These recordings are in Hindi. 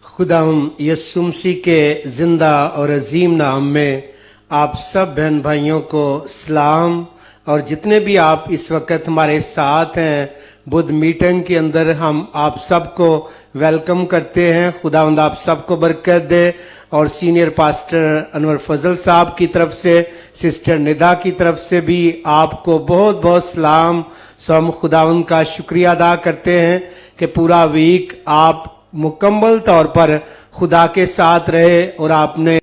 खुदाम यीशु मसीह के जिंदा और अजीम नाम में आप सब बहन भाइयों को सलाम। और जितने भी आप इस वक्त हमारे साथ हैं बुद्ध मीटिंग के अंदर, हम आप सबको वेलकम करते हैं। खुदावंद आप सबको बरकत दे। और सीनियर पास्टर अनवर फजल साहब की तरफ से, सिस्टर निदा की तरफ से भी आपको बहुत बहुत सलाम। सो हम खुदावंद का शुक्रिया अदा करते हैं कि पूरा वीक आप मुकम्मल तौर पर खुदा के साथ रहे और आपने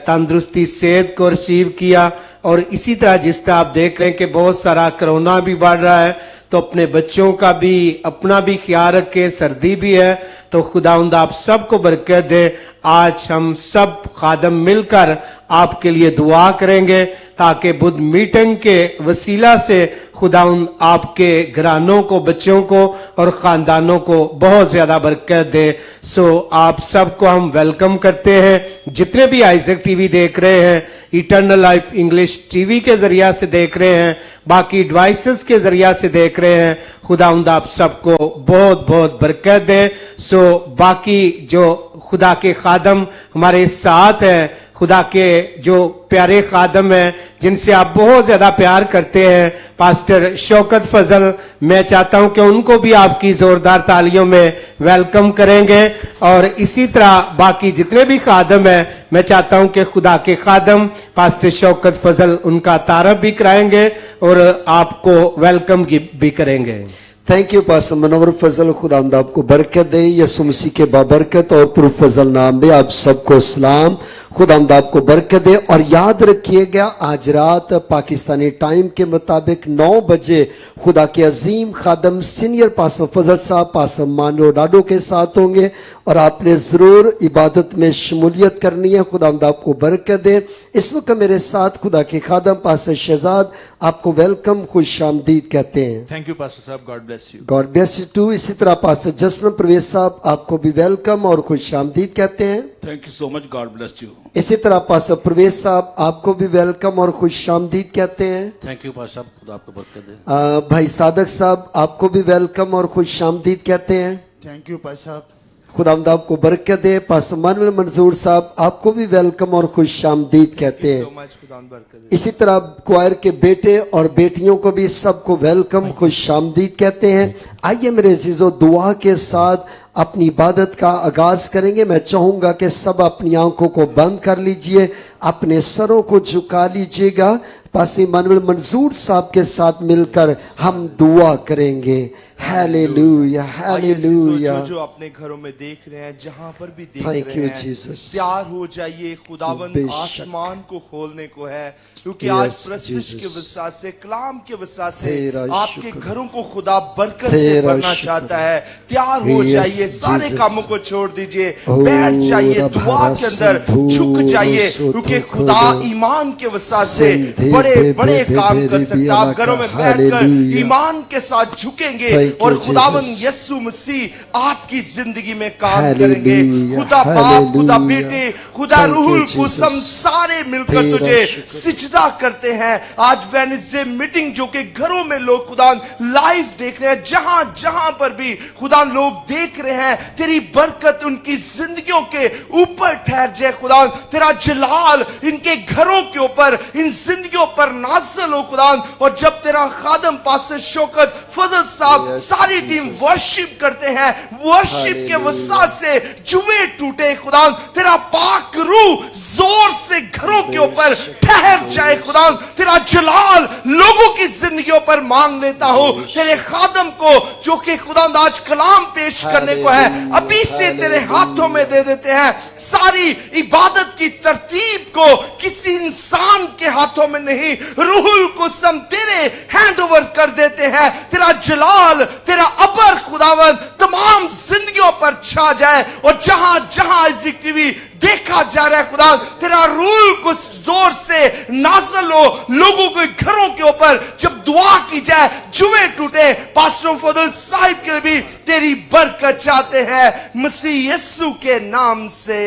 तंदुरुस्ती सेहत को रिसीव किया। और इसी तरह जिस तरह आप देख रहे हैं कि बहुत सारा कोरोना भी बढ़ रहा है, तो अपने बच्चों का भी अपना भी ख्याल रखें। सर्दी भी है, तो खुदावंद आप सबको बरकत दे। आज हम सब खादम मिलकर आपके लिए दुआ करेंगे ताकि बुद्ध मीटिंग के वसीला से खुदावंद आपके घरानों को, बच्चों को और खानदानों को बहुत ज्यादा बरकत दे। सो आप सबको हम वेलकम करते हैं। जितने भी आइजक टीवी देख रहे हैं, इटर्नल लाइफ इंग्लिश टीवी के जरिया से देख रहे हैं, बाकी डिवाइसेस के जरिया से देख रहे हैं, खुदावंद आप सबको बहुत बहुत बरकत दे। सो बाकी जो खुदा के खादम हमारे साथ हैं, खुदा के जो प्यारे खादम हैं जिनसे आप बहुत ज्यादा प्यार करते हैं, पास्टर शौकत फजल, मैं चाहता हूं कि उनको भी आपकी जोरदार तालियों में वेलकम करेंगे। और इसी तरह बाकी जितने भी खादम हैं, मैं चाहता हूं कि खुदा के खादम पास्टर शौकत फजल उनका तारफ भी कराएंगे और आपको वेलकम भी करेंगे। थैंक यू पास्टर मनोवर फजल, खुदावंद आपको बरकत दे। यीशु मसीह के बाबरकत और पुर फजल नाम में आप सबको सलाम। खुदावंद आपको बरकत दे। और याद रखिएगा, आज रात पाकिस्तानी टाइम के मुताबिक 9 बजे खुदा के अजीम खादम सीनियर पास्टर फजल साहब पास्टर मानो डाडो के साथ होंगे और आपने जरूर इबादत में शमूलियत करनी है। खुदावंद आपको बरकत दे। इस वक्त मेरे साथ खुदा के खादम पास्टर शहजाद आपको वेलकम, खुश आमदीद कहते हैं। थैंक यू पास्टर साहब, God bless you. God bless you too. इसी तरह पास्टर जसनम प्रवेश साहब आपको भी वेलकम और खुश आमदीद कहते हैं। Thank you so much, God bless you. इसी तरह पास्टर प्रवेश साहब आपको भी वेलकम और खुश आमदीद कहते हैं। थैंक यू पास्टर साहब, खुदा आपको बरकत दे। भाई सादक साहब आपको भी वेलकम और खुश आमदीद कहते हैं। थैंक यू पास्टर साहब, खुदावंद आपको बरकत दे। पास्टर मानुएल मंजूर साहब आपको भी वेलकम और खुश आमदीद कहते हैं। इसी तरह क्वायर के बेटे और बेटियों को भी सबको वेलकम, खुश आमदीद कहते हैं। आइए मेरे अजीजों, दुआ के साथ अपनी इबादत का आगाज करेंगे। मैं चाहूंगा कि सब अपनी आंखों को बंद कर लीजिए, अपने सरों को झुका लीजिएगा। पास्टर मानुएल मंजूर साहब के साथ मिलकर हम दुआ करेंगे। Hallelujah, hallelujah. जो अपने घरों में देख रहे हैं, जहां पर भी देख Thank रहे you, हैं, Jesus. तैयार हो जाइए। खुदावंद बेशक। आसमान को खोलने को है, क्योंकि Yes, आज प्रशिश Jesus. के वसा से, कलाम के वसा से तेरा आपके शुक्र। घरों को खुदा बरकत से तेरा भरना शुक्र। चाहता है। तैयार हो Yes, जाइए, सारे Jesus. कामों को छोड़ दीजिए, Oh, बैठ जाइए, दुआ के अंदर रबा झुक जाइए, संधू क्योंकि सुतु खुदा खुदो। ईमान के वसा से संधे बड़े बे बड़े बे काम बे कर बे सकता है। बे आप घरों में बैठकर हालेलुया। ईमान के साथ झुकेंगे Thank और you, खुदावन Jesus. यीशु मसीह आपकी जिंदगी में काम हालेलुया, करेंगे। खुदा बाप, हालेलुया। खुदा बेटे, खुदा Thank you, रूहुल Jesus. कुसम सारे मिलकर तेरा तुझे शुक्र। सिजदा करते हैं। आज वेडनेसडे मीटिंग जो कि घरों में लोग खुदा लाइव देख रहे हैं, जहां जहां पर भी खुदा लोग देख रहे हैं, तेरी बरकत उनकी जिंदगियों के ऊपर ठहर जाए। खुदा तेरा जलाल इनके घरों के ऊपर, इन जिंदगियों पर नाज़िल हो खुदा। और जब तेरा खादम पास्टर शौकत फजल साहब सारी टीम वर्शिप करते हैं, वर्शिप के वसा से जुए टूटे खुदा। तेरा पाक रूह जोर से घरों के ऊपर ठहर जाए खुदा। तेरा जलाल लोगों की जिंदगियों पर मांग लेता हूं। तेरे खादम को जो कि खुदा आज कलाम पेश करने को है, अभी से तेरे हाथों में दे देते हैं। सारी इबादत की तरतीब को किसी इंसान के हाथों में नहीं, रूहुल कुसम तेरे हैंड ओवर कर देते हैं। तेरा जलाल, तेरा अबर खुदावन तमाम जिंदगियों पर छा जाए। और जहां जहां इज़िक टीवी देखा जा रहा है खुदा, तेरा रूल को जोर से नाज़िल हो लोगों के घरों के ऊपर। जब दुआ की जाए, जुए टूटे, पास्टर फजल साहिब के लिए भी तेरी बरकत चाहते हैं, मसीह यीशु के नाम से,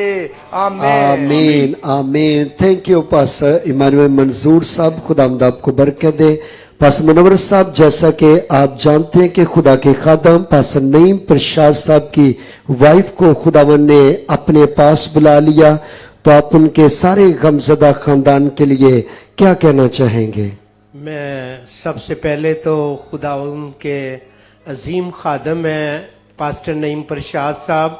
आमीन, आमीन, आमीन। थैंक यू पास्टर इमानुएल मंजूर साहब, खुदावंद आपको बरकत दे। पास्टर मुनव्वर साहब, जैसा कि आप जानते हैं कि खुदा के खादम पास्टर नईम प्रसाद साहब की वाइफ को खुदावन ने अपने पास बुला लिया, तो आप उनके सारे गमज़दा खानदान के लिए क्या कहना चाहेंगे? मैं सबसे पहले तो खुदा के अजीम खादम है पास्टर नईम प्रसाद साहब,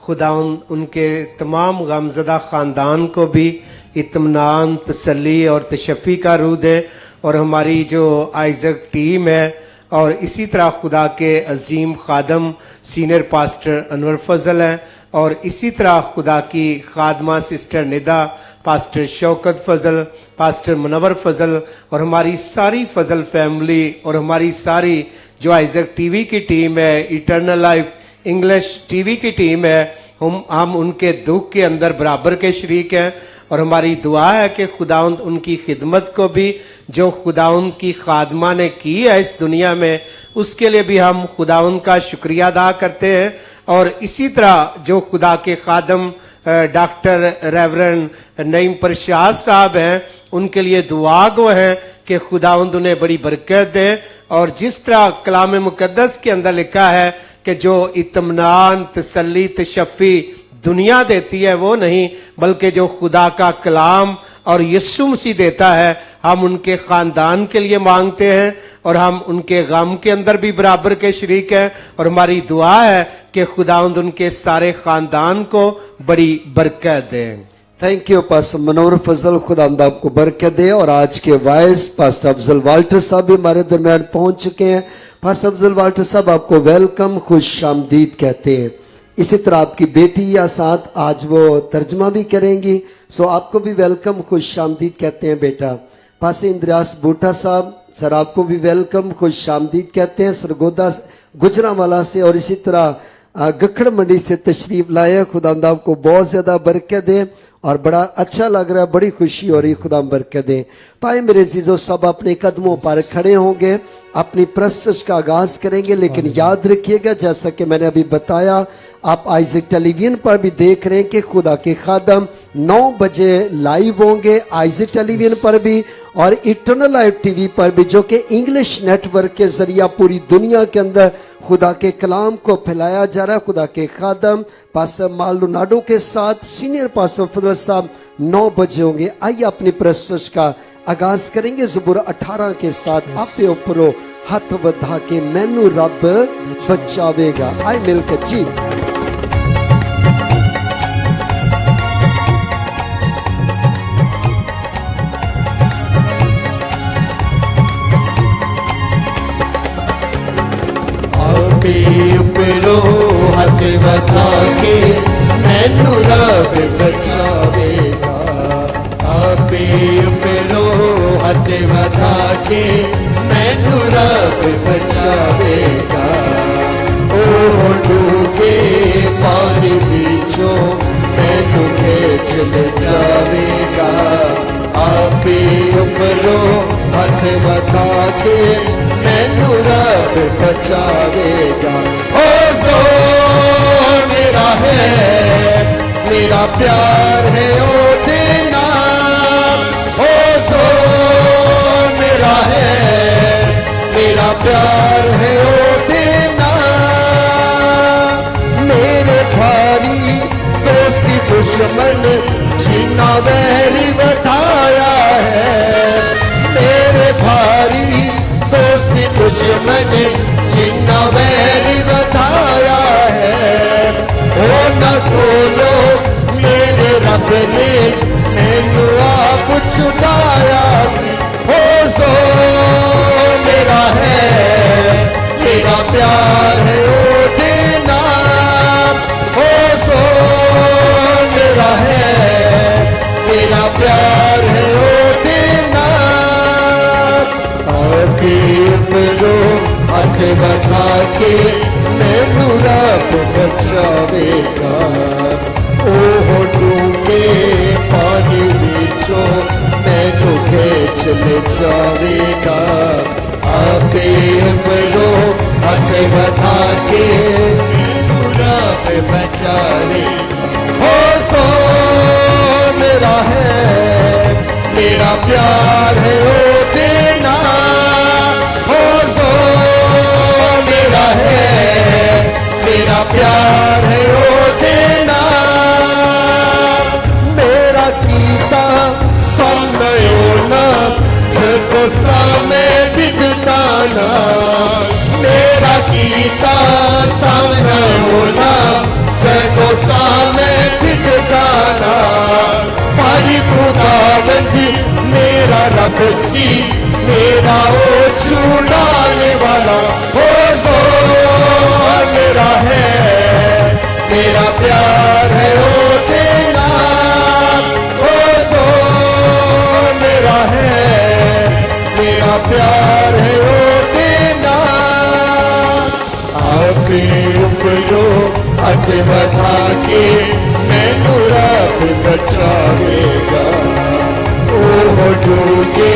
खुदा उनके तमाम गमज़दा ख़ानदान को भी इत्मीनान, तसल्ली और तशफ़ी का रूह दे, और हमारी जो आइज़क टीम है और इसी तरह खुदा के अजीम खादम सीनियर पास्टर अनवर फजल हैं, और इसी तरह खुदा की खादमा सिस्टर निदा, पास्टर शौकत फजल, पास्टर मुनव्वर फजल और हमारी सारी फजल फैमिली और हमारी सारी जो आइज़क टीवी की टीम है, इटर्नल लाइफ इंग्लिश टीवी की टीम है, हम उनके दुख के अंदर बराबर के शरीक हैं। और हमारी दुआ है कि खुदावंद उनकी खिदमत को भी जो खुदावंद की खादमा ने की है इस दुनिया में, उसके लिए भी हम खुदावंद का शुक्रिया अदा करते हैं। और इसी तरह जो खुदा के खादम डॉक्टर रेवरेंड नईम प्रसाद साहब हैं, उनके लिए दुआ गो है कि खुदावंद उन्हें बड़ी बरकत दे। और जिस तरह कलाम मुकद्दस के अंदर लिखा है कि जो इत्मीनान, तसल्ली, तशफ़ी दुनिया देती है वो नहीं, बल्कि जो खुदा का कलाम और यीशु मसीह देता है, हम उनके खानदान के लिए मांगते हैं और हम उनके गम के अंदर भी बराबर के शरीक हैं। और हमारी दुआ है कि खुदावंद उनके सारे खानदान को बड़ी बरकत दे। थैंक यू पास्टर मुनव्वर फजल, खुदावंद आपको बरकत दे। और आज के वाइस पास्टर अफजल वाल्टर साहब भी हमारे दरमियान पहुंच चुके हैं। पास्टर अफजल वाल्टर साहब, आपको वेलकम, खुश आमदीद कहते हैं। इसी तरह आपकी बेटी या साथ आज वो तर्जमा भी करेंगी, सो आपको भी वेलकम, खुश आमदीद कहते हैं बेटा। पास्टर इंद्रियास बूटा साहब, सर आपको भी वेलकम, खुश आमदीद कहते हैं सरगोदा गुजरांवाला से। और इसी तरह गखड़ मंडी से तशरीफ लाए, खुदावंद आपको बहुत ज्यादा बरकत दे और बड़ा अच्छा लग रहा है, बड़ी खुशी हो रही, खुदा बरकत दे। ताए मेरे जीजो, सब अपने कदमों पर खड़े होंगे, अपनी प्रस्तुति का आगाज करेंगे। लेकिन याद रखिएगा, जैसा कि मैंने अभी बताया, आप आइज़क टेलीविजन पर भी देख रहे हैं कि खुदा के खादम 9 बजे लाइव होंगे आइज़क टेलीविजन पर भी और इटर्नल लाइव टीवी पर भी, जो कि इंग्लिश नेटवर्क के जरिए पूरी दुनिया के अंदर खुदा के कलाम को फैलाया जा रहा है। खुदा के खादम पास्टर मालडोनाडो के साथ सीनियर पास्टर फजल साहब 9 बजे होंगे। आइए अपनी प्रस्तुति का आगाज करेंगे ज़बूर 18 के साथ। आपे ऊपरो हाथ बढ़ा के मैनू रब बचावेगा। आइए मिलकर जी। उपरो हाथ बढ़ा के मैनू रब बचावेगा। आपे उपरो हाथ बढ़ा के मैनू रब बचावेगा। ओ डूबे पानी बीचों मैनू खेच ले जावेगा। आपे उपरो हाथ बढ़ा के मैनू रब बचावेगा। ओ जो मेरा है, मेरा प्यार है ओ देना। ओ जो मेरा है, मेरा प्यार है ओ देना। मेरे भारी दोषी दुश्मन जिन्ना वैरी बताया है। मेरे भारी दोषी दुश्मन जिन्ना वैरी बताया है। ओ न खोलो मेरे रब ने मैनू आप छुड़ाया सी। हो सो मेरा है, मेरा प्यार है ओ देना। हो सो मेरा है, मेरा प्यार है ओ देना। उपरो हाथ बढ़ा के मैनू रब बचावेगा। ओह डूबे पानी बीचों मैनू खेच ले जावेगा। आपे उपरो हाथ बढ़ा के मैनू रब बचावेगा। हो सो मेरा है, मेरा प्यार है ओ देना। प्यार है ओदे नाल मेरा कीता सामने ना जको सामे दिखता ना मेरा कीता सामने ना जको सामे दिखता ना पारी खुदावंदी मेरा रब सी मेरा ओ छुड़ाने वाला हो जो मेरा है मेरा प्यार है ओ देना ओ जो मेरा है मेरा प्यार है ओ देना आपे उपरो अट बता के मैनू रब बचावेगा ओह डूबे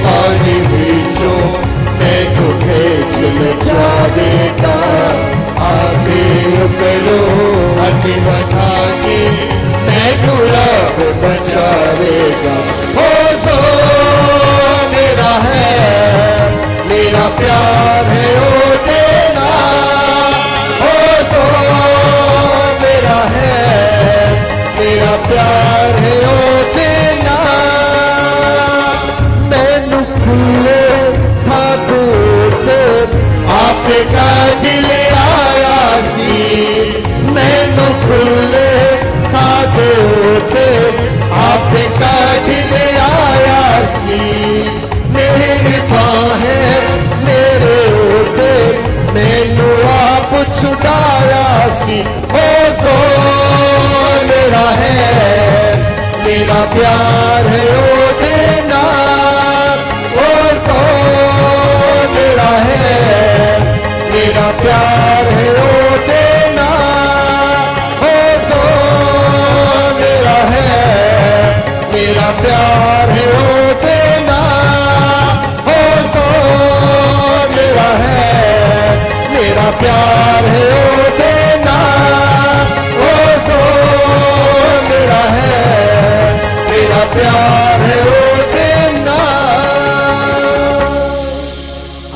पानी बिचों मैनू खेच ले जावेगा आगे करो अति बता के मैनू रब बचावेगा हो जो मेरा है मेरा प्यार है ओ देना हो जो मेरा है मेरा प्यार है ओ देना मैनू खुले था दूत आपे का दिल आया सी मैनू खुले था दूत आपे का दिल आया सी मेरी बाहें मेरे ओते मैनू आप छुड़ाया सी हो जो मेरा है मेरा प्यार है ओ देना ओ जो मेरा है मेरा प्यार है ओ देना ओ जो मेरा है मेरा प्यार है ओ देना ओ जो मेरा है मेरा प्यार है ओ देना ओ जो मेरा है मेरा प्यार है ओ देना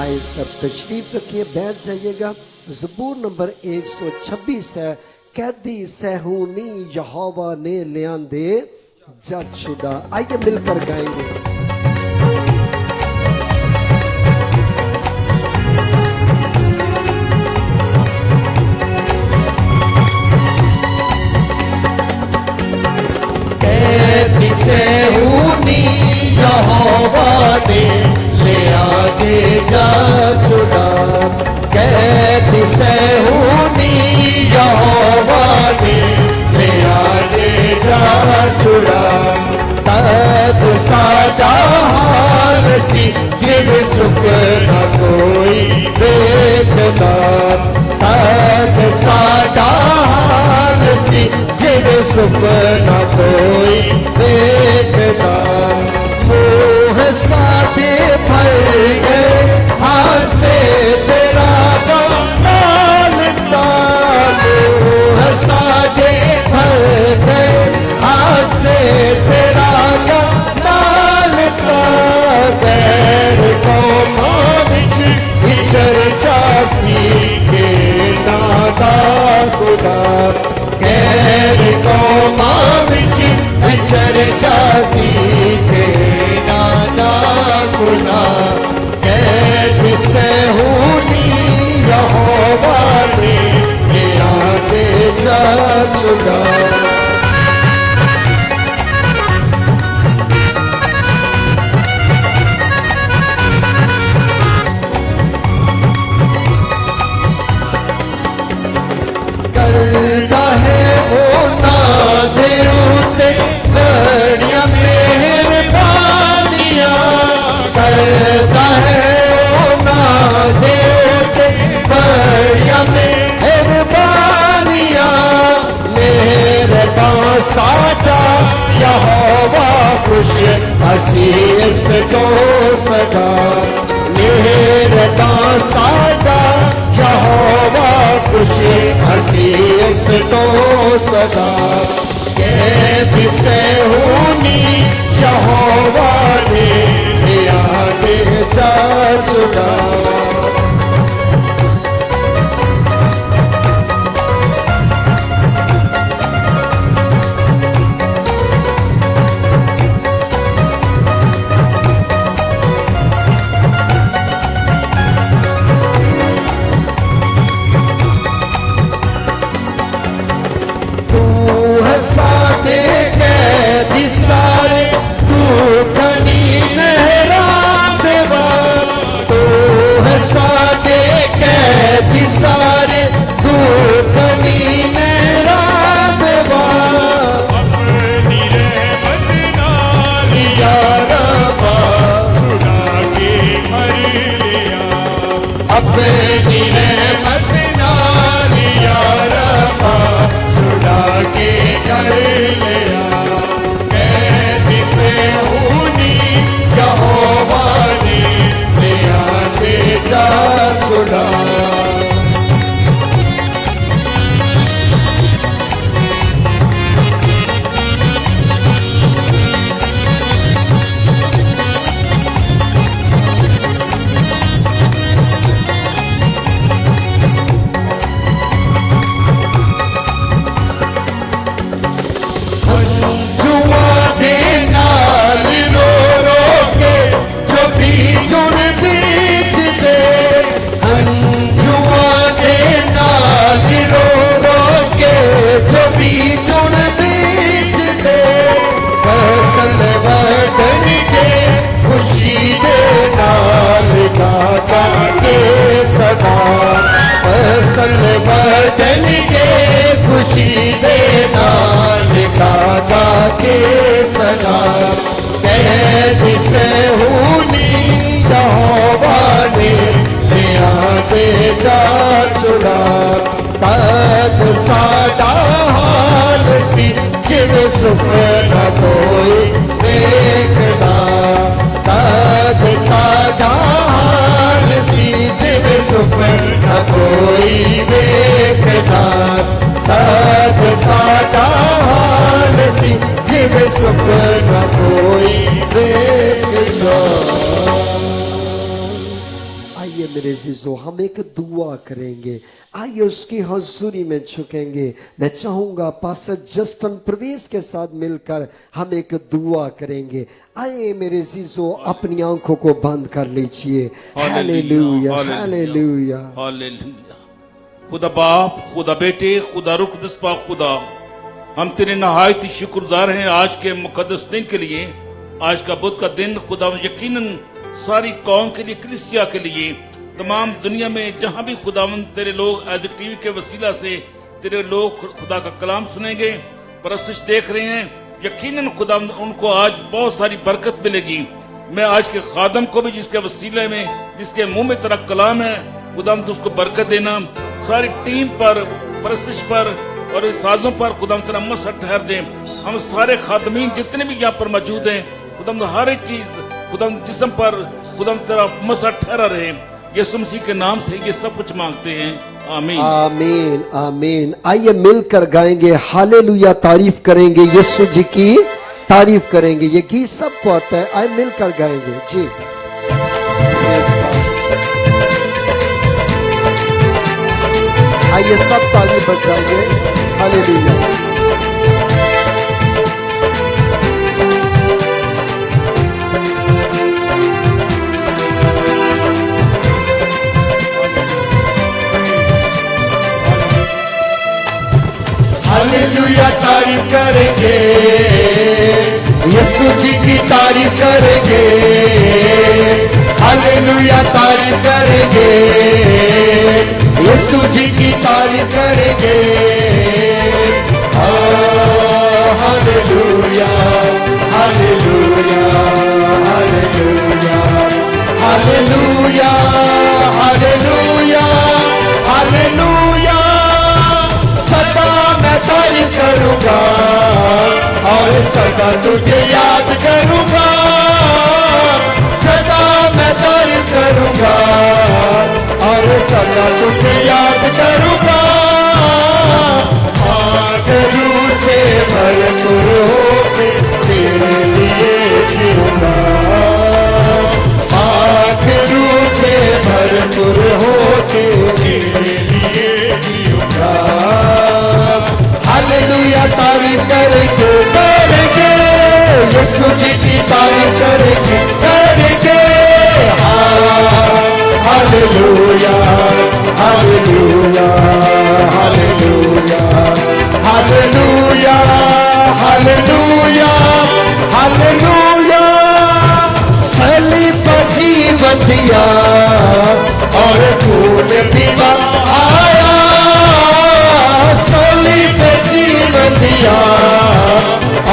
आए सब तशरीफ रखिए बैठ जाइएगा ज़बूर नंबर 126 है कैदी सहूनी यहोवा ने लियांदे जज शुदा आइए मिलकर गाएंगे कैदी सहूनी यहोवा ने लियांदे जज शुदा कैदी सहूनी यहोवा ने लियांदे जज शुदा तद साडा हाल सी जिव सुख न कोई देखदा तद साडा हाल सी जिव सुख न कोई देखदा मोह सादे भर गए हासे तेरा नाल नाल मोह सादे भर गए हासे तेरा नाल नाल गैर कौमां विच विचर जासी के नादा खुदा गैर कौमां विच विचर जासी के नादा खुदा कैद सहूनी यहोवा ने लियांदे जज शुदा करता है वो ना दे उते बड़िया मेहरबानियां करता है वो ना दे उते बड़िया मेहरबानियां मेहरबान साडा यहोवा खुश हसी इसको सदा मेहरबान साडा यहोवा खुश हसी इसको सदा कैद सहूनी यहोवा ने लियांदे जज शुदा मेरे जीजो हम एक दुआ करेंगे। आइए उसकी हजूरी में झुकेंगे। मैं चाहूंगा पास्टर जस्टिन प्रवेश के साथ मिलकर हम एक दुआ करेंगे। आइए मेरे जीजो अपनी आंखों को बंद कर लीजिए। Hallelujah hallelujah hallelujah. खुदा बाप, खुदा बेटे, खुदा रुख दस्पा खुदा, हम तेरे नहायत ही शुक्रगुजार हैं आज के मुकद्दस दिन के लिए। आज का बुध का दिन खुदा यकीनन सारी कौम के लिए, क्रिस्टिया के लिए, तमाम दुनिया में जहां भी खुदावंद तेरे लोग आज टीवी के वसीला से तेरे लोग खुदा का कलाम सुनेंगे, परस्तिश देख रहे हैं, यकीनन खुदावंद उनको आज बहुत सारी बरकत मिलेगी। मैं आज के खादम को भी जिसके वसीले में, जिसके मुंह में तेरा कलाम है, खुदावंद उसको बरकत देना। सारी टीम पर, परस्तिश पर और इस साजों पर खुदावंद तेरा मसर ठहर दे। हम सारे खादमीन जितने भी यहाँ पर मौजूद हैं, खुदावंद हर एक चीज खुदावंद जिस्म पर खुदावंद तेरा मसर ठहरा रहे। यीशु मसीह के नाम से ये सब कुछ मांगते हैं, आमीन आमीन आमीन। आइए मिलकर गाएंगे हालेलुया, तारीफ करेंगे, यीशु जी की तारीफ करेंगे। ये गीत सबको आता है, आइए मिलकर गाएंगे जी। आइए सब ताली बजाइए, हालेलुया। हालेलुया तारीफ करेंगे, यीशु जी की तारीफ करेंगे। हालेलुया तारीफ करेंगे, यीशु जी की तारीफ करेंगे। Hallelujah hallelujah hallelujah hallelujah hallelujah hallelujah. सदा मैं तारीफ करूंगा और सदा तुझे याद करूंगा। सदा मैं तारीफ करूंगा और सदा तुझे याद करूंगा। आखिरू से भरपूर होके तेरे लिए जीऊंगा। आखिरू से भरपूर होके तेरे लिए जीऊंगा। हालेलुया तारीफ करेंगे करेंगे, यीशु जी की तारीफ करेंगे करेंगे। Hallelujah hallelujah hallelujah hallelujah hallelujah hallelujah. सली पर जीवन दिया और खून पीवा आया। सली पर जीवन दिया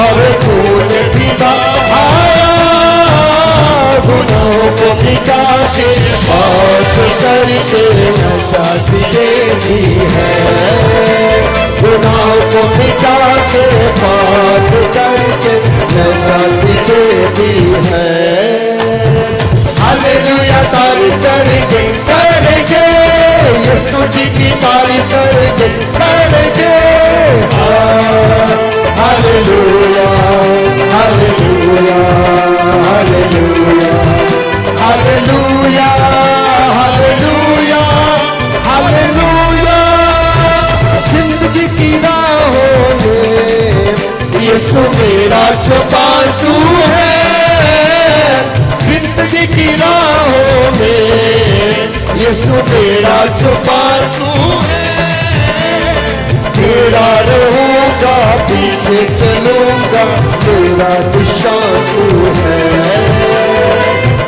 और खून पीवा आया। गुनाहों को मिटा के बात करके नजात देनी है। गुनाहों को मिटा के बात करके नजात देनी है। हालेलुया तारीफ करेंगे करेंगे, यीशु जी की तारीफ करेंगे करेंगे। Hallelujah hallelujah hallelujah hallelujah hallelujah hallelujah. जिंदगी की राहों में यीशु मेरा चौपाल तू है। जिंदगी की राहों में यीशु मेरा चौपाल तू है। तेरा रहूंगा पीछे चलूंगा, मेरा निशान तू है।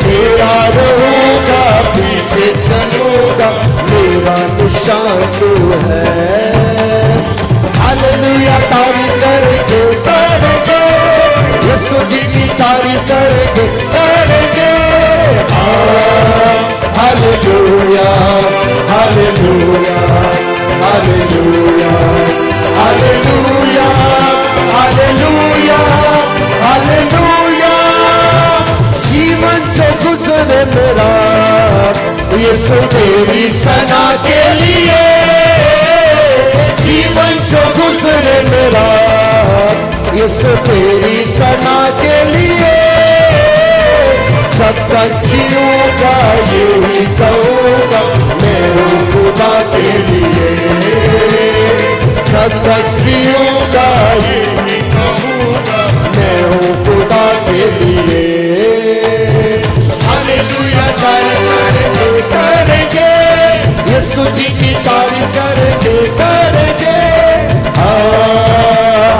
तेरा रहूंगा पीछे चलूंगा, मेरा निशान तू है। हालेलुया तारीफ करेंगे करेंगे, यीशु जी की तारीफ करेंगे करेंगे। Hallelujah hallelujah hallelujah hallelujah hallelujah hallelujah. जीवन जो गुजरे मेरा यीशु तेरी सना के लिए। जीवन जो गुजरे मेरा यीशु तेरी सना के लिए। जब तक जीऊंगा यही कहूंगा, जब तक जीऊंगा यही कहूंगा मैं हूँ खुदा के लिए। हालेलुया करेंगे करेंगे यीशु जी की तारीफ करेंगे करेंगे।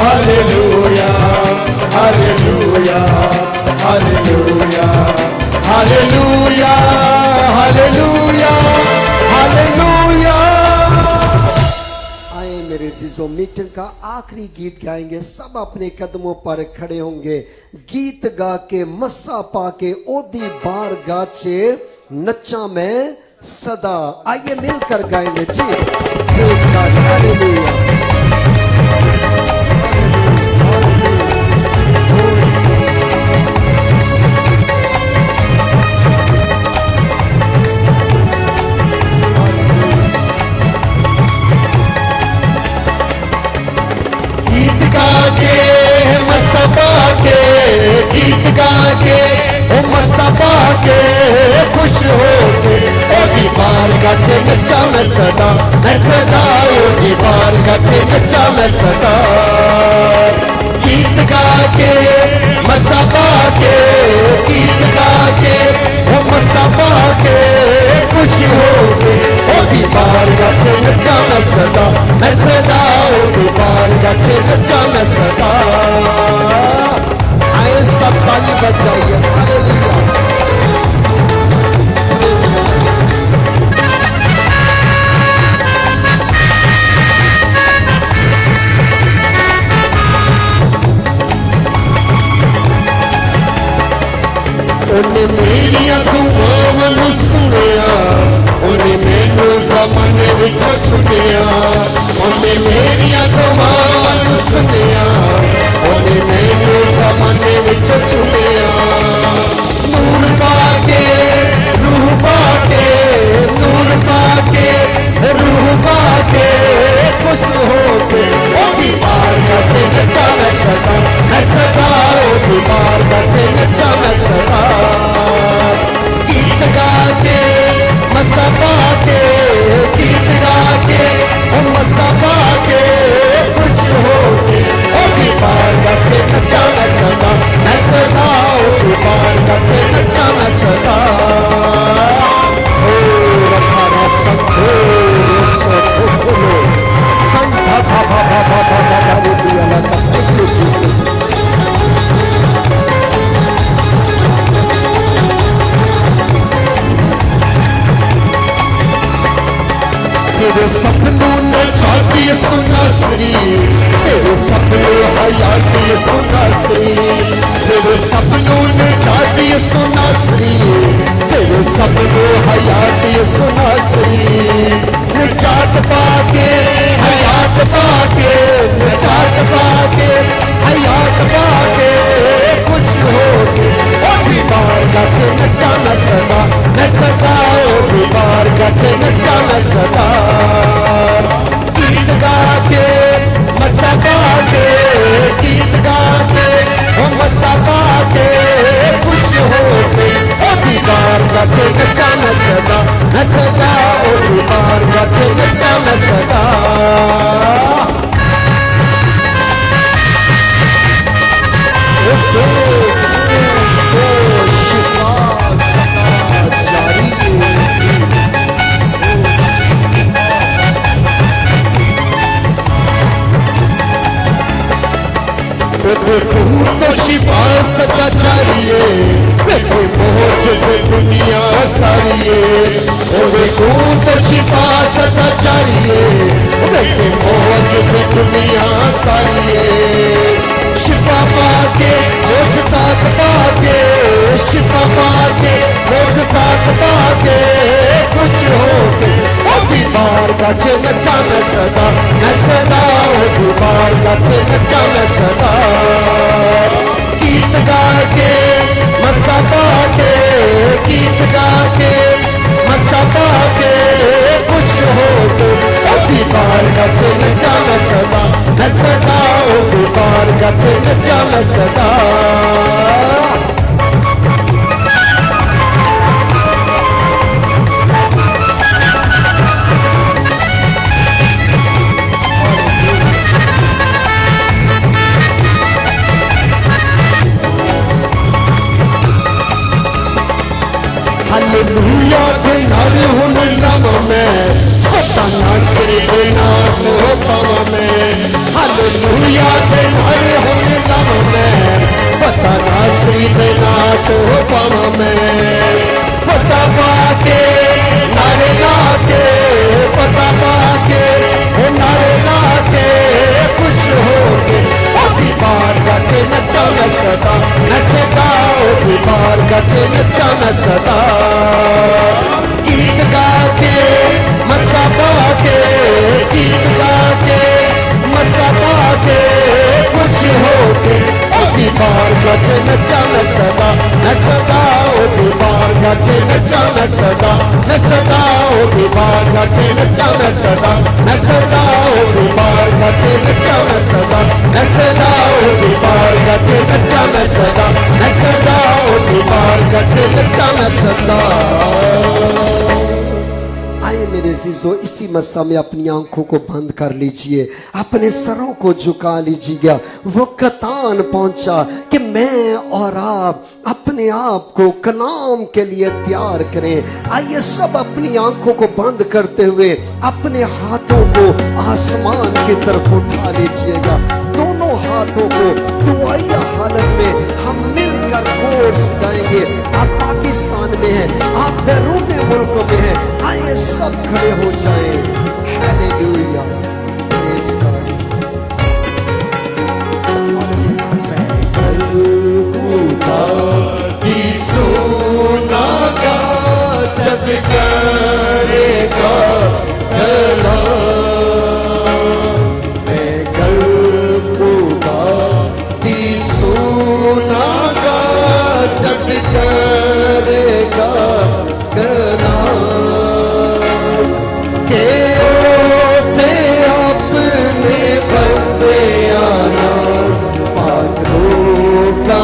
Hallelujah hallelujah hallelujah hallelujah hallelujah hallelujah. आए मेरे जीजो, मीटिंग का आखिरी गीत गाएंगे। सब अपने कदमों पर खड़े होंगे। गीत गा के मस्सा पाके ओदी बार गाचे नच्चा मैं सदा। आइए मिलकर गाएंगे जी। Praise God, hallelujah. गीत गा के मसा पाके खुश होके ओदी बार गाचे नच्चा मैं सदा ओदी बार गाचे नच्चा मैं सदा। गीत गा के मसा पाके गीत गा के मसा पाके खुश होके ओदी बार गाचे नच्चा मैं सदा ओदी बार गाचे नच्चा मैं सदा। आए सब ताली बजाइए। हालेलुया। उन्हें मेरी अगुआं सुनिया उन्हें मैनू ज़माने विचों चुनिया। उन्हें मेरी अगुआं सुनिया उन्हें मैनू ज़माने विचों चुनिया। नूर पाके रूह पाके नूर पाके रूह पाके खुश होके ओदी बार गाचे नच्चा मैं सदा ओदी बार गाचे नच्चा मैं सदा। गीत गा के मस्सा पाके गीत गा के मस्सा पाके खुश होके ओदी बार गाचे नच्चा मैं सदा ओदी बार गाचे नच्चा मैं सदा। ओ रखा संतो संतो संता बाबा हालेलुया। Thank you Jesus. तेरे सपनों ने चाहती सुना श्री तेरे सपनों हयाती सुना श्री तेरे सपनों ने चाहती सुना श्री तेरे सपनों हयाती सुना श्री। निजात पाके हयात पाके निजात पाके हयात पाके कुछ होके ओदी बार गाचे नच्चा मैं सदा ओदी बार गाचे नच्चा मैं सदा। गीत गा के मस्सा पाके गीत गा के मस्सा पाके खुश होके ओदी बार गाचे नच्चा मैं सदा ओदी बार गाचे नच्चा मैं सदा। तो शिफा सदा चाहिए देखो पहुंच से दुनिया सारी तो शिफा सदा चाहिए देखो पहुंच से दुनिया सारी। शिफा पाके मुझ साथ पाके शिफा पाके मुझ साथ पाके खुश होके ओदी बार गाचे नच्चा मैं सदा ओदी बार गाचे नच्चा मैं सदा। गीत गा के मस्सा पाके गीत गा के मस्सा पाके खुश होके ओदी बार गाचे नच्चा मैं सदा ओदी बार गाचे नच्चा मैं सदा। हालेलुया के नारे हुन लम में पता नासरी के नाम हो पाव में हालेलुया के नारे हुन लम में पता नासरी के नाम हो पाव में पता पाके नारे लाके पता पाके नारे लाके खुश होके बार गाचे नचा मैं सदा नचता बार गाचे नचा मैं सदा गीत गा के मस्सा गा के गीत गा के मस्सा गा के खुश होके बार गाचे नचा मैं सदा नचता बार गाचे नचा मैं सदा नचता बार गाचे नचा मैं सदा नचता बार गाचे नचा मैं सदा नचता बार गाचे नचा मैं सदा नचता बार गाचे नचा मैं सदा। आइए मेरे अजीजों, इसी मस्सा में अपनी आंखों को बंद कर लीजिए, अपने सरों को झुका लीजिएगा। वो कतान पहुंचा कि मैं और आप अपने आप को कलाम के लिए तैयार करें। आइए सब अपनी आंखों को बंद करते हुए अपने हाथों को आसमान की तरफ उठा लीजिएगा। दोनों हाथों को दुआया हालत में हम मिलकर कोर्स गाएंगे। आप पाकिस्तान में हैं, आप बैरून मुल्कों में हैं, आइए सब खड़े हो जाएं। Hallelujah, praise God. खुदा की सोना का जग करेगा गला मैं कल खुदा की सोना का जग करेगा गला के ओते अपने बंदे आना पात्रों का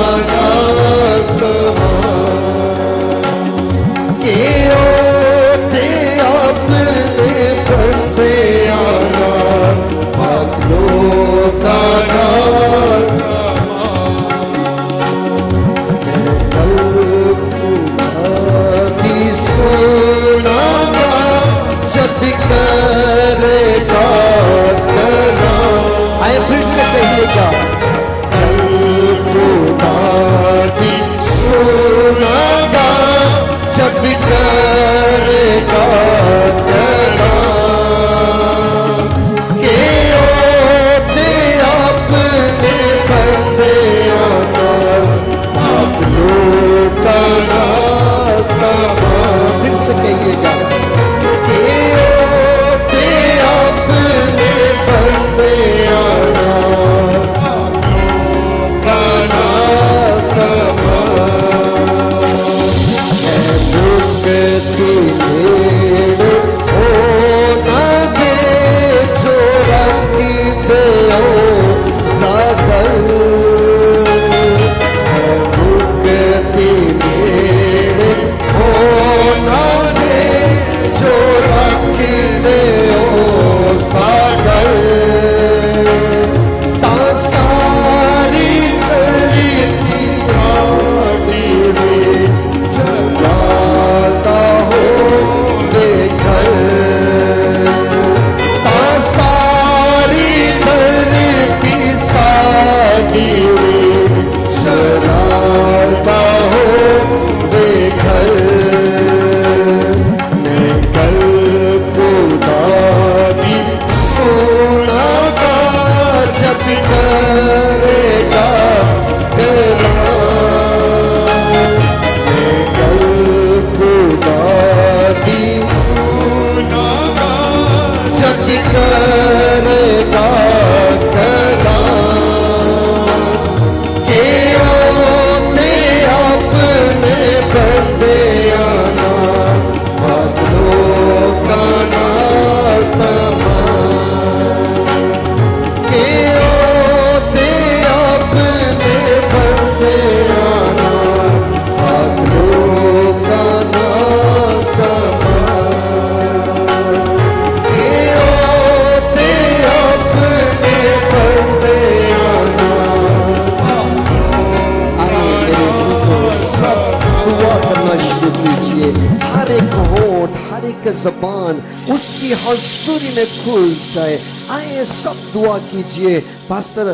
हर एक होंठ, हर एक जबान उसकी हजूरी में खुल जाए। आए सब दुआ कीजिए, पास्टर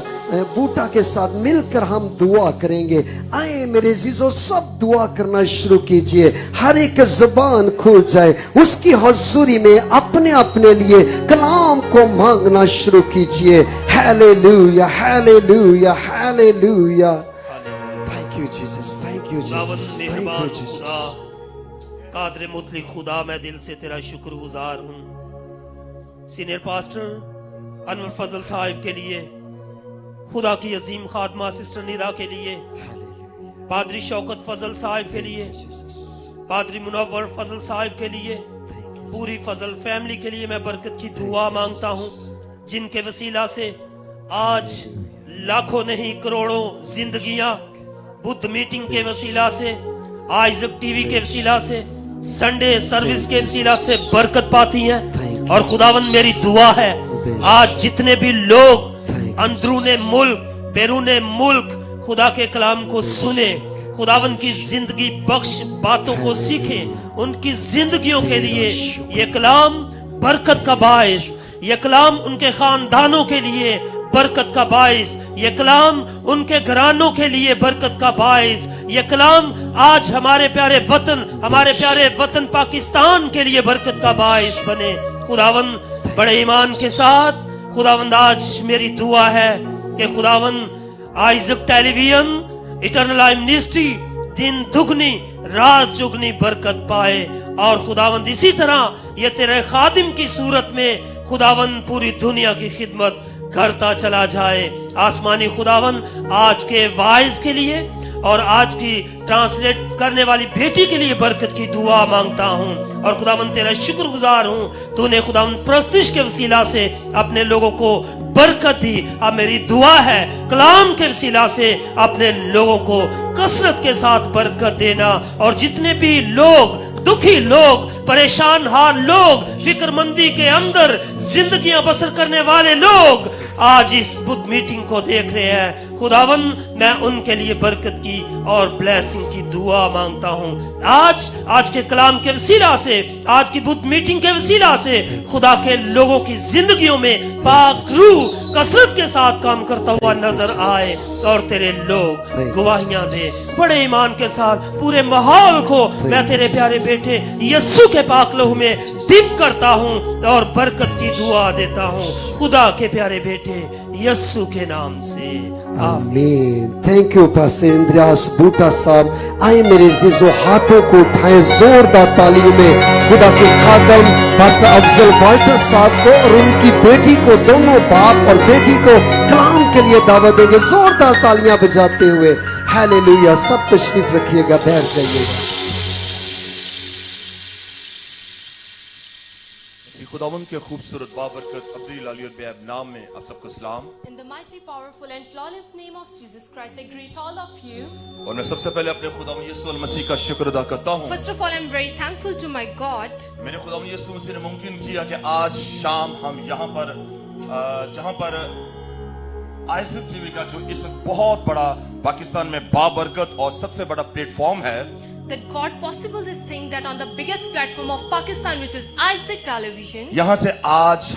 बूटा के साथ मिलकर हम दुआ करेंगे। आए मेरे जीजो सब दुआ करना शुरू कीजिए, हर एक जबान खुल जाए, उसकी हजूरी में अपने अपने लिए कलाम को मांगना शुरू कीजिए। Hallelujah, hallelujah, hallelujah. Thank you Jesus, thank you खुदावंद जीसस, थैंक मेहरबान यू जीसस। खुदा, कादर मुतलिक खुदा, मैं दिल से तेरा शुक्रगुजार हूँ सीनियर पास्टर अनवर फजल साहिब के लिए, खुदा की अजीम खादमा सिस्टर निदा के लिए, पादरी शौकत फजल साहिब के लिए, पादरी मुनव्वर फजल साहिब के लिए, पूरी फजल फैमिली के लिए मैं बरकत की दुआ मांगता हूँ, जिनके वसीला से आज लाखों नहीं करोड़ों जिंदगियां बुद्ध मीटिंग के वसीला से, आइजक टीवी के वसीला से, संडे सर्विस के वसीला से बरकत पाती हैं। और खुदावंद मेरी दुआ है आज जितने भी लोग अंदरूने मुल्क बैरूने मुल्क खुदा के कलाम को सुने, खुदावंद की जिंदगी बख्श बातों को सीखे, उनकी जिंदगियों के लिए ये कलाम बरकत का बायस, ये कलाम उनके खानदानों के लिए बरकत का बायस, ये कलाम उनके घरानों के लिए बरकत का बायस, ये कलाम आज हमारे प्यारे वतन पाकिस्तान के लिए बरकत का बायस बने। खुदावंद बड़े ईमान के साथ खुदावंद आज मेरी दुआ है कि खुदावंद Isaac television eternal life ministry दिन दुगनी रात चुगनी बरकत पाए, और खुदावंद इसी तरह ये तेरे खादिम की सूरत में खुदावंद पूरी दुनिया की खिदमत करता चला जाए। आसमानी खुदावंद आज के वाइज के लिए और आज की ट्रांसलेट करने वाली बेटी के लिए बरकत की दुआ मांगता हूँ, और खुदावंद तेरा शुक्रगुजार हूँ, तूने खुदावंद प्रस्तिश के वसीला से अपने लोगों को बरकत दी। अब मेरी दुआ है कलाम के वसीला से अपने लोगों को कसरत के साथ बरकत देना, और जितने भी लोग दुखी लोग, परेशान हाल लोग, फिक्रमंदी के अंदर जिंदगियां बसर करने वाले लोग आज इस बुद्ध मीटिंग को देख रहे हैं, खुदावंद मैं उनके लिए बरकत की और ब्लेसिंग की दुआ मांगता हूँ। आज के कलाम के वसीला से, आज की बुद्ध मीटिंग के वसीला से खुदा के लोगों की जिंदगियों में पाक रूह कसरत के साथ काम करता हुआ नजर आए, और तेरे लोग गवाहियां दे बड़े ईमान के साथ। पूरे माहौल को मैं तेरे प्यारे बेटे यस्सु के पाक लहू में डिप करता हूँ और बरकत की दुआ देता हूँ, खुदा के प्यारे बेटे यस्सु के नाम से, आमीन। थैंक यू पास्टर इंद्रियास बूटा साहब। आए मेरे जीजो हाथों को उठाएं जोरदार तालियों में खुदा के खादम पास्टर अफजल वाल्टर साहब को और उनकी बेटी को, दोनों बाप और बेटी को कलाम के लिए दावत देंगे जोरदार तालियां बजाते हुए। हालेलुया। सब तशरीफ रखिएगा, बैठ जाइएगा। खुदावंद के खूबसूरत बाबरकत अब्दुल अली बेब नाम में आप सबको सलाम। In the mighty, powerful and flawless name of Jesus Christ, I greet all of you. और मैं सबसे पहले अपने खुदावंद यीशु मसीह का शुक्र अदा करता हूँ। First of all, I'm very thankful to my God. मेरे खुदावंद यीशु मसीह ने मुमकिन किया कि आज शाम हम यहाँ पर जहाँ पर आइजक टीवी का जो इस बहुत बड़ा पाकिस्तान में बाबरकत और सबसे बड़ा प्लेटफॉर्म है, That God possible this thing that on the biggest platform of Pakistan, which is Isaac Television, यहाँ से आज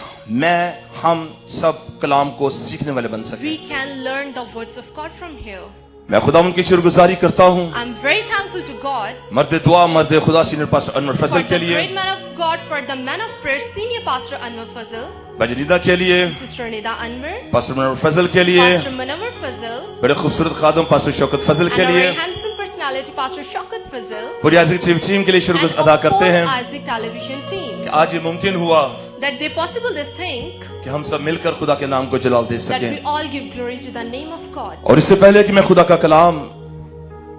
हम सब कलाम को सीखने वाले बन सके। we can learn the words of God from here. मैं खुदावंद की शुक्रगुजारी करता हूँ I'm very thankful to God मर्द दुआ मर्द खुदा senior pastor Anwar for Fazal the के लिए, great man of God, for the man of prayer, senior pastor Anwar Fazal, बजनीदा के लिए, Sister Nida Anwar, pastor Munawar Fazal के लिए, Pastor Munawar Fazal, बड़े खूबसूरत खादम पास्टर शौकत फजल and के a लिए, very handsome personality, Pastor Shaukat Fazal, पूरी आइजक टीवी टीम के लिए and शुक्र of अदा करते whole हैं Isaac Television team, कि आज ये मुमकिन हुआ that they possible this thing, कि हम सब मिलकर खुदा के नाम को जलाल दे that we सकें। all give glory to the name of God. और इससे पहले कि मैं खुदा का कलाम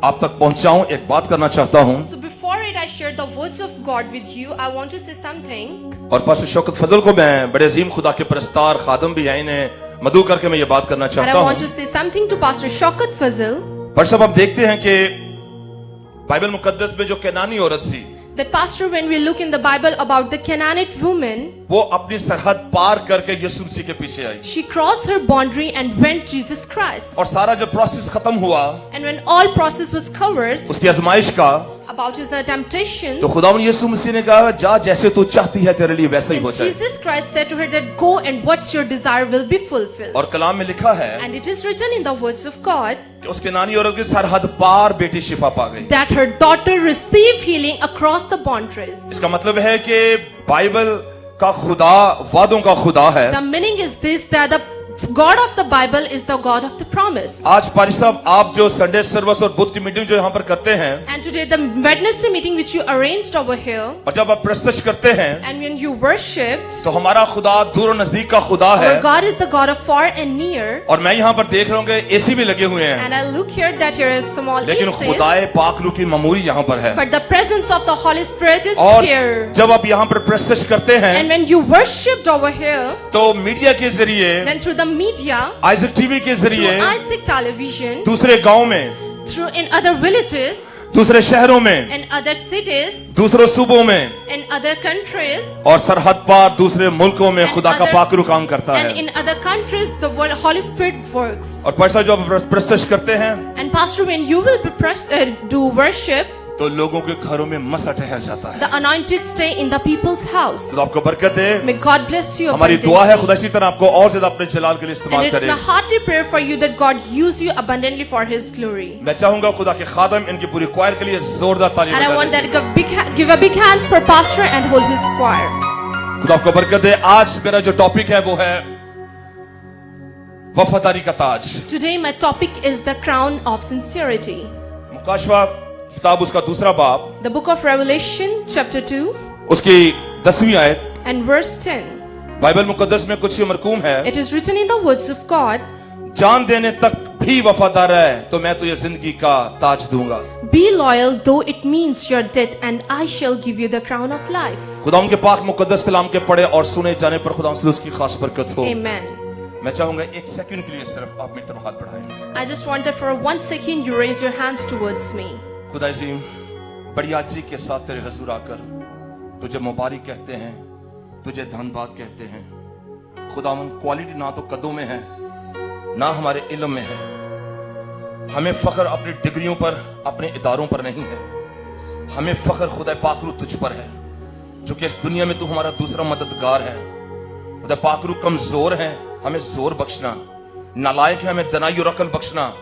आप तक पहुंचाऊं, एक बात करना चाहता हूं, So before it, I share the words of God with you. I want to say something. और पास्टर शौकत फजल को मैं बड़े अजीम खुदा के परस्तार खादम भी हैं, इन्हें मदू करके मैं ये बात करना And चाहता I want हूं। to say something to Pastor Shaukat Fazal. पर सब आप देखते हैं कि बाइबल मुकद्दस में जो कैनानी औरत थी, That Pastor, when we look in the Bible about the Canaanite woman, वो अपनी सरहद पार करके यीशु मसीह के पीछे आई, she crossed her boundary and went Jesus Christ. और सारा जब प्रोसेस खत्म हुआ And when all process was covered, उसकी आजमाइश का, about his temptations. तो खुदावंद यीशु मसीह ने कहा जा जैसे तू चाहती है तेरे लिए वैसा ही And हो जाए। Jesus Christ said to her that go and what's your desire will be fulfilled. और कलाम में लिखा है And it is written in the words of God कि उसके नानी औरत की सरहद पार बेटी शिफा पा गई। that her daughter received healing across the boundaries. इसका मतलब है कि बाइबल का खुदा वादों का खुदा है। The meaning is this, that the God of the Bible is the God of the promise. आज पारी साहब आप जो संडे सर्विस और बुध की मीटिंग जो यहाँ पर करते हैं And today the Wednesday meeting which you arranged over here, और जब आप प्रस्तुत करते हैं and when you worshipped, तो हमारा खुदा दूर और नजदीक का खुदा है। our God is the God of far and near. और मैं यहाँ पर देख रहा हूँ कि एसी भी लगे हुए हैं, And I look here that here is small लेकिन AC, खुदाए पाकलू की ममूरी यहाँ पर है। but the presence of the Holy Spirit is और here. जब आप यहाँ पर प्रस्तुत करते हैं And when you worshipped over here, तो मीडिया के जरिए then through the media, Isaac TV के through जरिए Isaac Television, दूसरे गांव में, through in other villages, दूसरे शहरों में, in other cities, दूसरे सूबों में in other countries, और सरहद पार दूसरे मुल्कों में And खुदा का other- पाकलू काम करता and है। in other countries, the Holy Spirit works. और पैसा जो आप प्रस्तुत करते हैं And Pastor, when you will be do worship, तो लोगों के घरों में मसा ठहर जाता है। the anointed stay in the people's house. तो आपको बरकत दे। May God bless you. हमारी abundantly. दुआ है खुदा इसी तरह आपको और ज्यादा अपने जलाल के लिए And इस्तेमाल it's करे। my heartly prayer for you that God use you abundantly for His glory. मैं चाहूंगा खुदा के खादम इनकी पूरी क्वायर के लिए जोरदार ताली And I बजा want that दीजिए। give a big hands for Pastor and hold his choir. खुदा आपको बरकत दे। आज मेरा जो टॉपिक है वो है वफादारी का ताज। Today my topic is the crown of sincerity. मुकाशवा किताब उसका दूसरा बाब The book of Revelation chapter 2 उसकी 10वीं आयत and verse 10. बाइबल मुकद्दस में कुछ मरकूम है, It is written in the words of God, जान देने तक भी वफादार है तो मैं तुझे जिंदगी का ताज दूंगा। be loyal though it means your death and I shall give you the crown of life. खुदा उनके पाक मुकद्दस कलाम के पढ़े और सुने जाने पर खुदा उसकी खास बरकत हो। Amen. मैं चाहूंगा एक सेकंड के लिए सिर्फ आप मेरी तरफ हाथ बढ़ाएं। I just want that for 1 second you raise your hands towards me. खुदा अजीम, बड़ी आजी के साथ तेरे हजूर आकर तुझे मुबारक कहते हैं, तुझे धन्यवाद कहते हैं। खुदावन क्वालिटी ना तो कदों में है ना हमारे इल्म में है। हमें फख्र अपनी डिग्रियों पर, अपने इदारों पर नहीं है। हमें फख्र खुदा पाकरू तुझ पर है, जो कि इस दुनिया में तू हमारा दूसरा मददगार है। खुदा पाकरू कमजोर है, हमें जोर बख्शना, नालायक है, हमें दनाई और अकल बख्शना।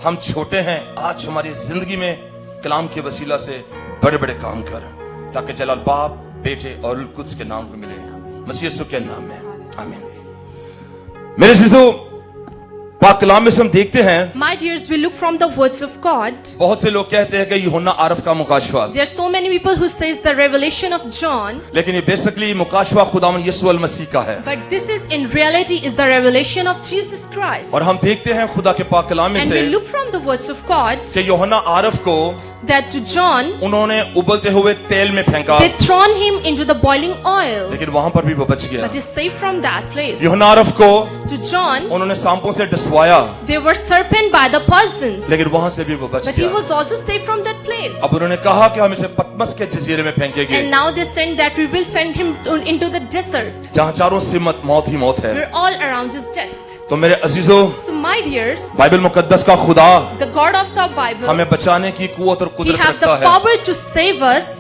हम छोटे हैं, आज हमारी जिंदगी में कलाम के वसीला से बड़े बड़े काम कर, ताकि जलाल बाप, बेटे और कुछ के नाम को मिले। मसीह यीशु के नाम में आमीन। मेरे जीजो, पाक कलाम में से हम देखते हैं My dears, we look from the words of God. बहुत से लोग कहते हैं कि यूहन्ना आरफ का मुकाशवा, There are so many people who says the revelation of John, लेकिन ये बेसिकली मुकाशवा खुदावन यीशु अल मसीह का है। but this is in reality is the revelation of Jesus Christ. और हम देखते हैं खुदा के पाक कलाम में And से we look from the words of God कि यूहन्ना आरफ को that to John उन्होंने उबलते हुए तेल में फेंका, they thrown him into the boiling oil, लेकिन वहां पर भी वो बच गया। but is saved from that place. यूहन्ना आरफ को To John, उन्होंने सांपों से डसवाया, they were serpent by the poisons, लेकिन वहां से भी वो बच but he गया। was also saved from that place. अब उन्होंने कहा कि हम इसे पतमस के जजीरे में फेंकेंगे, And now they send that we will send him into the desert, जहां चारों सिमत मौत ही मौत है। where all around is death. तो मेरे अजीजों, So my dears, बाइबल मुकद्दस का खुदा the God of the Bible, हमें बचाने की कुव्वत और He कुदरत have the रखता है। power to save us.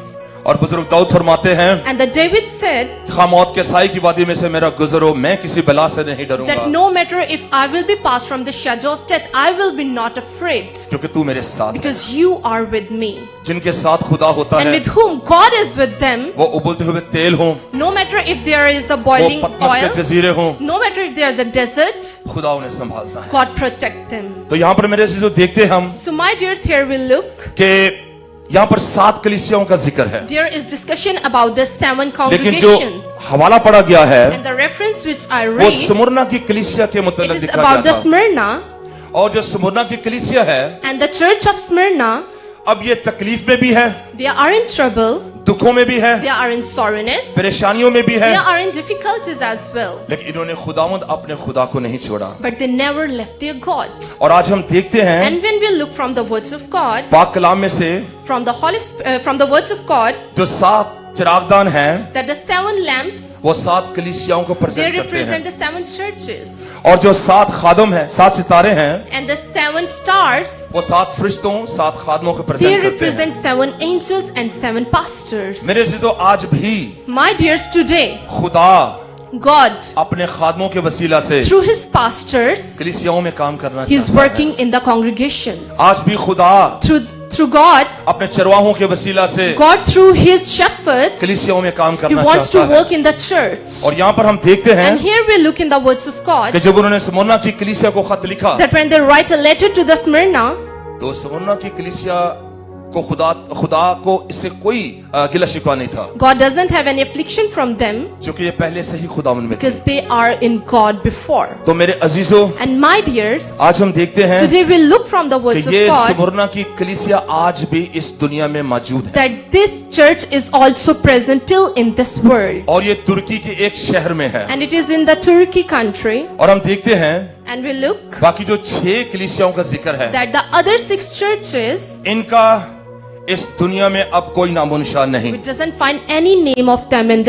और बुजुर्ग दाऊद फरमाते हैं, And the David said खा मौत के साई की वादी में से मेरा गुजरो, मैं किसी बला से नहीं डरूंगा, that no matter if I will be passed from the shadow of death, I will be not afraid, क्योंकि तू मेरे साथ है। because you are with me. जिनके साथ खुदा होता And है with whom God is with them, वो उबलते हुए तेल हो, no matter if there is a वो boiling पतमस के oil, जजीरे हो, no matter if there is a desert, खुदा उन्हें संभालता है। God protect them. तो यहाँ पर मेरे अजीजों देखते हम So my dears, here we look. कि यहाँ पर 7 कलीसियाओं का जिक्र है, There is discussion about the 7 लेकिन जो congregations. हवाला पढ़ा गया है And the reference which I वो read, स्मुरना की कलीसिया के it मुतल्लिक is लिखा about गया the था। Smyrna. और जो स्मुरना की कलीसिया है, And the church of Smyrna, अब ये तकलीफ में भी है, they are in trouble, दुखों में भी है, they are in sorrowness, परेशानियों में भी है, they are in difficulties as well. लेकिन इन्होंने खुदावंद अपने खुदा को नहीं छोड़ा। But they never left their God. और आज हम देखते हैं And when we look from the words of God, पाक कलाम में से from the words of God, जो 7 चिरागदान हैं that the 7 lamps, वो 7 कलीसियाओं को they प्रेजेंट करते हैं, represent the 7 churches. और जो 7 खादम हैं, 7 सितारे हैं, And the 7 stars, वो 7 फरिश्तों, 7 खादमों को they प्रेजेंट करते हैं। represent 7 angels and 7 pastors. मेरे अजीजों, आज भी My dears, today, खुदा God, अपने खादमों के वसीला से through his pastors, कलीसियाओं में काम करना he is चाहता है। working in the congregations. आज भी खुदा Through God, अपने चरवाहों के वसीला से God through his shepherds, कलीसियाओं में काम he करना wants to चाहता है। work in the church. और यहाँ पर हम देखते हैं And here we look in the words of God कि जब उन्होंने स्मुरना की कलीसिया को खत लिखा, that when they write a letter to the Smyrna, तो स्मुरना की कलीसिया को खुदा को इससे कोई गिला शिकवा नहीं था, God doesn't have any affliction from them क्योंकि ये पहले से ही खुदावन में थे। because they are in God before. तो मेरे अजीजों, And my dears, आज हम देखते हैं today we look from the कि words of ये God स्मुरना की कलीसिया आज भी इस दुनिया में मौजूद है, that this church is also present till in this world. और ये तुर्की के एक शहर में है। And it is in the Turkey country. और हम देखते हैं And we look बाकी जो 6 कलीसियाओं का जिक्र है, that the other 6 churches, इनका इस दुनिया में अब कोई नामो निशान नहीं। it doesn't find any name of them in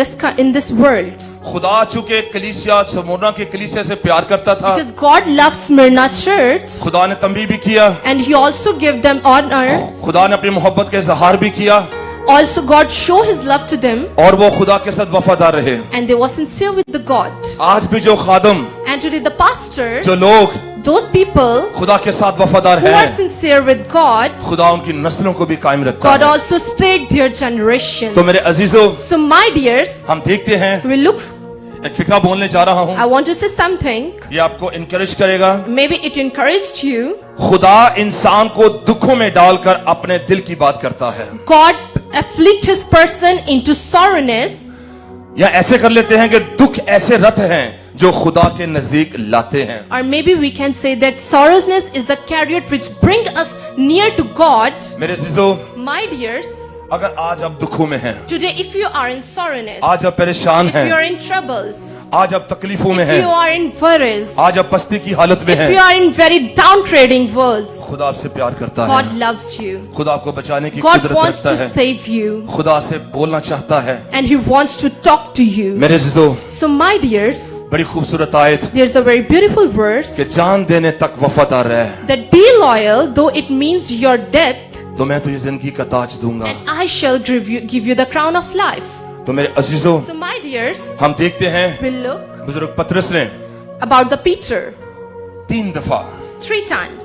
this world. खुदा चूंकि कलीसिया स्मुरना के कलीसिया से प्यार करता था, Because God loves Smyrna church खुदा ने तंबीह भी किया, and he also gave them honor. खुदा ने अपनी मोहब्बत का इजहार भी किया, Also God show his love to them और वो खुदा के साथ वफादार रहे। and they were sincere with the God. आज भी जो खादम, And today the pastors, जो लोग those people खुदा के साथ वफादार who are हैं, sincere with God, खुदा उनकी नस्लों को भी कायम रखता God है। also stayed their generations. तो मेरे अजीजों, So my dears, हम देखते हैं, we look, एक फिक्रा बोलने जा रहा हूँ, I want to say something. ये आपको इनकरेज करेगा। Maybe it encouraged you. खुदा इंसान को दुखों में डालकर अपने दिल की बात करता है, God afflict his person into sorrowness, या ऐसे कर लेते हैं कि दुख ऐसे रथ हैं जो खुदा के नजदीक लाते हैं। or maybe we can say that sorrowness is the chariot which bring us near to God. मेरे अजीजों, My dears, अगर आज आप दुखों में हैं, today if you are in sorrowness, आज आप परेशान if you are हैं, in troubles, आज आप तकलीफों में if you हैं, are in worries, आज आप पस्ती की हालत में if you हैं, are in very downtrading worlds, खुदा आपसे प्यार करता God है, loves you. खुदा आपको बचाने की God कुदरत wants रखता to है, save you खुदा से बोलना चाहता है। and he wants to talk to you. मेरे अजीजों, So my dears, बड़ी खूबसूरत आयत there's a very beautiful verse कि जान देने तक वफादार रहे that be loyal though it means your death, तो मैं तुझे जिंदगी का ताज दूंगा। and I shall give you the crown of life. तो मेरे अजीजों, So my dears, हम देखते हैं we'll look बुजुर्ग पतरस ने about the Peter. 3 दफा 3 times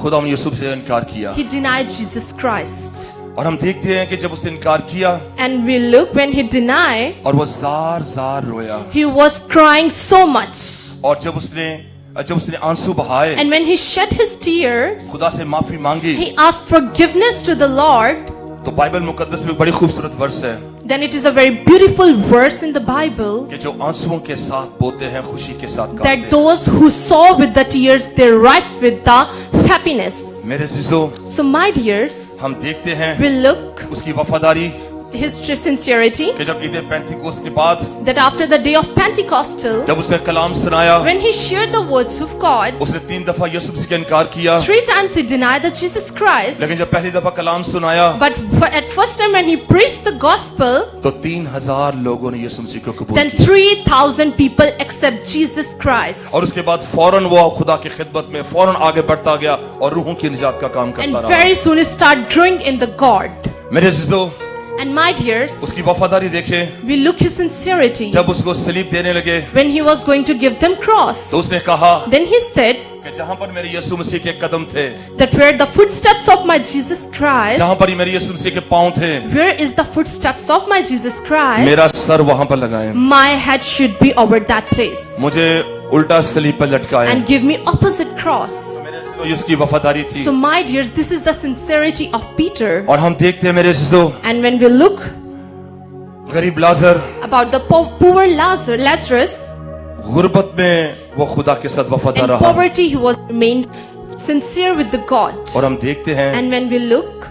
खुदा यूसुफ से इनकार किया, he denied Jesus Christ. और हम देखते हैं कि जब उसने इनकार किया And we look when he denied, और वो जार जार रोया, he was crying so much. और जब उसने आंसू बहाए, And when he shed his tears, खुदा से माफी मांगी, he asked forgiveness to the Lord. तो बाइबल मुकद्दस में बड़ी खूबसूरत वर्स है Then it is a very beautiful verse in the Bible कि जो आंसुओं के साथ बोते हैं खुशी के साथ गाते that हैं। those who sow with the tears, they reap with the happiness. मेरे अजीजों, So my dears, हम देखते हैं we'll look उसकी वफादारी his sincerity कि जब ईद पेंटिकोस्ट के बाद that after the day of Pentecostal, जब उसने कलाम सुनाया, when he shared the words of God, उसने 3 दफा यीशु मसीह का इनकार किया, 3 times he denied the Jesus Christ. लेकिन जब पहली दफा कलाम सुनाया But at first time when he preached the gospel, तो 3000 लोगों ने यीशु मसीह को कबूल then किया, 3,000 people accept Jesus Christ. और उसके बाद फौरन वो खुदा की खिदमत में फौरन आगे बढ़ता गया और रूहों की निजात का काम And करता रहा। very soon he started growing in the God. मेरे अजीजों, And my dears, उसकी वफादारी देखे, we look his sincerity. जब उसको सलीब देने लगे When he was going to give them cross, तो उसने कहा then he said कि जहां पर मेरे यीशु मसीह के कदम थे, that where the footsteps of my Jesus Christ, जहां पर मेरे यीशु मसीह के पांव थे, where is the footsteps of my Jesus Christ, मेरा सर वहां पर लगाए, my head should be over that place मुझे उल्टा सलीब पर लटकाए। and give me opposite cross. तो ये उसकी वफादारी थी। So my dears, this is the sincerity of Peter. और हम देखते हैं मेरे अजीजों, And when we look गरीब लाजर about the poor Lazarus, गुर्बत में वो खुदा के साथ वफादार in रहा, poverty he was remained sincere with the God. और हम देखते हैं And when we look,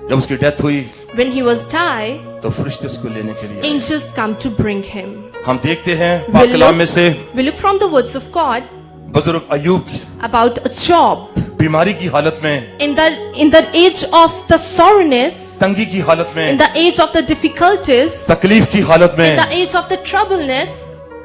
जब उसकी डेथ हुई when he was died, तो फरिश्ते उसको लेने के लिए आए। angels come to bring him. हम देखते हैं पाक कलाम में से We look from the words of God बुजुर्ग अय्यूब about Job. बीमारी की हालत में, in the age of the sorrowness, तंगी की हालत in में, the age of the difficulties, तकलीफ की हालत in the में, age of the troubleness,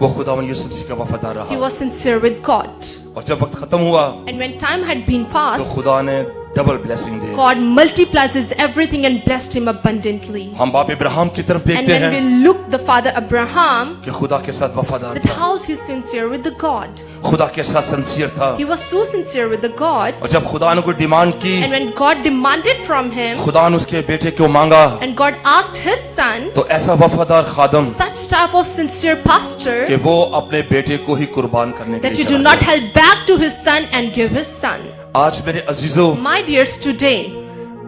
वो खुदावन यीशु मसीह का वफादार he रहा। was sincere with God. और जब वक्त खत्म हुआ And when time had been तो passed, खुदा ने double blessing the. God multiplies his everything and blessed him abundantly. हम बाप इब्राहिम की तरफ And देखते when we हैं look the father Abraham, कि खुदा के साथ वफादार that था, how he's sincere with the God. खुदा के साथ सिंसियर था। He was so sincere with the God. और जब खुदा ने कोई डिमांड की, And when God demanded from him, खुदा ने उसके बेटे को मांगा, and God asked his son, तो ऐसा वफादार खादम such type of sincere pastor, कि वो अपने बेटे को ही कुर्बान करने के that you लिए do चला not गया। hold back to his son and give his son. आज मेरे अजीजों, My dears, today,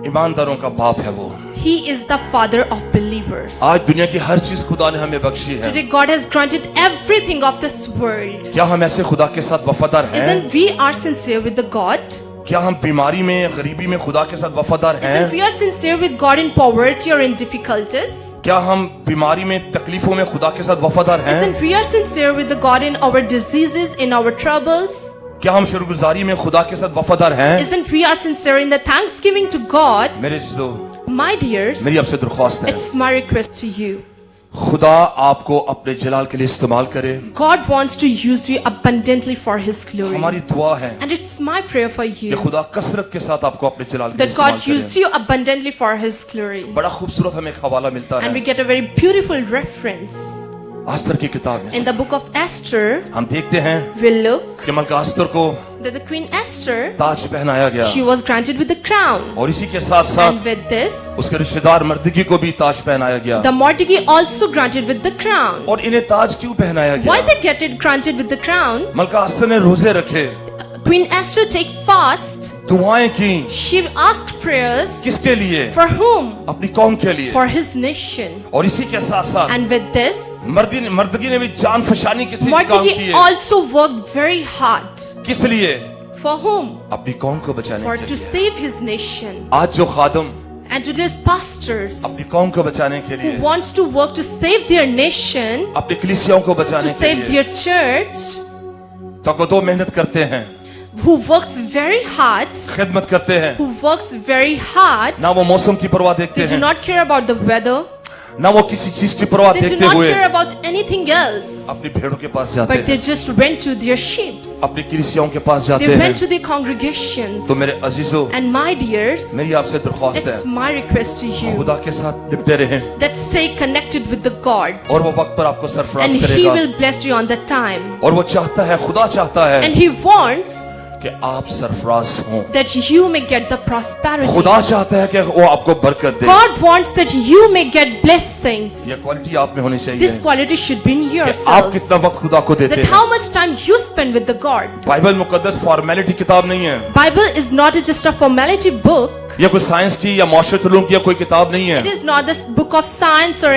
ईमानदारों का बाप है वो। he is the father of believers. आज दुनिया की हर चीज खुदा ने हमें बख्शी है। Today God has granted everything of this world. क्या हम ऐसे खुदा के साथ वफादार हैं? Isn't we are sincere with the God? क्या हम बीमारी में, गरीबी में खुदा के साथ वफादार Isn't हैं? we are sincere with God in poverty or in difficulties? क्या हम बीमारी में, तकलीफों में खुदा के साथ वफादार हैं? Isn't we are sincere with the God in our diseases, in our troubles? क्या हम शुक्रगुजारी में खुदा के साथ वफादार हैं? Isn't we are sincere in the thanksgiving to God? मेरे अजीजों, My dears, मेरी आपसे दरख्वास्त है, it's my request to you. खुदा आपको अपने जलाल के लिए इस्तेमाल करे। God wants to use you abundantly for His glory. हमारी दुआ है And it's my prayer for कि you खुदा कसरत के साथ आपको अपने जलाल के लिए that इस्तेमाल God use करे। you abundantly for His glory. बड़ा खूबसूरत हमें एक हवाला मिलता And we है get a very beautiful reference. अस्तर की किताब में In से। the book of Esther, हम देखते हैं we look कि मलका अस्तर को that the Queen Esther, ताज पहनाया गया, she was granted with the crown. और इसी के साथ साथ And with this, उसके रिश्तेदार मर्दगी को भी ताज पहनाया गया। the Mordecai also granted with the crown. और इन्हें ताज क्यों पहनाया Why गया? they get it granted with the crown? मलका अस्तर ने रोजे रखे, Queen Esther take fast. दुआएं की, She asked prayers. किसके लिए? For whom? अपनी कौम के लिए। For his nation. और इसी के साथ साथ And with this, मर्दगी ने भी जान फशानी किसी काम Mordecai किए। also worked very hard. किस लिए? For whom? अपनी कौम को बचाने For के to लिए। save his nation. आज जो खादम And today's pastors अपनी कौम को बचाने के who लिए, wants to work to save their nation, अपनी कलीसियाओं को to बचाने के save लिए their church, तकदो मेहनत करते हैं, who works very hard, खिदमत करते हैं, who works very hard, ना वो मौसम की परवाह देखते they do हैं, not care about the weather, ना वो किसी चीज की परवाह they do देखते not हुए care about anything else, अपनी भेड़ों के पास जाते but they हैं, just went to their sheep. अपनी कलीसियाओं के पास जाते They हैं। went to their congregations. तो मेरे अजीजों, And my dears, मेरी आपसे दरख्वास्त it's है, my request to you खुदा के साथ लिपटे रहें that stay connected with the God, और वो वक्त पर आपको and सरफराज He करेगा। will bless you on that time. और वो चाहता है, खुदा चाहता है And He wants कि आप सरफराज हों। that you may get the prosperity. खुदा चाहता है कि वो आपको बरकत दे। God wants that you may get blessings. ये क्वालिटी आप में होनी चाहिए This quality should be in कि आप yourselves. कितना वक्त खुदा को देते That हैं। how much time you spend with the God. Bible मुकद्दस फॉर्मेलिटी किताब नहीं है, Bible is not just a formality book. या कोई साइंस की या माशरत उलूम की या कोई किताब नहीं It है is not this book of science or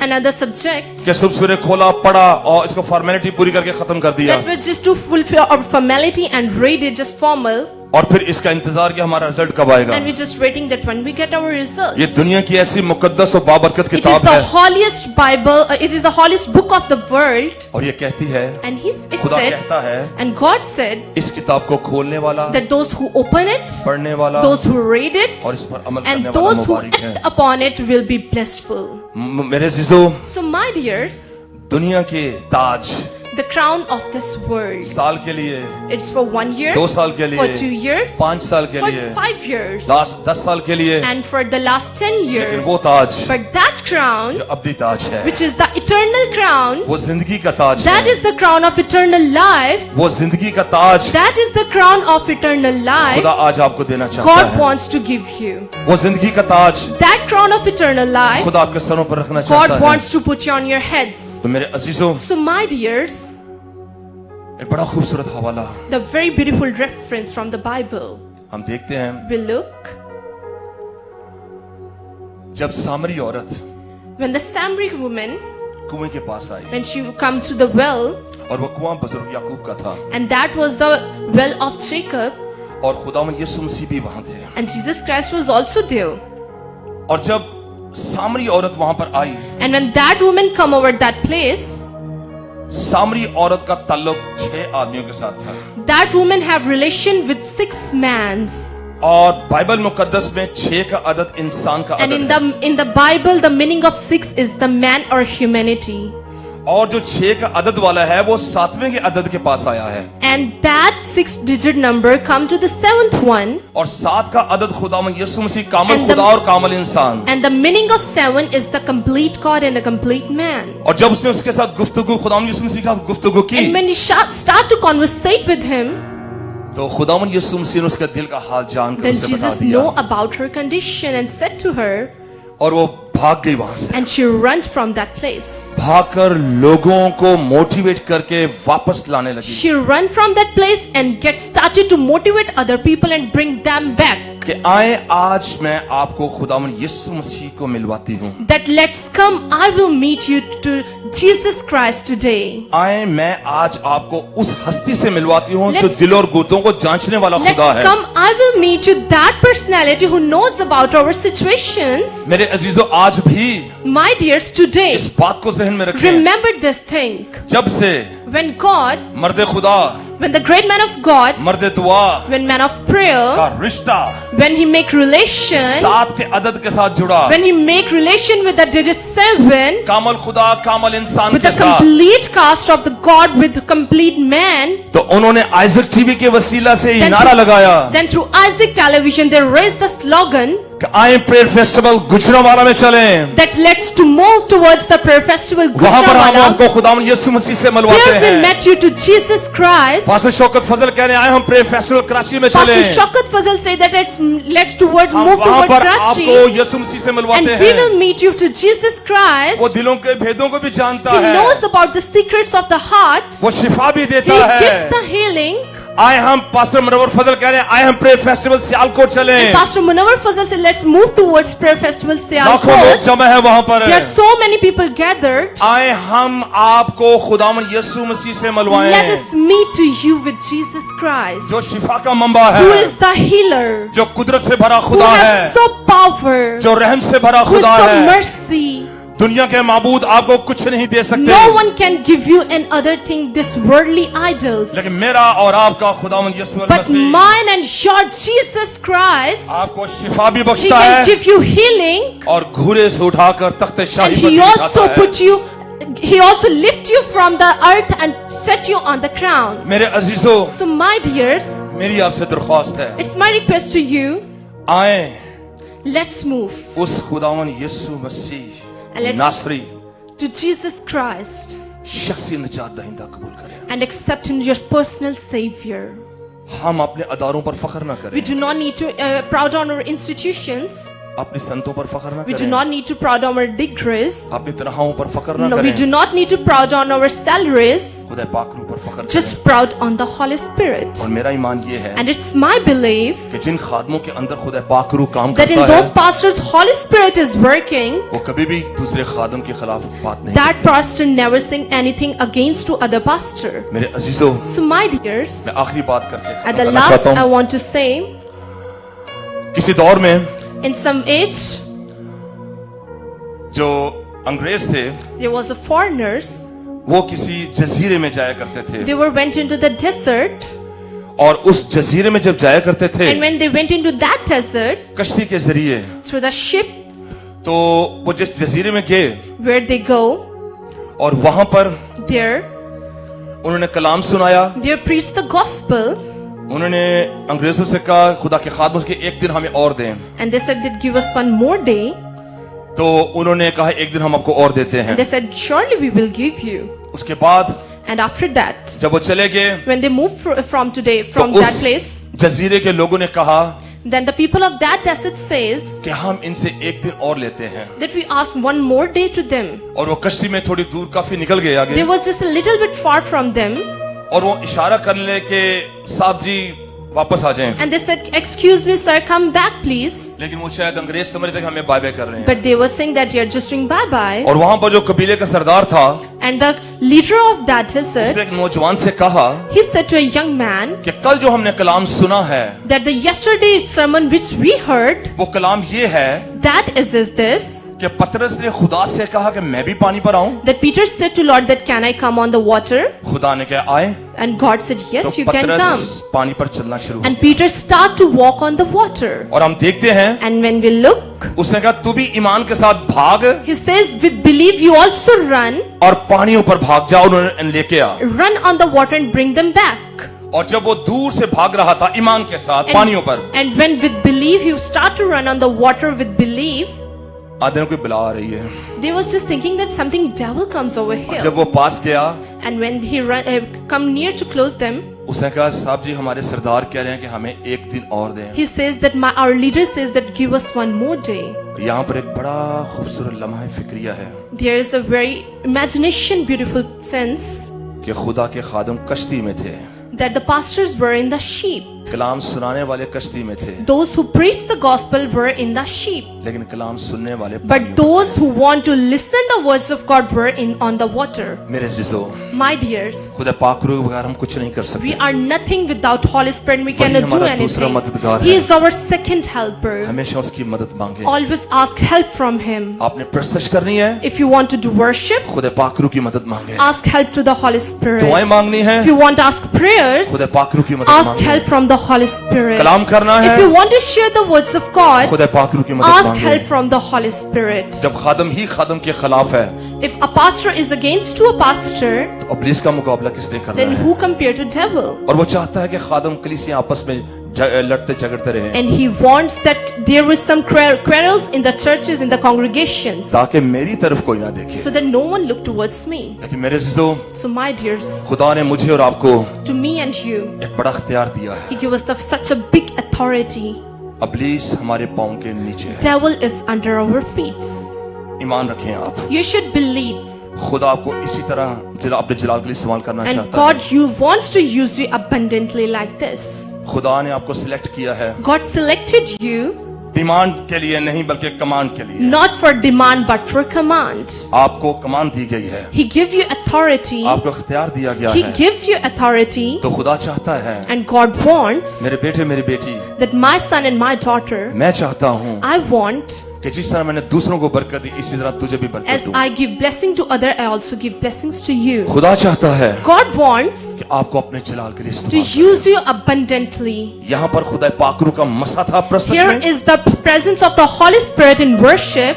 another subject. कि सुबह सवेरे खोला, पढ़ा और इसको फॉर्मेलिटी पूरी करके खत्म कर दिया That was just to fulfill our formality and read it just formal. और फिर इसका इंतजार कि हमारा रिजल्ट कब आएगा। And we're just waiting that when we get our results. ये दुनिया की ऐसी मुकद्दस और बाबरकत It is किताब the है holiest Bible. It is the holiest book of the world. और ये कहती है, And it खुदा said, कहता है, and God said इस किताब को खोलने वाला, that those who open it, पढ़ने वाला those who read it, और इस पर अमल and करने वाला those who मुबारक है। act upon it will be blessful. मेरे जीजो, So my dears, दुनिया के ताज the crown of this world, साल के लिए, it's for 1 year, 2 साल के for लिए, 2 years, 5 साल के for लिए, 5 years, 10 साल के लिए, and for the last 10 लेकिन years. वो ताज But that crown, जो अब्दी ताज है, which is the eternal crown, वो जिंदगी का ताज that है, is the crown of eternal life, वो जिंदगी का ताज that is the crown of eternal life, खुदा आज आपको देना चाहता God है। wants to give you. वो जिंदगी का ताज That crown of eternal life, खुदा आपके सरों पर रखना चाहता God है। wants to put you on your heads. तो मेरे अजीजों, So my dears, एक बड़ा खूबसूरत हवाला the very beautiful reference from the Bible, हम देखते हैं, we look जब सामरी औरत when the Samaritan woman, कुएं के पास आई when she come to the well, और वो कुआं बुजुर्ग याकूब का था and that was the well of Jacob, और खुदावन यीशु मसीह भी वहां थे, and Jesus Christ was also there. और जब सामरी औरत वहां पर आई And when that woman come over that place, सामरी औरत का ताल्लुक 6 आदमियों के साथ था That woman have relation with 6 mans. और बाइबल मुकद्दस में 6 का अदद इंसान का And अदद है in the Bible, the meaning of 6 is the man or humanity. और जो 6 का अदद वाला है वो 7वें के अदद के पास आया है And that 6-digit number come to the 7th one. और 7 का अदद खुदावंद यीशु मसीह कामिल And the- खुदा और कामिल इंसान And the meaning of 7 is the complete God and a complete man. और जब उसने उसके साथ गुफ्तगू खुदावंद यीशु मसीह के साथ गुफ्तगू की And when you start to conversate with him, तो खुदावंद यीशु मसीह ने उसका दिल का हाल जानकर then उसे बता Jesus दिया know about her condition and said to her, और वो भाग गई वहां से and she ran from that place. भागकर लोगों को मोटिवेट करके वापस लाने लगी She ran from that place and get started to motivate other people and bring them back. कि आए आज मैं आपको खुदावंद यीशु मसीह को मिलवाती हूँ That let's come, I will meet you to Jesus Christ today. आए मैं आज आपको उस हस्ती से मिलवाती हूँ जो Let's- दिल और गुर्दों को जांचने वाला Let's खुदा है come, I will meet you that personality who knows about our situations. मेरे अजीजों आज भी My dears, today, इस बात को जहन में रखें remember this thing. जब से When God, मर्द खुदा when the great man of God, मर्द दुआ when man of prayer, का रिश्ता when he make relation, 7 के अदद के साथ जुड़ा when he make relation with the digit 7, कामल खुदा कामल इंसान with के the साथ complete cast of the God with the complete man, तो उन्होंने आइजक टीवी के वसीला से ये then नारा लगाया then through Isaac Television they raised the slogan कि आए प्रेयर फेस्टिवल गुजरांवाला में चलें that let's to move towards the prayer festival वहां पर हम Gujranwala. आपको खुदावंद यीशु मसीह से मिलवाते There we हैं met you to Jesus Christ. Pastor Shaukat Fazal कह रहे हैं आए हम प्रेयर फेस्टिवल कराची में Pastor चलें Shaukat Fazal say that let's towards हम move वहां towards पर Karachi आपको यीशु मसीह से and मिलवाते we हैं will meet you to Jesus Christ. वो दिलों के भेदों को भी जानता He है knows about the secrets of the heart. वो शिफा भी He देता gives है the healing. आए हम पास्टर मुनव्वर फजल कह रहे हैं आए हम प्रेयर फेस्टिवल सियालकोट चलें And Pastor Munawar Fazal said let's move towards prayer festival लाखों लोग Sialkot. जमा है वहां पर There are so many people gathered. आए हम आपको खुदावंद यीशु मसीह से Let मिलवाएं us meet to you with Jesus Christ, जो शिफा का मंबा who है is the healer, जो कुदरत से भरा who खुदा has है so power, जो रहम से भरा who is खुदा so है mercy. दुनिया के माबूद आपको कुछ नहीं दे सकते No one can give you an other thing, this worldly idols. लेकिन मेरा और आपका खुदावंद यीशु But Masih mine and your Jesus Christ, आपको शिफा भी He बख्शता can है give you healing, और घूरे से उठाकर तख्ते and शाही पर He बिठाता also है put you, He also lift you from the earth and set you on the crown. मेरे अजीजों So my dears, मेरी आपसे दरख्वास्त है it's my request to you, आए let's move उस खुदावंद यीशु मसीह And let's- नासरी to Jesus Christ शख्सी निजात दहिंदा कबूल करें and accept Him your personal Savior. हम अपने अदारों पर फख्र न We करें do not need to proud on our institutions. अपने संतों पर फख्र न We do करें not need to proud on our degrees. अपनी तनख्वाहों पर फख्र न No, we do करें not need to proud on our salaries. खुदा पाकरू पर फख्र करें Just proud on the Holy Spirit. और मेरा ईमान ये है And it's my belief कि जिन खादमों के अंदर खुदा पाकरू काम that in करता those है pastors Holy Spirit is working, वो कभी भी दूसरे खादम के खिलाफ बात नहीं that करते pastor never sing anything against to other pastor. मेरे अजीजों So my dears, मैं आखिरी बात करके at खत्म the करना last चाहता I हूं want to say, किसी दौर में in some age जो अंग्रेज थे there was a foreigners. वो किसी जजीरे में जाया करते थे They were went into the desert, और उस जजीरे में जब जाया करते थे and when they went into that desert कश्ती के जरिए through the ship, तो वो जिस जजीरे में गए where they go, और वहां पर there उन्होंने कलाम सुनाया they preach the gospel, उन्होंने अंग्रेजों से कहा खुदा के खादमों के एक दिन हमें और दें and they said they'd give us one more day. तो उन्होंने कहा एक दिन हम आपको और देते हैं They said surely we will give you. उसके बाद And after that, जब वो चले गए when they moved from today तो from that उस place, जजीरे के लोगों ने कहा then the people of that desert says कि हम इनसे एक दिन और लेते हैं that we ask one more day to them. और वो कश्ती में थोड़ी दूर काफी निकल गए आगे They was just a little bit far from them, और वो इशारा करने लगे कि साहब जी वापस आ जाएं and they said, "Excuse me, sir, come back, please." लेकिन वो शायद अंग्रेज समझ रहे थे कि हमें बाय बाय कर रहे हैं But they were saying that you're just doing bye bye. और वहां पर जो कबीले का सरदार था And the leader of that उसने desert, एक नौजवान से कहा he said to a young man कि कल जो हमने कलाम सुना है that the yesterday sermon which we heard, वो कलाम ये है that is this. कि पतरस ने खुदा से कहा कि मैं भी पानी पर आऊं। that Peter said to Lord that can I come on the water? खुदा ने कहा आए। And God said yes, तो you can come. पतरस पानी पर चलना शुरू हो And गया। Peter start to walk on the water. और हम देखते हैं And when we look, उसने कहा तू भी ईमान के साथ भाग he says with belief you also run, और पानियों पर भाग जाओ उन्हें लेके आ। run on the water and bring them back. और जब वो दूर से भाग रहा था ईमान के साथ पानियों पर, And when with belief you start to run on the water with belief, आधे कोई बुला आ रही है। they was just thinking that something devil comes over और here. जब वो पास गया, And when he come near to close them, उसने कहा साहब जी हमारे सरदार कह रहे हैं कि हमें एक दिन और दें। he says that our leader says that give us one more day. यहाँ पर एक बड़ा खूबसूरत लम्हा फिक्रिया है There is a very imagination beautiful sense कि खुदा के खादम कश्ती में थे, that the pastors were in the sheep. कलाम सुनाने वाले कश्ती में थे, Those who preach the gospel were in the sheep. लेकिन कलाम सुनने वाले But पानियों those who want to listen the words of God were on the water. में। मेरे जिजो, My dears, खुदा पाक रूह के बगैर हम कुछ नहीं कर we सकते। are nothing without Holy Spirit. We वही cannot do हमारा दूसरा anything. मददगार He है। is our second helper. हमेशा उसकी मदद मांगे। Always ask help from Him. आपने प्रस्तश करनी है, If you want to do worship, खुदा पाक रूह की मदद मांगे। ask help to the Holy Spirit. दुआएं मांगनी है, If you want to ask prayers, खुदा पाक रूह की मदद ask मांगे। help from the Holy Spirit. कलाम करना है, If you want to share the words of God, खुदा पाक रूह की मदद ask मांगे। help from the Holy Spirit. जब खादम ही खादम के खिलाफ है, If a pastor is against to a pastor, तो इब्लीस का मुकाबला किसने करना then है? who compare to devil? और वो चाहता है कि खादम कलीसियां आपस में लड़ते झगड़ते रहे, And he wants that there is some quarrels in the churches, in the congregations, ताकि मेरी तरफ कोई ना देखे। so that no one look towards me. लेकिन मेरे जिजो, So my dears, खुदा ने मुझे और आपको to me and you, एक बड़ा अख्तियार दिया है। He gave us such a big authority. इब्लीस हमारे पाँव के नीचे है। Devil is under our feet. ईमान रखें आप, You should believe, खुदा आपको इसी तरह अपने जलाल के लिए इस्तेमाल करना and चाहता God, है। you wants to use you abundantly like this. खुदा ने आपको सिलेक्ट किया है, God selected you डिमांड के लिए नहीं बल्कि कमांड के लिए। not for demand but for command. आपको कमांड दी गई है, He gives you authority. आपको अख्तियार दिया गया He है। gives you authority, तो खुदा चाहता है, and God wants मेरे बेटे मेरी बेटी, that my son and my daughter, मैं चाहता हूँ I want, कि जिस तरह मैंने दूसरों को बरकत दी इसी तरह तुझे भी बरकत as दूं। I give blessing to other, I also give blessings to you. खुदा चाहता है God wants कि आपको अपने जलाल के लिए to इस्तेमाल use you abundantly. करे। यहाँ पर खुदा पाकरू का मसा था प्रस्तुत Here में, is the presence of the Holy Spirit in worship,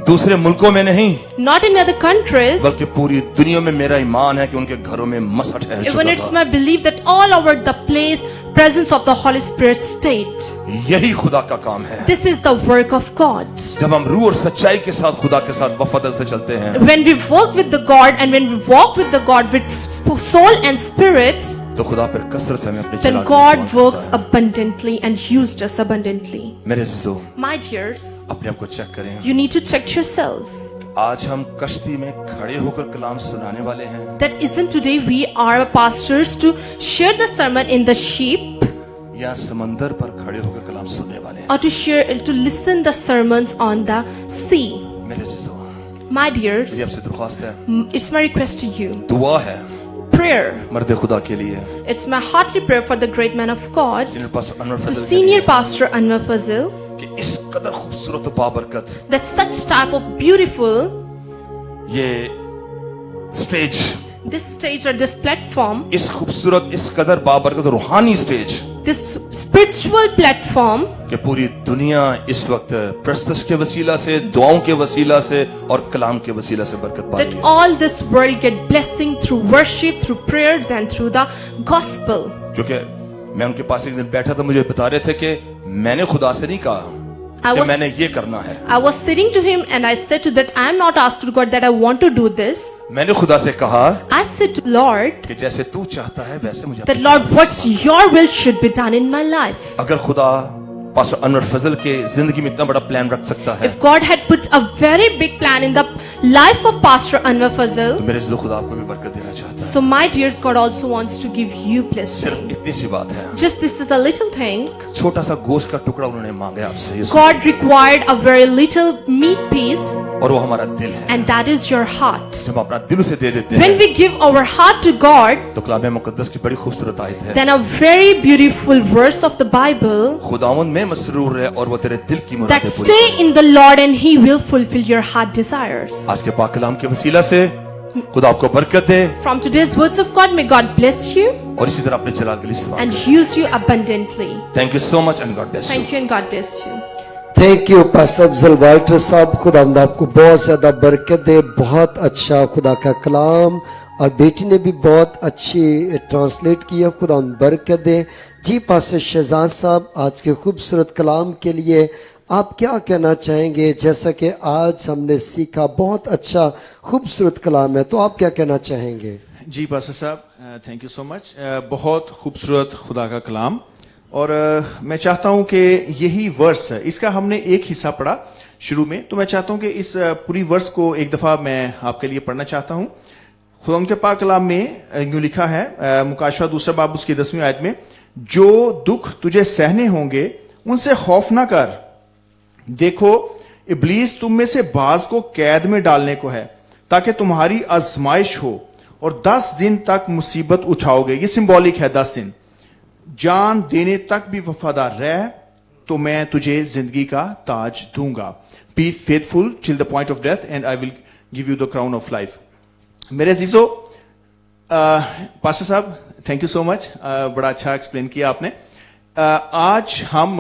दूसरे मुल्कों में नहीं not in other countries. बल्कि पूरी दुनिया में। मेरा ईमान है कि उनके घरों में मसा ठहर Even चुका it's था। my belief that all over the place, presence of the Holy Spirit state. यही खुदा का काम है। This is the work of God. जब हम रूह और सच्चाई के साथ खुदा के साथ वफादत से चलते हैं, When we work with the God and when we walk with the God with soul and spirit, तो खुदा फिर कसरत से हमें अपने then जलाल के God लिए इस्तेमाल works करता है। abundantly and used us abundantly. मेरे अज़ीज़ों, My dears, अपने आप को चेक करें। you need to check yourselves. आज हम कश्ती में खड़े होकर कलाम सुनाने वाले हैं, That isn't today we are pastors to share the sermon in the sheep, या समंदर पर खड़े होकर कलाम सुनने वाले हैं। or to share, to listen the sermons on the sea. मेरे अज़ीज़ों, My मेरी dears, आपसे दरख्वास्त है, it's my request to you. दुआ है Prayer. मर्द खुदा के लिए, It's my heartly prayer for the great man of God, senior pastor Anwar the फजल के senior लिए, pastor Anwar Fazil, कि इस कदर खूबसूरत और बाबरकत that such type of beautiful, ये stage, this stage or this platform, इस खूबसूरत इस कदर बाबरकत रूहानी स्टेज, this spiritual platform, कि पूरी दुनिया इस वक्त प्रस्तुत के वसीला से, दुआओं के वसीला से और कलाम के वसीला से बरकत पा that रही है। all this world get blessing through worship, through prayers and through the gospel. क्योंकि मैं उनके पास एक दिन बैठा था, मुझे बता रहे थे कि मैंने खुदा से नहीं कहा कि मैंने ये करना है। I was sitting to him and I said to that I am not asked to God that I want to do this. मैंने खुदा से कहा I said to Lord कि जैसे तू चाहता है वैसे मुझे that अपने Lord, जलाल what's से your will should be done in my life. अगर खुदा पास्टर अनवर फजल के जिंदगी में इतना बड़ा प्लान रख सकता है, If God had put a very big plan in the life of Pastor Anwar Fazal. तो मेरे इस खुदा आपको भी बरकत देना चाहता है। So my dears, God also wants to give you blessing. सिर्फ इतनी सी बात है, Just this is a little thing. छोटा सा गोश्त का टुकड़ा उन्होंने मांगा आपसे, God required a very little meat piece, और वो हमारा दिल है। and that is your heart. जब हम अपना दिल उसे दे देते When हैं, we give our heart to God, तो कलाम मुकद्दस की बड़ी खूबसूरत आयत है, then a very beautiful verse of the Bible, खुदावंद में मसरूर है और वो तेरे दिल की that मुरादें पूरी stay in the Lord and He will fulfill your heart desires. आज के पाक कलाम के वसीला से खुदा आपको बरकत दे, From today's words of God, may God bless you और इसी तरह अपने चला के लिए इस्तेमाल and करे। use you abundantly. Thank you so much and God bless you. Thank you and God bless you. Thank you pastor Afzal Walter साहब, खुदा आपको बहुत ज्यादा बरकत दे। बहुत अच्छा खुदा का कलाम, और बेटी ने भी बहुत अच्छी ट्रांसलेट किया, खुदा बरकत दे। जी पास्टर शहजाद साहब, आज के खूबसूरत कलाम के लिए आप क्या कहना चाहेंगे? जैसा कि आज हमने सीखा, बहुत अच्छा खूबसूरत कलाम है, तो आप क्या कहना चाहेंगे? जी पास्टर साहब, थैंक यू सो मच। बहुत खूबसूरत खुदा का कलाम, और मैं चाहता हूं कि यही वर्स, इसका हमने एक हिस्सा पढ़ा शुरू में, तो मैं चाहता हूं कि इस पूरी वर्स को एक दफा मैं आपके लिए पढ़ना चाहता हूं। खुदा उनके पाक कलाम में यूं लिखा है, मुकाशवा 2 बाब उसकी 10वीं आयत में, जो दुख तुझे सहने होंगे उनसे खौफ ना कर, देखो इब्लीस तुम में से बाज को कैद में डालने को है ताकि तुम्हारी आजमाइश हो, और 10 दिन तक मुसीबत उठाओगे। ये सिंबॉलिक है, 10 दिन जान देने तक भी वफादार रह तो मैं तुझे जिंदगी का ताज दूंगा। Be faithful till the point of death and I will give you the crown of life. मेरे अजीजों, पास्टर साहब थैंक यू सो मच, बड़ा अच्छा एक्सप्लेन किया आपने। आज हम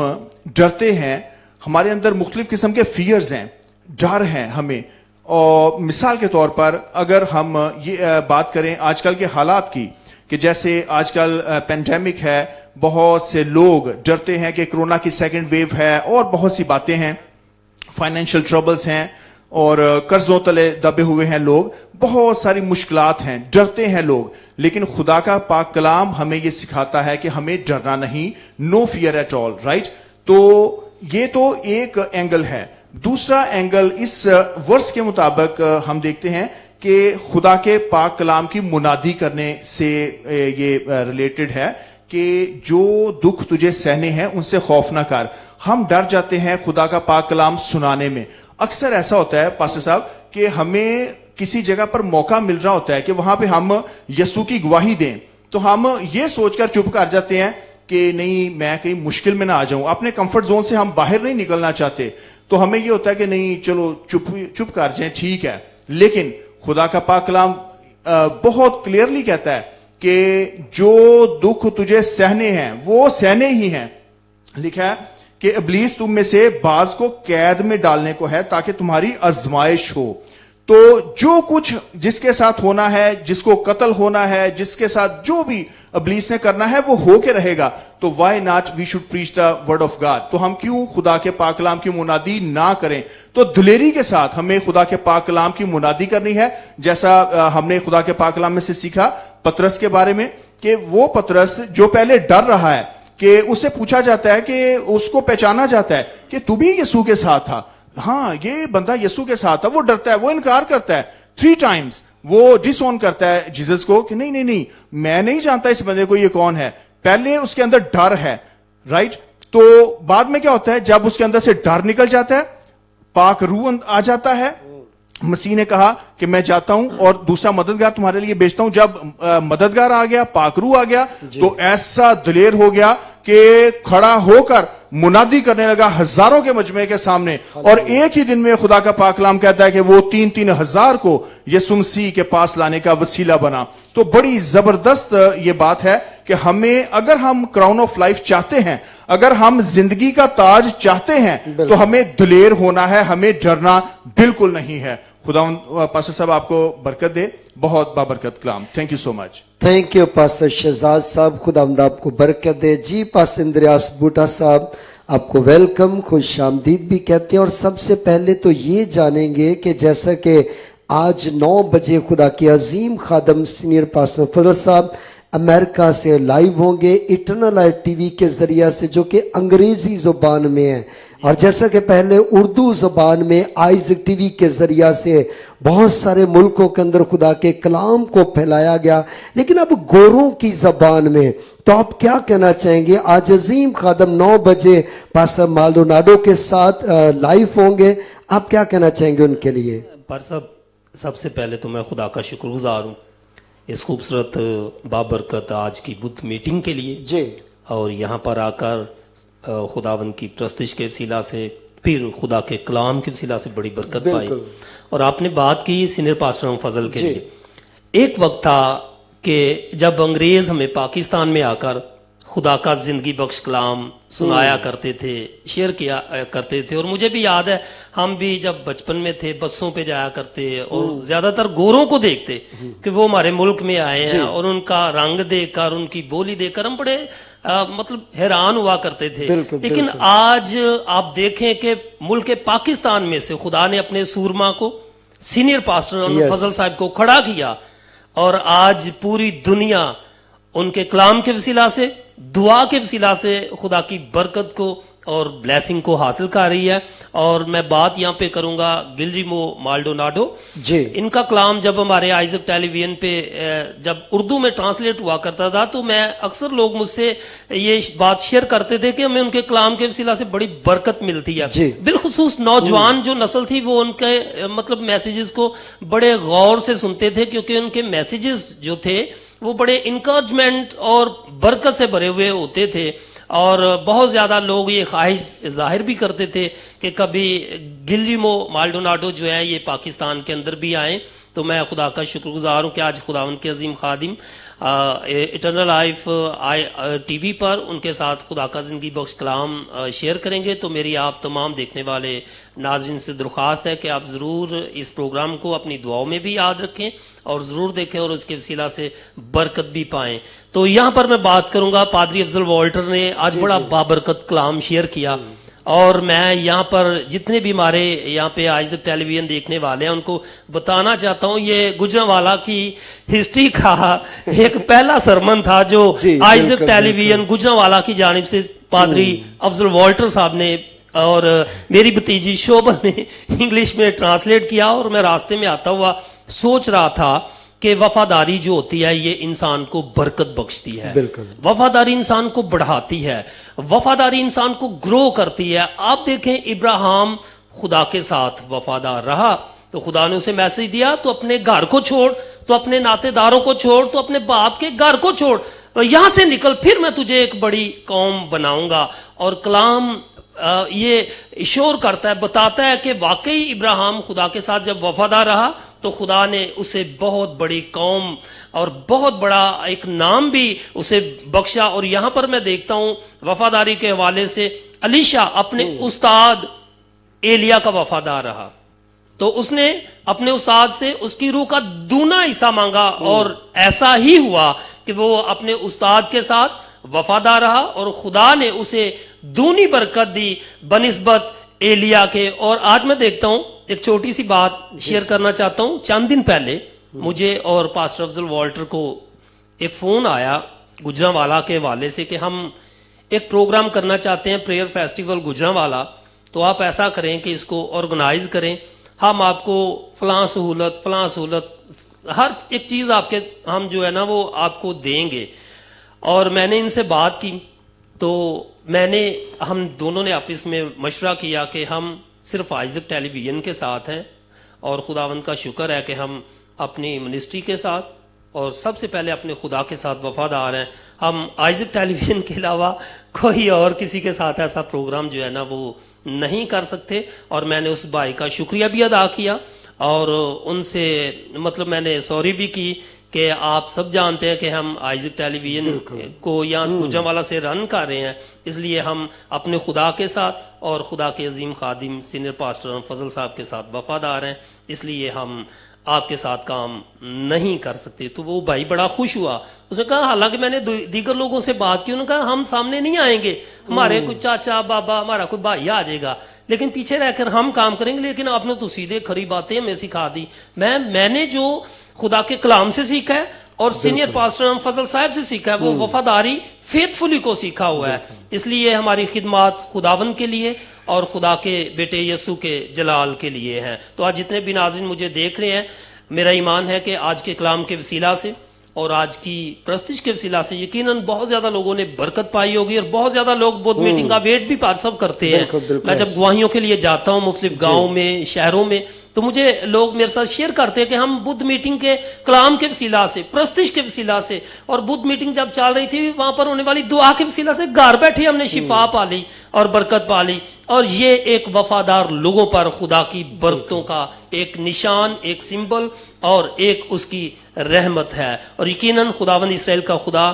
डरते हैं, हमारे अंदर मुख्तलिफ किस्म के फियर्स हैं, डर हैं हमें। और मिसाल के तौर पर अगर हम ये बात करें आजकल के हालात की, कि जैसे आजकल पेंडेमिक है, बहुत से लोग डरते हैं कि कोरोना की सेकंड वेव है, और बहुत सी बातें हैं, फाइनेंशियल ट्रबल्स हैं, और कर्जों तले दबे हुए हैं लोग, बहुत सारी मुश्किलात हैं, डरते हैं लोग। लेकिन खुदा का पाक कलाम हमें यह सिखाता है कि हमें डरना नहीं, no fear at all, right? तो ये तो एक एंगल है। दूसरा एंगल इस वर्स के मुताबिक हम देखते हैं कि खुदा के पाक कलाम की मुनादी करने से ये रिलेटेड है कि जो दुख तुझे सहने हैं उनसे खौफ ना कर। हम डर जाते हैं खुदा का पाक कलाम सुनाने में। अक्सर ऐसा होता है पास्टर साहब कि हमें किसी जगह पर मौका मिल रहा होता है कि वहां पे हम यीशु की गवाही दें, तो हम ये सोचकर चुप कर जाते हैं कि नहीं, मैं कहीं मुश्किल में ना आ जाऊं, अपने कंफर्ट जोन से हम बाहर नहीं निकलना चाहते, तो हमें ये होता है कि नहीं, चलो चुप कर जाएं, ठीक है। लेकिन खुदा का पाक कलाम बहुत क्लियरली कहता है कि जो दुख तुझे सहने हैं वो सहने ही हैं। लिखा है कि इब्लीस तुम में से बाज को कैद में डालने को है ताकि तुम्हारी आजमाइश हो। तो जो कुछ जिसके साथ होना है, जिसको कत्ल होना है, जिसके साथ जो भी इब्लीस ने करना है वो होके रहेगा। तो why not we should preach the word of God. तो हम क्यों खुदा के पाक कलाम की मुनादी ना करें? तो दिलेरी के साथ हमें खुदा के पाक कलाम की मुनादी करनी है। जैसा हमने खुदा के पाक कलाम में से सीखा पतरस के बारे में, कि वो पतरस जो पहले डर रहा है, कि उससे पूछा जाता है कि उसको पहचाना जाता है कि तू भी यीशु के साथ था। हाँ, ये बंदा यीशु के साथ था। वो डरता है, वो इनकार करता है 3 टाइम्स, वो डिसऑन करता है जीसस को कि नहीं नहीं नहीं, मैं नहीं जानता इस बंदे को, ये कौन है। पहले उसके अंदर डर है, राइट? तो बाद में क्या होता है, जब उसके अंदर से डर निकल जाता है, पाक रूह आ जाता है। मसीह ने कहा कि मैं जाता हूं और दूसरा मददगार तुम्हारे लिए भेजता हूं। जब मददगार आ गया, पाक रूह आ गया, तो ऐसा दिलेर हो गया कि खड़ा होकर मुनादी करने लगा हजारों के मजमे के सामने। और एक ही दिन में खुदा का पाक कलाम कहता है कि वो 3-3 हजार को यीशु मसीह के पास लाने का वसीला बना। तो बड़ी जबरदस्त ये बात है कि हमें, अगर हम क्राउन ऑफ लाइफ चाहते हैं, अगर हम जिंदगी का ताज चाहते हैं, तो हमें दिलेर होना है, हमें डरना बिल्कुल नहीं है। खुदा पास्टर साहब आपको बरकत दे, बहुत बाबरकत कलाम। Thank you so much. Thank you pastor Shahzad साहब, खुदा आपको बरकत दे। जी पास्टर इंद्रियास बूटा साहब, आपको वेलकम, खुश आमदीद भी कहते हैं। और सबसे पहले तो ये जानेंगे कि जैसा कि आज 9 बजे खुदा के अजीम खादम सीनियर पास्टर फजल साहब अमेरिका से लाइव होंगे इटरनल लाइफ टीवी के जरिए से, जो कि अंग्रेजी जुबान में है। और जैसा कि पहले उर्दू जबान में आइज़क टीवी के जरिया से बहुत सारे मुल्कों के अंदर खुदा के कलाम को फैलाया गया, लेकिन अब गोरों की जबान में, तो आप क्या कहना चाहेंगे? आज अजीम खादम 9 बजे पास्टर माल्डोनाडो के साथ लाइव होंगे, आप क्या कहना चाहेंगे उनके लिए? पर सबसे पहले तो मैं खुदा का शुक्रगुजार हूँ इस खूबसूरत बाबरकत आज की बुद्ध मीटिंग के लिए जी। और यहाँ पर आकर खुदावन की प्रस्तिश के वसीला से, फिर खुदा के कलाम के वसीला से बड़ी बरकत पाई। और आपने बात की सीनियर पास्टर फजल के लिए। एक वक्त था कि जब अंग्रेज हमें पाकिस्तान में आकर खुदा का जिंदगी बख्श कलाम सुनाया करते थे, शेयर किया करते थे। और मुझे भी याद है, हम भी जब बचपन में थे बसों पे जाया करते और ज्यादातर गोरों को देखते कि वो हमारे मुल्क में आए हैं, और उनका रंग देखकर, उनकी बोली देखकर हम बड़े मतलब हैरान हुआ करते थे। लेकिन आज आप देखें कि मुल्क पाकिस्तान में से खुदा ने अपने सूरमा को, सीनियर पास्टर फजल साहब को खड़ा किया, और आज पूरी दुनिया उनके कलाम के वसीला से, दुआ के वसीला से खुदा की बरकत को और ब्लेसिंग को हासिल कर रही है। और मैं बात यहाँ पे करूंगा गिलरिमो माल्डोनाडो जी। इनका कलाम जब हमारे आइज़क टेलीविजन पे जब उर्दू में ट्रांसलेट हुआ करता था, तो मैं अक्सर लोग मुझसे ये बात शेयर करते थे कि हमें उनके कलाम के वसीला से बड़ी बरकत मिलती है। बिलखुसूस नौजवान जो नस्ल थी वो उनके मतलब मैसेजेस को बड़े गौर से सुनते थे, क्योंकि उनके मैसेजेस जो थे वो बड़े इंकरेजमेंट और बरकत से भरे हुए होते थे। और बहुत ज्यादा लोग ये ख्वाहिश जाहिर भी करते थे कि कभी गिलरिमो माल्डोनाडो जो है ये पाकिस्तान के अंदर भी आए। तो मैं खुदा का शुक्रगुजार हूँ कि आज खुदावंद के अजीम खादिम इटर्नल लाइफ टीवी पर उनके साथ खुदा का जिंदगी बख्श कलाम शेयर करेंगे। तो मेरी आप तमाम देखने वाले नाज़रीन से दरख्वास्त है कि आप ज़रूर इस प्रोग्राम को अपनी दुआओं में भी याद रखें और ज़रूर देखें और उसके वसीला से बरकत भी पाएं। तो यहाँ पर मैं बात करूंगा, पादरी अफजल वॉल्टर ने आज बड़ा बाबरकत कलाम शेयर किया, और मैं यहाँ पर जितने भी हमारे यहाँ पे आइज़क टेलीविजन देखने वाले हैं उनको बताना चाहता हूँ, ये गुजरांवाला की हिस्ट्री का एक पहला सरमन था जो आइज़क टेलीविजन गुजरांवाला की जानिब से पादरी अफजल वॉल्टर साहब ने और मेरी भतीजी शोभा ने इंग्लिश में ट्रांसलेट किया। और मैं रास्ते में आता हुआ सोच रहा था कि वफादारी जो होती है ये इंसान को बरकत बख्शती है, वफादारी इंसान को बढ़ाती है, वफादारी इंसान को ग्रो करती है। आप देखें इब्राहिम खुदा के साथ वफादार रहा, तो खुदा ने उसे मैसेज दिया, तो अपने घर को छोड़, तो अपने नातेदारों को छोड़, तो अपने बाप के घर को छोड़, यहां से निकल, फिर मैं तुझे एक बड़ी कौम बनाऊंगा। और कलाम ये शोर करता है, बताता है कि वाकई इब्राहिम खुदा के साथ जब वफादार रहा तो खुदा ने उसे बहुत बड़ी कौम और बहुत बड़ा एक नाम भी उसे बख्शा। और यहां पर मैं देखता हूं वफादारी के हवाले से अलीशा अपने उस्ताद एलिया का वफादार रहा, तो उसने अपने उस्ताद से उसकी रूह का दूना हिस्सा मांगा, और ऐसा ही हुआ कि वो अपने उस्ताद के साथ वफादार रहा और खुदा ने उसे दूनी बरकत दी बनिस्बत एलिया के। और आज मैं देखता हूं, एक छोटी सी बात शेयर करना चाहता हूं। चंद दिन पहले मुझे और पास्टर अफजल वॉल्टर को एक फोन आया गुजरांवाला के हवाले से कि हम एक प्रोग्राम करना चाहते हैं, प्रेयर फेस्टिवल गुजरांवाला, तो आप ऐसा करें कि इसको ऑर्गेनाइज करें, हम आपको फलां सहूलत हर एक चीज आपके हम जो है ना वो आपको देंगे। और मैंने इनसे बात की, तो हम दोनों ने आपस में मशवरा किया कि हम सिर्फ आइज़क टेलीविजन के साथ हैं, और खुदावंद का शुक्र है कि हम अपनी मिनिस्ट्री के साथ और सबसे पहले अपने खुदा के साथ वफादार हैं। हम आइज़क टेलीविजन के अलावा कोई और किसी के साथ ऐसा प्रोग्राम जो है ना वो नहीं कर सकते। और मैंने उस भाई का शुक्रिया भी अदा किया, और उनसे मतलब मैंने सॉरी भी की कि आप सब जानते हैं कि हम आइज़क टेलीविजन को यहाँ गुजरांवाला से रन कर रहे हैं, इसलिए हम अपने खुदा के साथ और खुदा के अजीम खादिम सीनियर पास्टर फजल साहब के साथ वफादार हैं, इसलिए हम आपके साथ काम नहीं कर सकते। तो वो भाई बड़ा खुश हुआ, उसने कहा, हालांकि मैंने दीगर लोगों से बात की, उन्होंने कहा हम सामने नहीं आएंगे, हमारे कोई चाचा बाबा हमारा कोई भाई आ जाएगा, लेकिन पीछे रहकर हम काम करेंगे। लेकिन आपने तो सीधे खरी बातें हमें सिखा दी। मैंने जो खुदा के कलाम से सीखा है और सीनियर पास्टर फजल साहब से सीखा है, वो वफादारी फेथफुली को सीखा हुआ है। इसलिए हमारी खिदमत खुदावंद के लिए और खुदा के बेटे यीशु के जलाल के लिए हैं। तो आज जितने भी नाज़रीन मुझे देख रहे हैं, मेरा ईमान है कि आज के कलाम के वसीला से और आज की प्रस्तिश के वसीला से यकीनन बहुत ज्यादा लोगों ने बरकत पाई होगी और बहुत ज्यादा लोग बुद्ध मीटिंग का वेट भी पार्सव करते हैं। बिल्कुल, बिल्कुल मैं जब ऐसे। गवाहियों के लिए जाता हूँ मुख्तलिफ गाँव में, शहरों में, तो मुझे लोग मेरे साथ शेयर करते हैं कि हम बुद्ध मीटिंग के कलाम के वसीला से, प्रस्तिश के वसीला से और बुद्ध मीटिंग जब चल रही थी वहां पर होने वाली दुआ के वसीला से घर बैठे हमने शिफा पा ली और बरकत पा ली। और ये एक वफादार लोगों पर खुदा की बरकतों का एक निशान, एक सिंबल और एक उसकी रहमत है। और यकीनन खुदावंद इसराइल का खुदा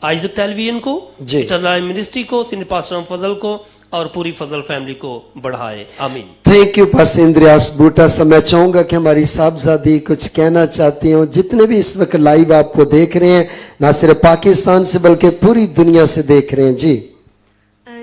आइजक टेलीविजन को, जी। इटरनल मिनिस्ट्री को, सीनियर पास्टर फजल को और पूरी फजल फैमिली को बढ़ाए। आमीन। थैंक यू पास्टर इंद्रियास बूटा। मैं चाहूंगा कि हमारी साहबजादी कुछ कहना चाहती हूँ। जितने भी इस वक्त लाइव आपको देख रहे हैं, ना सिर्फ पाकिस्तान से बल्कि पूरी दुनिया से देख रहे हैं जी।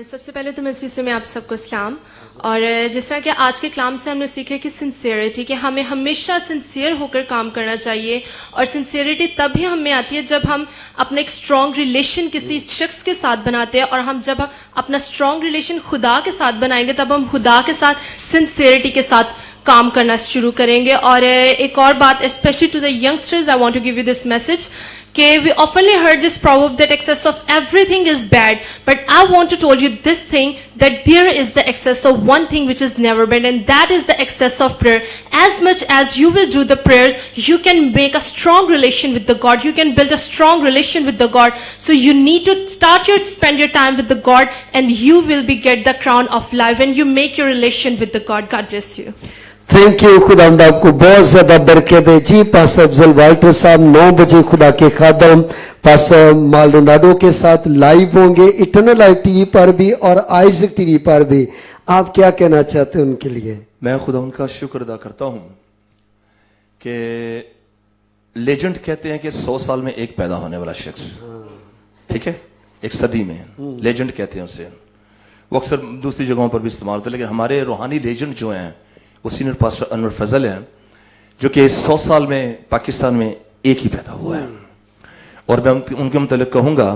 सबसे पहले तो मैं इस विषय में आप सबको सलाम। और जिस तरह कि आज के कलाम से हमने सीखा कि सिंसियरिटी, कि हमें हमेशा सिंसियर होकर काम करना चाहिए। और सिंसियरिटी तभी हमें आती है जब हम अपना एक स्ट्रॉन्ग रिलेशन किसी शख्स के साथ बनाते हैं। और हम जब अपना स्ट्रॉन्ग रिलेशन खुदा के साथ बनाएंगे तब हम खुदा के साथ सिंसियरिटी के साथ काम करना शुरू करेंगे। और एक और बात, specially to the youngsters, I want to give you this message कि we oftenly heard this proverb that excess of everything is bad, but I want to tell you this thing, that there is the excess of one thing which is never bad, and that is the excess of prayer. As much as you will do the prayers, you can make a strong relation with the God. You can build a strong relation with the God. So you need to spend your time with the God, and you will be get the crown of life when you make your relation with the God. God bless you. Thank you. खुदावंद आपको बहुत ज्यादा बरकत दे जी। पास्टर अफजल वाल्टर साहब 9 बजे खुदा के खादम पास्टर माल्डोनाडो के साथ लाइव होंगे, इटरनल लाइव टीवी पर भी और आइजक टीवी पर भी। आप क्या कहना चाहते हैं उनके लिए? मैं खुदा उनका शुक्र अदा करता हूं कि लेजेंड कहते हैं कि 100 साल में एक पैदा होने वाला शख्स, ठीक है, एक सदी में लेजेंड कहते हैं उसे। वो अक्सर दूसरी जगहों पर भी इस्तेमाल होता है, लेकिन हमारे रूहानी लेजेंड जो हैं वो सीनियर पास्टर अनवर फजल हैं, जो कि 100 साल में पाकिस्तान में एक ही पैदा हुआ है। और मैं उनके मुतालिक कहूंगा,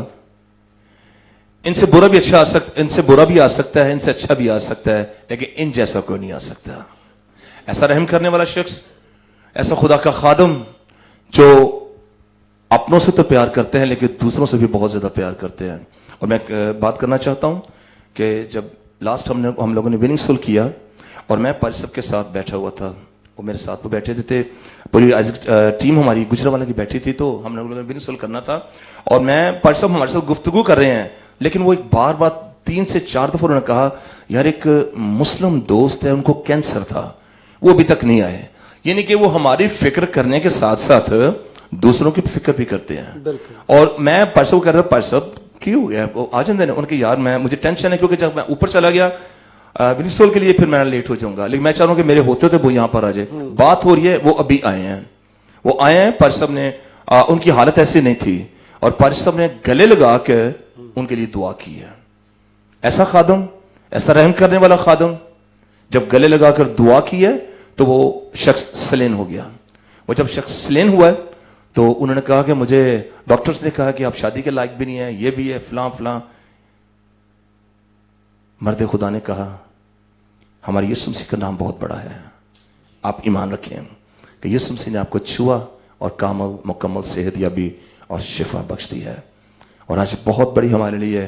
इनसे बुरा भी अच्छा आ सकता, इनसे बुरा भी आ सकता है, इनसे अच्छा भी आ सकता है, लेकिन इन जैसा कोई नहीं आ सकता। ऐसा रहम करने वाला शख्स, ऐसा खुदा का खादम जो अपनों से तो प्यार करते हैं लेकिन दूसरों से भी बहुत ज्यादा प्यार करते हैं। और मैं बात करना चाहता हूं कि जब लास्ट हम लोगों ने विनिंग सोल किया और मैं परिसब के साथ बैठा हुआ था, वो मेरे साथ वो बैठे थे, पूरी टीम हमारी गुजरावाला की बैठी थी, तो हम लोगों ने विनिंग सोल करना था। और मैं परिसब हमारे साथ गुफ्तगू कर रहे हैं, लेकिन वो एक बार 3 से 4 दफा उन्होंने कहा, यार एक मुस्लिम दोस्त है, उनको कैंसर था, वो अभी तक नहीं आए। यानी कि वो हमारी फिक्र करने के साथ साथ दूसरों की फिक्र भी करते हैं। और मैं परिसब को कह रहा था, परिसब क्यों हो गया, वो आ जाते हैं। उनके यार मुझे टेंशन है, क्योंकि जब मैं ऊपर चला गया विनिसोल के लिए फिर मैं लेट हो जाऊंगा, लेकिन मैं चाह रहा हूं कि मेरे होते वो यहां पर आ जाए। बात हो रही है, वो अभी आए हैं, वो आए हैं। परिसब ने उनकी हालत ऐसी नहीं थी और परिसब ने गले लगा के उनके लिए दुआ की है। ऐसा खादम, ऐसा रहम करने वाला खादम, जब गले लगाकर दुआ की है तो वो शख्स सलेन हो गया। वो जब शख्स सलेन हुआ है तो उन्होंने कहा कि मुझे डॉक्टर्स ने कहा कि आप शादी के लायक भी नहीं है, ये भी है, फलां फलां। मर्द खुदा ने कहा, हमारे यीशु मसीह का नाम बहुत बड़ा है, आप ईमान रखें कि यीशु मसीह ने आपको छुआ और कामल मुकम्मल सेहत याबी और शिफा बख्श दी है। और आज बहुत बड़ी हमारे लिए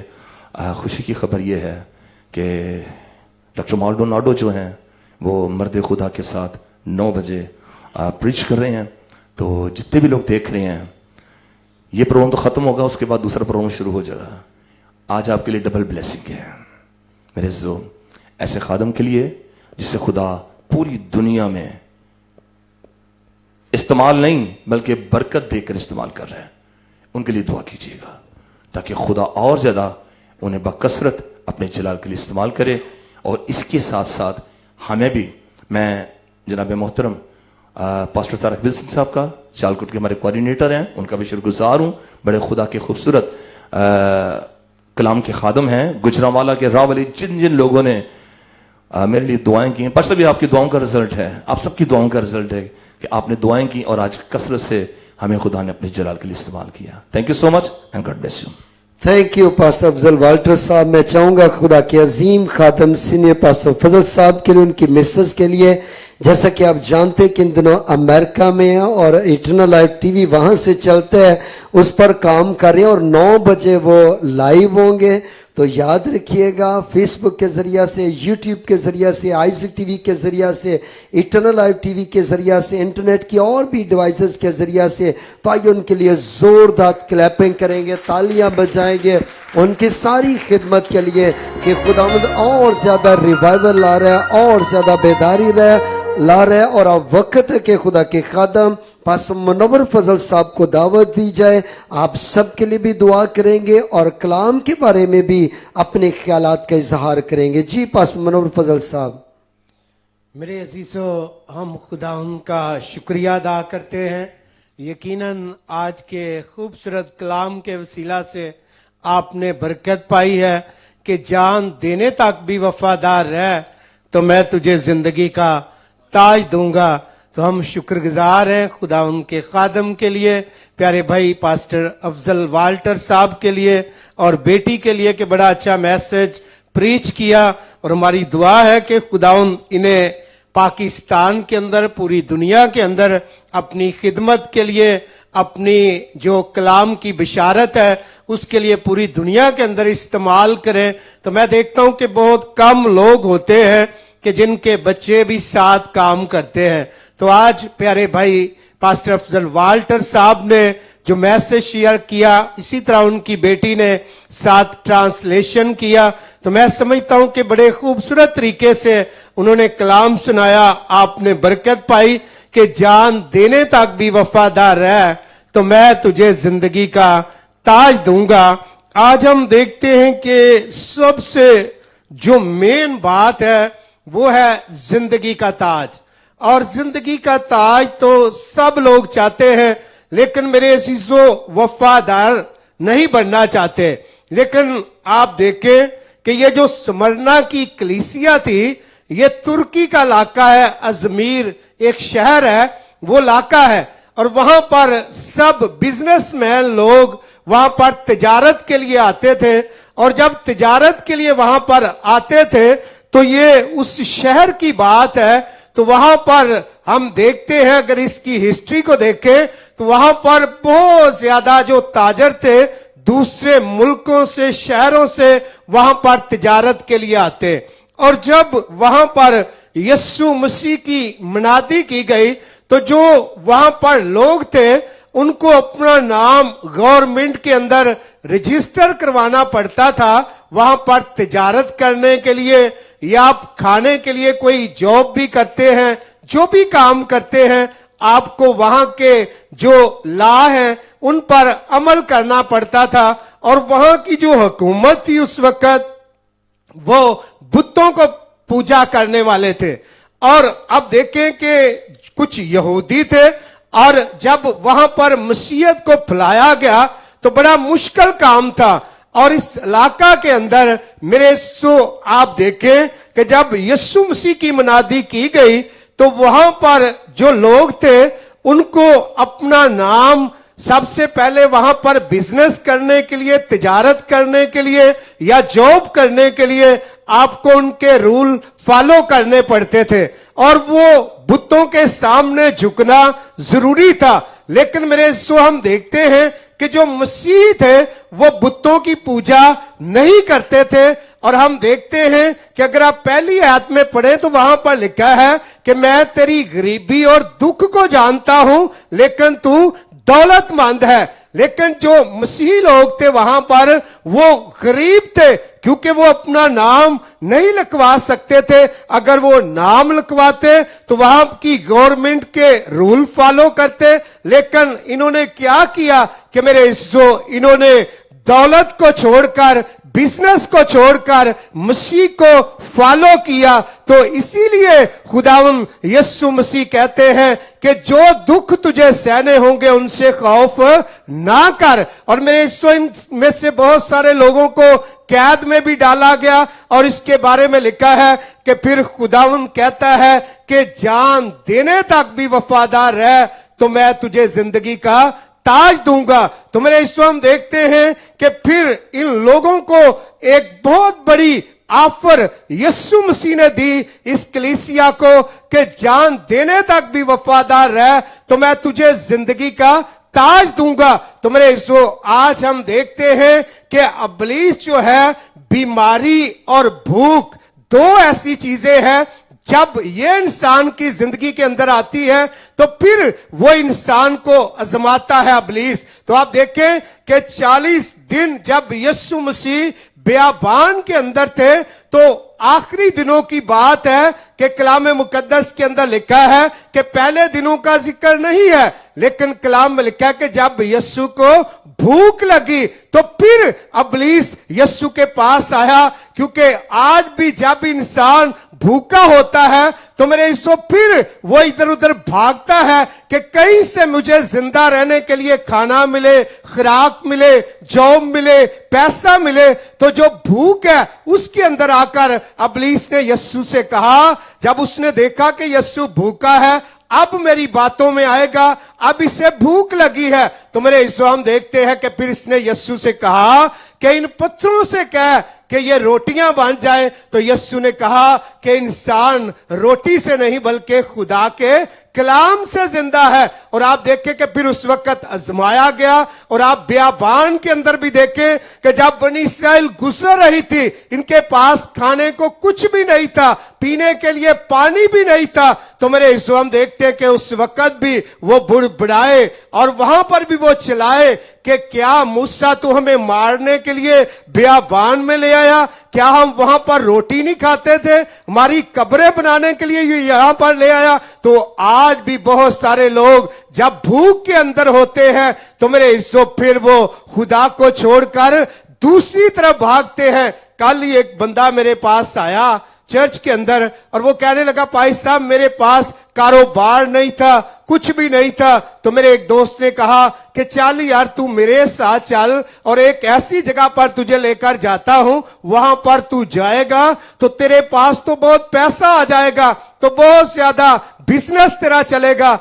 खुशी की खबर यह है कि डॉक्टर माल्डोनाडो जो हैं वो मर्द खुदा के साथ 9 बजे प्रीच कर रहे हैं। तो जितने भी लोग देख रहे हैं, ये प्रोग्राम तो खत्म होगा, उसके बाद दूसरा प्रोग्राम शुरू हो जाएगा। आज आपके लिए डबल ब्लेसिंग है मेरे जो ऐसे खादम के लिए जिसे खुदा पूरी दुनिया में इस्तेमाल नहीं बल्कि बरकत देकर इस्तेमाल कर रहे हैं। उनके लिए दुआ कीजिएगा ताकि खुदा और ज्यादा उन्हें बकसरत अपने जलाल के लिए इस्तेमाल करे। और इसके साथ साथ हमें भी, मैं जनाब मोहतरम पास्टर तारक विल्सन साहब का, सियालकोट के हमारे कोऑर्डिनेटर हैं, उनका भी शुक्रगुजार हूं। बड़े खुदा के खूबसूरत कलाम के खादम हैं। गुजरावाला के रावली जिन जिन लोगों ने मेरे लिए दुआएं की हैं, पर सभी आपकी दुआओं का रिजल्ट है, आप सबकी दुआओं का रिजल्ट है कि आपने दुआएं की और आज कसरत से हमें खुदा ने अपने जलाल के लिए इस्तेमाल किया। Thank you so much and God bless you. Thank you pastor Afzal Walter साहब। मैं चाहूंगा खुदा के अजीम खादम सीनियर पास्टर फजल साहब के लिए, उनकी मिसेस के लिए, जैसा कि आप जानते हैं कि इन दिनों अमेरिका में है और इटरनल लाइफ टीवी वहां से चलता है, उस पर काम कर रहे हैं और 9 बजे वो लाइव होंगे। तो याद रखिएगा, फेसबुक के जरिया से, यूट्यूब के जरिया से, आइजक टीवी के जरिया से, इटरनल लाइव टीवी के जरिया से, इंटरनेट की और भी डिवाइसेस के जरिया से, तो आइए उनके लिए जोरदार क्लैपिंग करेंगे, तालियां बजाएंगे उनकी सारी खिदमत के लिए कि खुदावंद और ज्यादा रिवाइवल ला रहा है, और ज्यादा बेदारी ला रहा है। और अब वक्त है कि खुदा के खादम पास्टर मुनव्वर फजल साहब को दावत दी जाए। आप सबके लिए भी दुआ करेंगे और कलाम के बारे में भी अपने ख्यालात का इजहार करेंगे। जी पास्टर मुनव्वर फजल साहब। मेरे अजीजों, हम खुदा उनका शुक्रिया अदा करते हैं। यकीनन आज के खूबसूरत कलाम के वसीला से आपने बरकत पाई है कि जान देने तक भी वफादार रह तो मैं तुझे जिंदगी का ताज दूंगा। तो हम शुक्रगुजार हैं खुदा उनके खादम के लिए, प्यारे भाई पास्टर अफजल वाल्टर साहब के लिए और बेटी के लिए कि बड़ा अच्छा मैसेज प्रीच किया। और हमारी दुआ है कि खुदाउन इन्हें पाकिस्तान के अंदर, पूरी दुनिया के अंदर अपनी खिदमत के लिए, अपनी जो कलाम की बिशारत है उसके लिए पूरी दुनिया के अंदर इस्तेमाल करें। तो मैं देखता हूं कि बहुत कम लोग होते हैं कि जिनके बच्चे भी साथ काम करते हैं। तो आज प्यारे भाई पास्टर अफजल वाल्टर साहब ने जो मैसेज शेयर किया, इसी तरह उनकी बेटी ने साथ ट्रांसलेशन किया। तो मैं समझता हूं कि बड़े खूबसूरत तरीके से उन्होंने कलाम सुनाया। आपने बरकत पाई कि जान देने तक भी वफादार रह तो मैं तुझे जिंदगी का ताज दूंगा। आज हम देखते हैं कि सबसे जो मेन बात है वो है जिंदगी का ताज। और जिंदगी का ताज तो सब लोग चाहते हैं, लेकिन मेरे अजीजों वफादार नहीं बनना चाहते। लेकिन आप देखें कि ये जो स्मरना की कलीसिया थी, ये तुर्की का इलाका है, अजमीर एक शहर है, वो इलाका है। और वहां पर सब बिजनेसमैन लोग वहां पर तिजारत के लिए आते थे। और जब तिजारत के लिए वहां पर आते थे तो ये उस शहर की बात है। तो वहां पर हम देखते हैं, अगर इसकी हिस्ट्री को देखें तो वहां पर बहुत ज्यादा जो ताजर थे दूसरे मुल्कों से, शहरों से वहां पर तिजारत के लिए आते। और जब वहां पर यीशु मसीह की मनादी की गई तो जो वहां पर लोग थे उनको अपना नाम गवर्नमेंट के अंदर रजिस्टर करवाना पड़ता था वहां पर तिजारत करने के लिए, या आप खाने के लिए कोई जॉब भी करते हैं, जो भी काम करते हैं, आपको वहां के जो लॉ हैं उन पर अमल करना पड़ता था। और वहां की जो हुकूमत थी उस वक्त, वो बुतों को पूजा करने वाले थे। और अब देखें कि कुछ यहूदी थे, और जब वहां पर मसीहत को फैलाया गया तो बड़ा मुश्किल काम था। और इस इलाका के अंदर मेरे आप देखें कि जब यीशु मसीह की मनादी की गई तो वहां पर जो लोग थे उनको अपना नाम सबसे पहले वहां पर बिजनेस करने के लिए, तिजारत करने के लिए या जॉब करने के लिए आपको उनके रूल फॉलो करने पड़ते थे और वो बुतों के सामने झुकना जरूरी था। लेकिन मेरे हम देखते हैं कि जो मसीह थे वो बुतों की पूजा नहीं करते थे। और हम देखते हैं कि अगर आप पहली आयत में पढ़ें तो वहां पर लिखा है कि मैं तेरी गरीबी और दुख को जानता हूं लेकिन तू दौलतमंद है। लेकिन जो मसीही लोग थे वहां पर वो गरीब थे क्योंकि वो अपना नाम नहीं लिखवा सकते थे। अगर वो नाम लिखवाते तो वहां की गवर्नमेंट के रूल फॉलो करते। लेकिन इन्होंने क्या किया कि मेरे इन्होंने दौलत को छोड़कर, बिजनेस को छोड़कर मसीह को फॉलो किया। तो इसीलिए खुदावन यीशु मसीह कहते हैं कि जो दुख तुझे सहने होंगे उनसे खौफ ना कर। और मेरे में से बहुत सारे लोगों को कैद में भी डाला गया और इसके बारे में लिखा है कि फिर खुदावन कहता है कि जान देने तक भी वफादार रह तो मैं तुझे जिंदगी का ताज दूंगा। तो मेरे यीशु हम देखते हैं कि फिर इन लोगों को एक बहुत बड़ी ऑफर यीशु मसीह ने दी इस कलीसिया को कि जान देने तक भी वफादार रह तो मैं तुझे जिंदगी का ताज दूंगा। तो मेरे यीशु आज हम देखते हैं कि इब्लीस जो है बीमारी और भूख दो ऐसी चीजें हैं जब ये इंसान की जिंदगी के अंदर आती है तो फिर वो इंसान को आजमाता है इब्लीस। तो आप देखें कि 40 दिन जब यीशु मसीह बियाबान के अंदर थे तो आखिरी दिनों की बात है कि कलाम मुकद्दस के अंदर लिखा है कि पहले दिनों का जिक्र नहीं है, लेकिन कलाम में लिखा है कि जब यीशु को भूख लगी तो फिर इब्लीस यीशु के पास आया। क्योंकि आज भी जब इंसान भूखा होता है तो मेरे यीशु फिर वो इधर उधर भागता है कि कहीं से मुझे जिंदा रहने के लिए खाना मिले, खुराक मिले, जॉब मिले, पैसा मिले। तो जो भूख है उसके अंदर आकर इब्लीस ने यीशु से कहा, जब उसने देखा कि यीशु भूखा है, अब मेरी बातों में आएगा, अब इसे भूख लगी है। तो मेरे यीशु हम देखते हैं कि फिर इसने यीशु से कहा कि इन पत्थरों से कह कि ये रोटियां बन जाए। तो यीशु ने कहा कि इंसान रोटी से नहीं बल्कि खुदा के कलाम से जिंदा है। और आप देखें कि फिर उस वक्त आजमाया गया। और आप बियाबान के अंदर भी देखें कि जब बनी इस्राएल गुजर रही थी, इनके पास खाने को कुछ भी नहीं था, पीने के लिए पानी भी नहीं था। तो मेरे यीशु हम देखते हैं कि उस वक्त भी वो बुड़बुड़ाए और वहां पर भी वो चिल्लाए कि क्या मूसा तू हमें मारने के लिए बियाबान में ले आया? क्या हम वहां पर रोटी नहीं खाते थे? हमारी कब्रें बनाने के लिए यहां पर ले आया? तो आज भी बहुत सारे लोग जब भूख के अंदर होते हैं तो मेरे यीशु फिर वो खुदा को छोड़कर दूसरी तरफ भागते हैं। कल ही एक बंदा मेरे पास आया चर्च के अंदर और वो कहने लगा, भाई साहब मेरे पास कारोबार नहीं था, कुछ भी नहीं था। तो मेरे एक दोस्त ने कहा कि चल यार तू मेरे साथ चल और एक ऐसी जगह पर तुझे लेकर जाता हूं, वहां पर तू जाएगा तो तेरे पास तो बहुत पैसा आ जाएगा, तो बहुत ज्यादा बिजनेस तेरा चलेगा।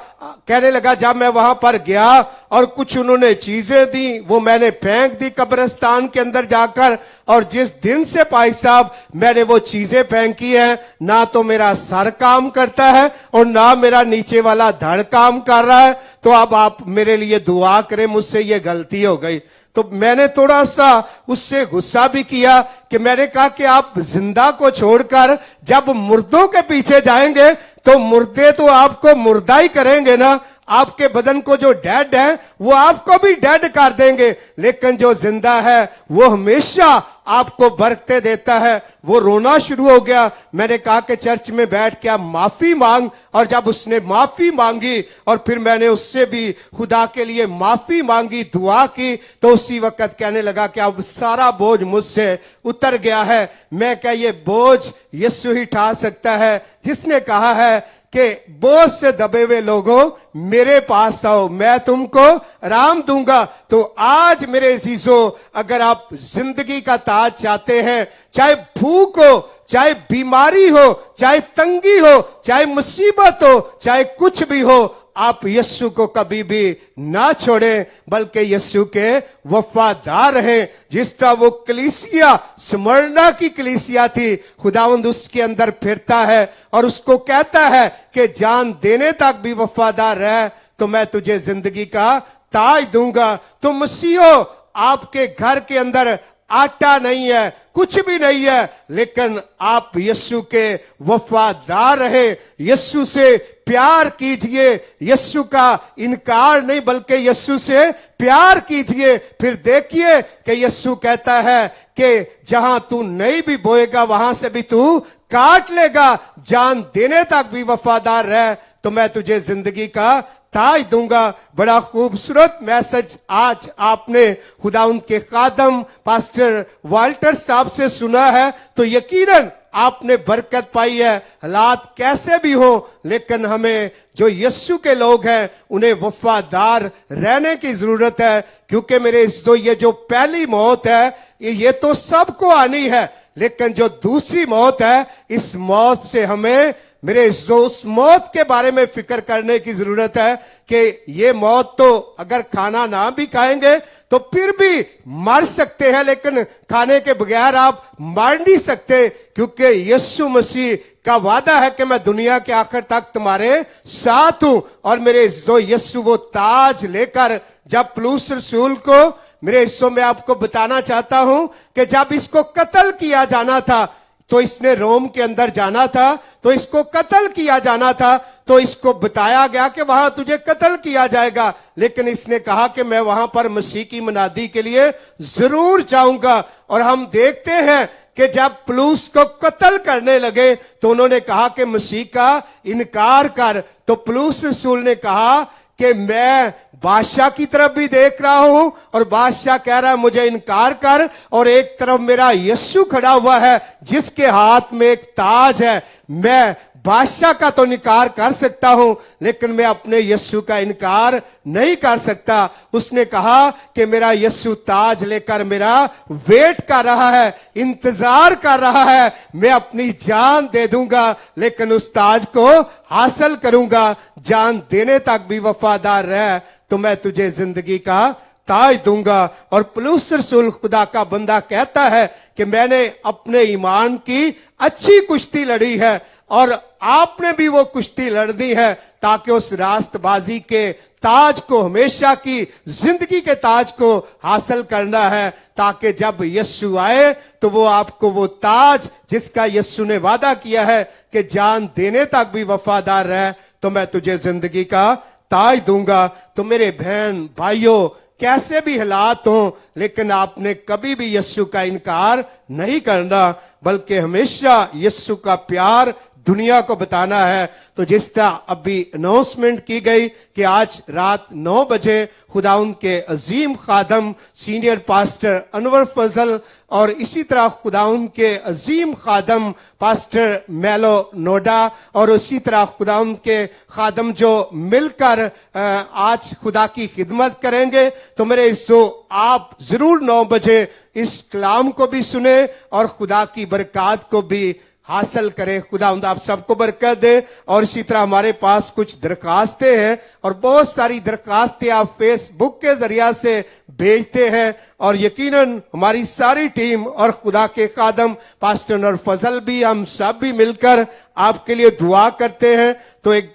कहने लगा जब मैं वहां पर गया और कुछ उन्होंने चीजें दी, वो मैंने फेंक दी कब्रिस्तान के अंदर जाकर। और जिस दिन से भाई साहब मैंने वो चीजें फेंकी है, ना तो मेरा सर काम करता है और ना मेरा नीचे वाला धड़ काम कर रहा है। तो अब आप मेरे लिए दुआ करें, मुझसे ये गलती हो गई। तो मैंने थोड़ा सा उससे गुस्सा भी किया कि मैंने कहा कि आप जिंदा को छोड़कर जब मुर्दों के पीछे जाएंगे तो मुर्दे तो आपको मुर्दा ही करेंगे ना। आपके बदन को जो डेड है वो आपको भी डेड कर देंगे, लेकिन जो जिंदा है वो हमेशा आपको बरकते देता है। वो रोना शुरू हो गया। मैंने कहा कि चर्च में बैठ के आप माफी मांग। और जब उसने माफी मांगी और फिर मैंने उससे भी खुदा के लिए माफी मांगी, दुआ की, तो उसी वक्त कहने लगा कि अब सारा बोझ मुझसे उतर गया है। मैं क्या ये बोझ यीशु ही उठा सकता है, जिसने कहा है कि बोझ से दबे हुए लोगों मेरे पास आओ, मैं तुमको आराम दूंगा। तो आज मेरे अजीजों, अगर आप जिंदगी का ताज चाहते हैं, चाहे भूख हो, चाहे बीमारी हो, चाहे तंगी हो, चाहे मुसीबत हो, चाहे कुछ भी हो, आप यीशु को कभी भी ना छोड़ें, बल्कि यीशु के वफादार रहें। जिस तरह वो कलीसिया स्मरणा की कलीसिया थी, खुदावंद उसके अंदर फिरता है और उसको कहता है कि जान देने तक भी वफादार रह तो मैं तुझे जिंदगी का ताज दूंगा। तो मसीहो, आपके घर के अंदर आटा नहीं है, कुछ भी नहीं है, लेकिन आप यीशु के वफादार रहे, यीशु से प्यार कीजिए, यीशु का इनकार नहीं बल्कि यीशु से प्यार कीजिए। फिर देखिए कि यीशु कहता है कि जहां तू नहीं भी बोएगा वहां से भी तू काट लेगा। जान देने तक भी वफादार रह तो मैं तुझे जिंदगी का ताज दूंगा। बड़ा खूबसूरत मैसेज आज आपने खुदाउन के खादम पास्टर वाल्टर साहब से सुना है, तो यकीनन आपने बरकत पाई है। हालात कैसे भी हो, लेकिन हमें जो यीशु के लोग हैं उन्हें वफादार रहने की जरूरत है। क्योंकि मेरे ये जो पहली मौत है ये तो सबको आनी है, लेकिन जो दूसरी मौत है, इस मौत से हमें मेरे जो उस मौत के बारे में फिक्र करने की जरूरत है कि ये मौत तो अगर खाना ना भी खाएंगे तो फिर भी मर सकते हैं, लेकिन खाने के बगैर आप मर नहीं सकते, क्योंकि यीशु मसीह का वादा है कि मैं दुनिया के आखिर तक तुम्हारे साथ हूं। और मेरे जो यीशु वो ताज लेकर जब पौलुस रसूल को, मेरे हिस्सों में आपको बताना चाहता हूं कि जब इसको कत्ल किया जाना था तो इसने रोम के अंदर जाना था, तो इसको कत्ल किया जाना था, तो इसको बताया गया कि वहां तुझे कत्ल किया जाएगा, लेकिन इसने कहा कि मैं वहां पर मसीह की मनादी के लिए जरूर जाऊंगा। और हम देखते हैं कि जब पौलुस को कत्ल करने लगे तो उन्होंने कहा कि मसीह का इनकार कर, तो पौलुस रसूल ने कहा कि मैं बादशाह की तरफ भी देख रहा हूं और बादशाह कह रहा है मुझे इनकार कर, और एक तरफ मेरा यीशु खड़ा हुआ है जिसके हाथ में एक ताज है। मैं बादशाह का तो इनकार कर सकता हूं, लेकिन मैं अपने यीशु का इनकार नहीं कर सकता। उसने कहा कि मेरा यीशु ताज लेकर मेरा वेट कर रहा है, इंतजार कर रहा है, मैं अपनी जान दे दूंगा, लेकिन उस ताज को हासिल करूंगा। जान देने तक भी वफादार रह तो मैं तुझे जिंदगी का ताज दूंगा। और पौलुस रसूल खुदा का बंदा कहता है कि मैंने अपने ईमान की अच्छी कुश्ती लड़ी है, और आपने भी वो कुश्ती लड़नी है, ताकि उस रास्तबाजी के ताज को, हमेशा की जिंदगी के ताज को हासिल करना है, ताकि जब यीशु आए तो वो आपको वो ताज जिसका यीशु ने वादा किया है कि जान देने तक भी वफादार रह तो मैं तुझे जिंदगी का ताज दूंगा। तो मेरे बहन भाइयों, कैसे भी हालात हो, लेकिन आपने कभी भी यीशु का इनकार नहीं करना, बल्कि हमेशा यीशु का प्यार दुनिया को बताना है। तो जिस तरह अभी अनाउंसमेंट की गई कि आज रात 9 बजे खुदाउन के अजीम खादम सीनियर पास्टर अनवर फजल और इसी तरह खुदाउन के अजीम खादम पास्टर मेलो नोडा और उसी तरह खुदाउन के खादम जो मिलकर आज खुदा की खिदमत करेंगे, तो मेरे इसो आप जरूर 9 बजे इस कलाम को भी सुने और खुदा की बरकत को भी हासिल करें। खुदा आप सबको बरकत दे। और इसी तरह हमारे पास कुछ दरखास्तें हैं और बहुत सारी दरखास्तें आप फेसबुक के जरिया से भेजते हैं, और यकीनन हमारी सारी टीम और खुदा के खादम पास्टर और फजल भी, हम सब भी मिलकर आपके लिए दुआ करते हैं। तो एक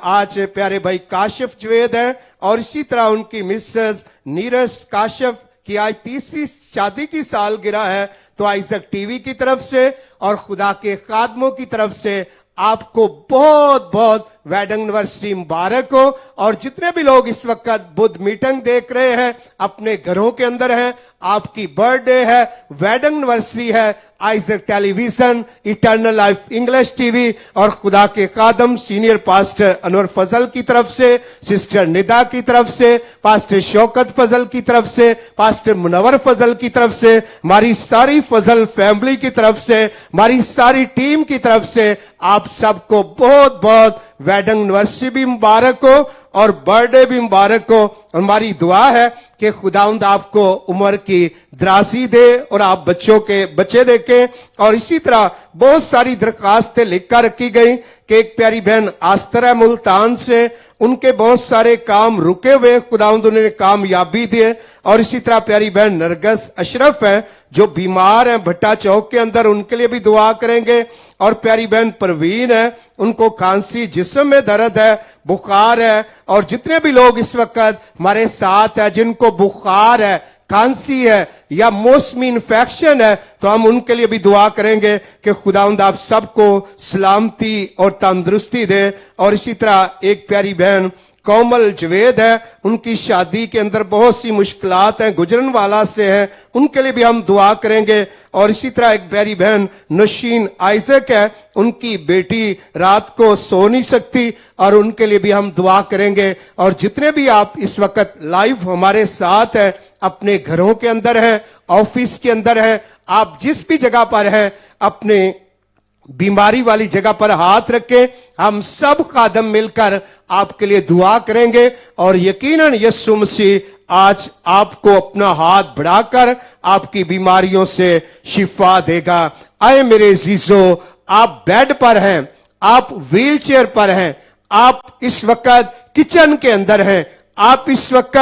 आज प्यारे भाई काशिफ जवेद हैं और इसी तरह उनकी मिसेस नीरज काशिफ की आज 3री शादी की सालगिरह है, तो आइजक टीवी की तरफ से और खुदा के खादमों की तरफ से आपको बहुत बहुत वेडिंग एनिवर्सरी मुबारक हो। और जितने भी लोग इस वक्त बुद्ध मीटिंग देख रहे हैं, अपने घरों के अंदर हैं, आपकी बर्थडे है, वेडिंग एनिवर्सरी है, Isaac television, eternal life English TV और खुदा के खादम सीनियर पास्टर अनवर फजल की तरफ से, सिस्टर निदा की तरफ से, पास्टर शौकत फजल की तरफ से, पास्टर मुनव्वर फजल की तरफ से, हमारी सारी फजल फैमिली की तरफ से, हमारी सारी टीम की तरफ से आप सबको बहुत बहुत वेडिंग एनिवर्सरी भी मुबारक हो और बर्थडे भी मुबारक हो। और हमारी दुआ है कि खुदावंद आपको उम्र की दराजी दे और आप बच्चों के बच्चे देखें। और इसी तरह बहुत सारी दरखास्तें लिखकर रखी गई कि एक प्यारी बहन आस्तरा मुल्तान से, उनके बहुत सारे काम रुके हुए खुदावंद उन्हें कामयाबी दिए। और इसी तरह प्यारी बहन नरगस अशरफ है जो बीमार हैं भट्टा चौक के अंदर, उनके लिए भी दुआ करेंगे। और प्यारी बहन परवीन है, उनको खांसी, जिस्म में दर्द है, बुखार है। और जितने भी लोग इस वक्त हमारे साथ है जिनको बुखार है, खांसी है या मौसमी इन्फेक्शन है, तो हम उनके लिए भी दुआ करेंगे कि खुदावंद आप सबको सलामती और तंदुरुस्ती दे। और इसी तरह एक प्यारी बहन कोमल जवेद है, उनकी शादी के अंदर बहुत सी मुश्किलात हैं, गुजरन वाला से हैं, उनके लिए भी हम दुआ करेंगे। और इसी तरह एक प्यारी बहन नशीन आइजक है, उनकी बेटी रात को सो नहीं सकती और उनके लिए भी हम दुआ करेंगे। और जितने भी आप इस वक्त लाइव हमारे साथ हैं, अपने घरों के अंदर हैं, ऑफिस के अंदर हैं, आप जिस भी जगह पर हैं, अपने बीमारी वाली जगह पर हाथ रखें। हम सब खादम मिलकर आपके लिए दुआ करेंगे और यकीनन यीशु मसीह आज आपको अपना हाथ बढ़ाकर आपकी बीमारियों से शिफा देगा। आए मेरे अजीजों, आप बेड पर हैं, आप व्हील चेयर पर हैं, आप इस वक्त किचन के अंदर हैं, आप इस वक्त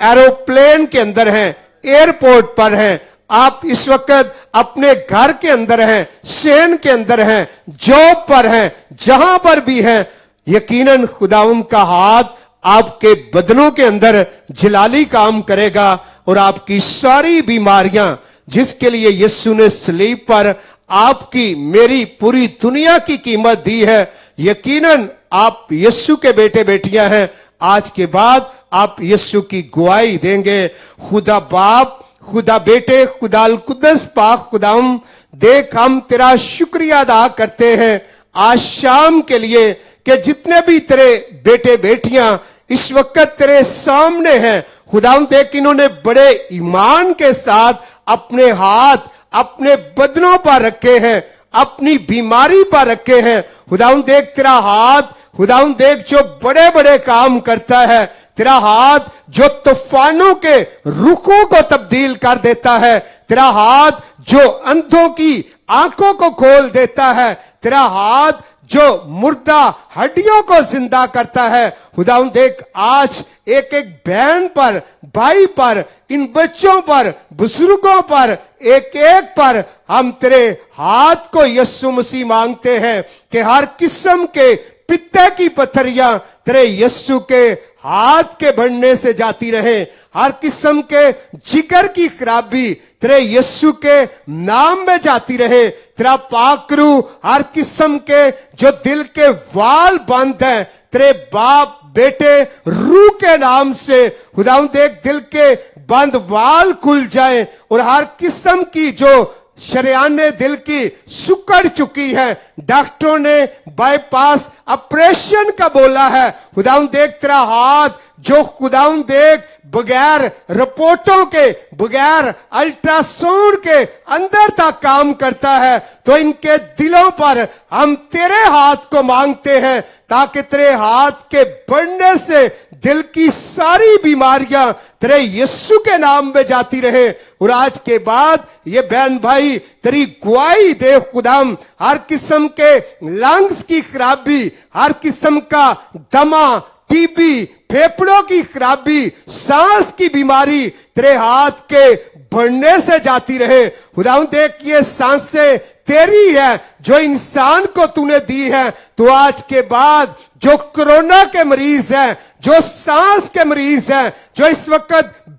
एरोप्लेन के अंदर हैं, एयरपोर्ट पर हैं, आप इस वक्त अपने घर के अंदर हैं, शेन के अंदर हैं, जॉब पर हैं, जहां पर भी हैं, यकीनन खुदावंद का हाथ आपके बदनों के अंदर जलाली काम करेगा और आपकी सारी बीमारियां जिसके लिए यीशु ने सलीब पर आपकी मेरी पूरी दुनिया की कीमत दी है, यकीनन आप यीशु के बेटे बेटियां हैं। आज के बाद आप यीशु की गवाही देंगे। खुदा बाप, खुदा बेटे, खुदा अल कुद्दस पाक खुदाम, देख हम तेरा शुक्रिया अदा करते हैं आज शाम के लिए कि जितने भी तेरे बेटे बेटियां इस वक्त तेरे सामने हैं, खुदाम देख इन्होंने बड़े ईमान के साथ अपने हाथ अपने बदनों पर रखे हैं, अपनी बीमारी पर रखे हैं। खुदाम देख तेरा हाथ, खुदाम देख जो बड़े बड़े काम करता है, तेरा हाथ जो तूफानों के रुखों को तब्दील कर देता है, तेरा हाथ जो अंधों की आंखों को खोल देता है, तेरा हाथ जो मुर्दा हड्डियों को जिंदा करता है। खुदावंद देख आज एक एक बहन पर, भाई पर, इन बच्चों पर, बुजुर्गों पर, एक एक पर हम तेरे हाथ को यीशु मसीह मांगते हैं कि हर किस्म के पित्ते की पत्थरियां तेरे यीशु के हाथ के बढ़ने से जाती रहे, हर किस्म के जिगर की खराबी तेरे यीशु के नाम में जाती रहे। तेरा पाकरू हर किस्म के जो दिल के वाल बंद हैं तेरे बाप बेटे रूह के नाम से खुदावंद देख दिल के बंद वाल खुल जाए और हर किस्म की जो शरियाने दिल की सुकड़ चुकी है, डॉक्टरों ने बाईपास ऑपरेशन का बोला है, खुदावंद देख तेरा हाथ जो खुदावंद देख बगैर रिपोर्टों के, बगैर अल्ट्रासाउंड के अंदर तक काम करता है, तो इनके दिलों पर हम तेरे हाथ को मांगते हैं ताकि तेरे हाथ के बढ़ने से दिल की सारी बीमारियां तेरे यीशु के नाम में जाती रहे। और आज के बाद ये बहन भाई तेरी गवाही दे खुदाम, हर किस्म के लंग्स की खराबी, हर किस्म का दमा, टीबी, फेफड़ों की खराबी, सांस की बीमारी तेरे हाथ के बढ़ने से जाती रहे। खुदावंद देख ये सांसें तेरी है जो इंसान को तूने दी है, तो आज के बाद जो कोरोना के मरीज हैं, जो सांस के मरीज हैं, जो इस वक्त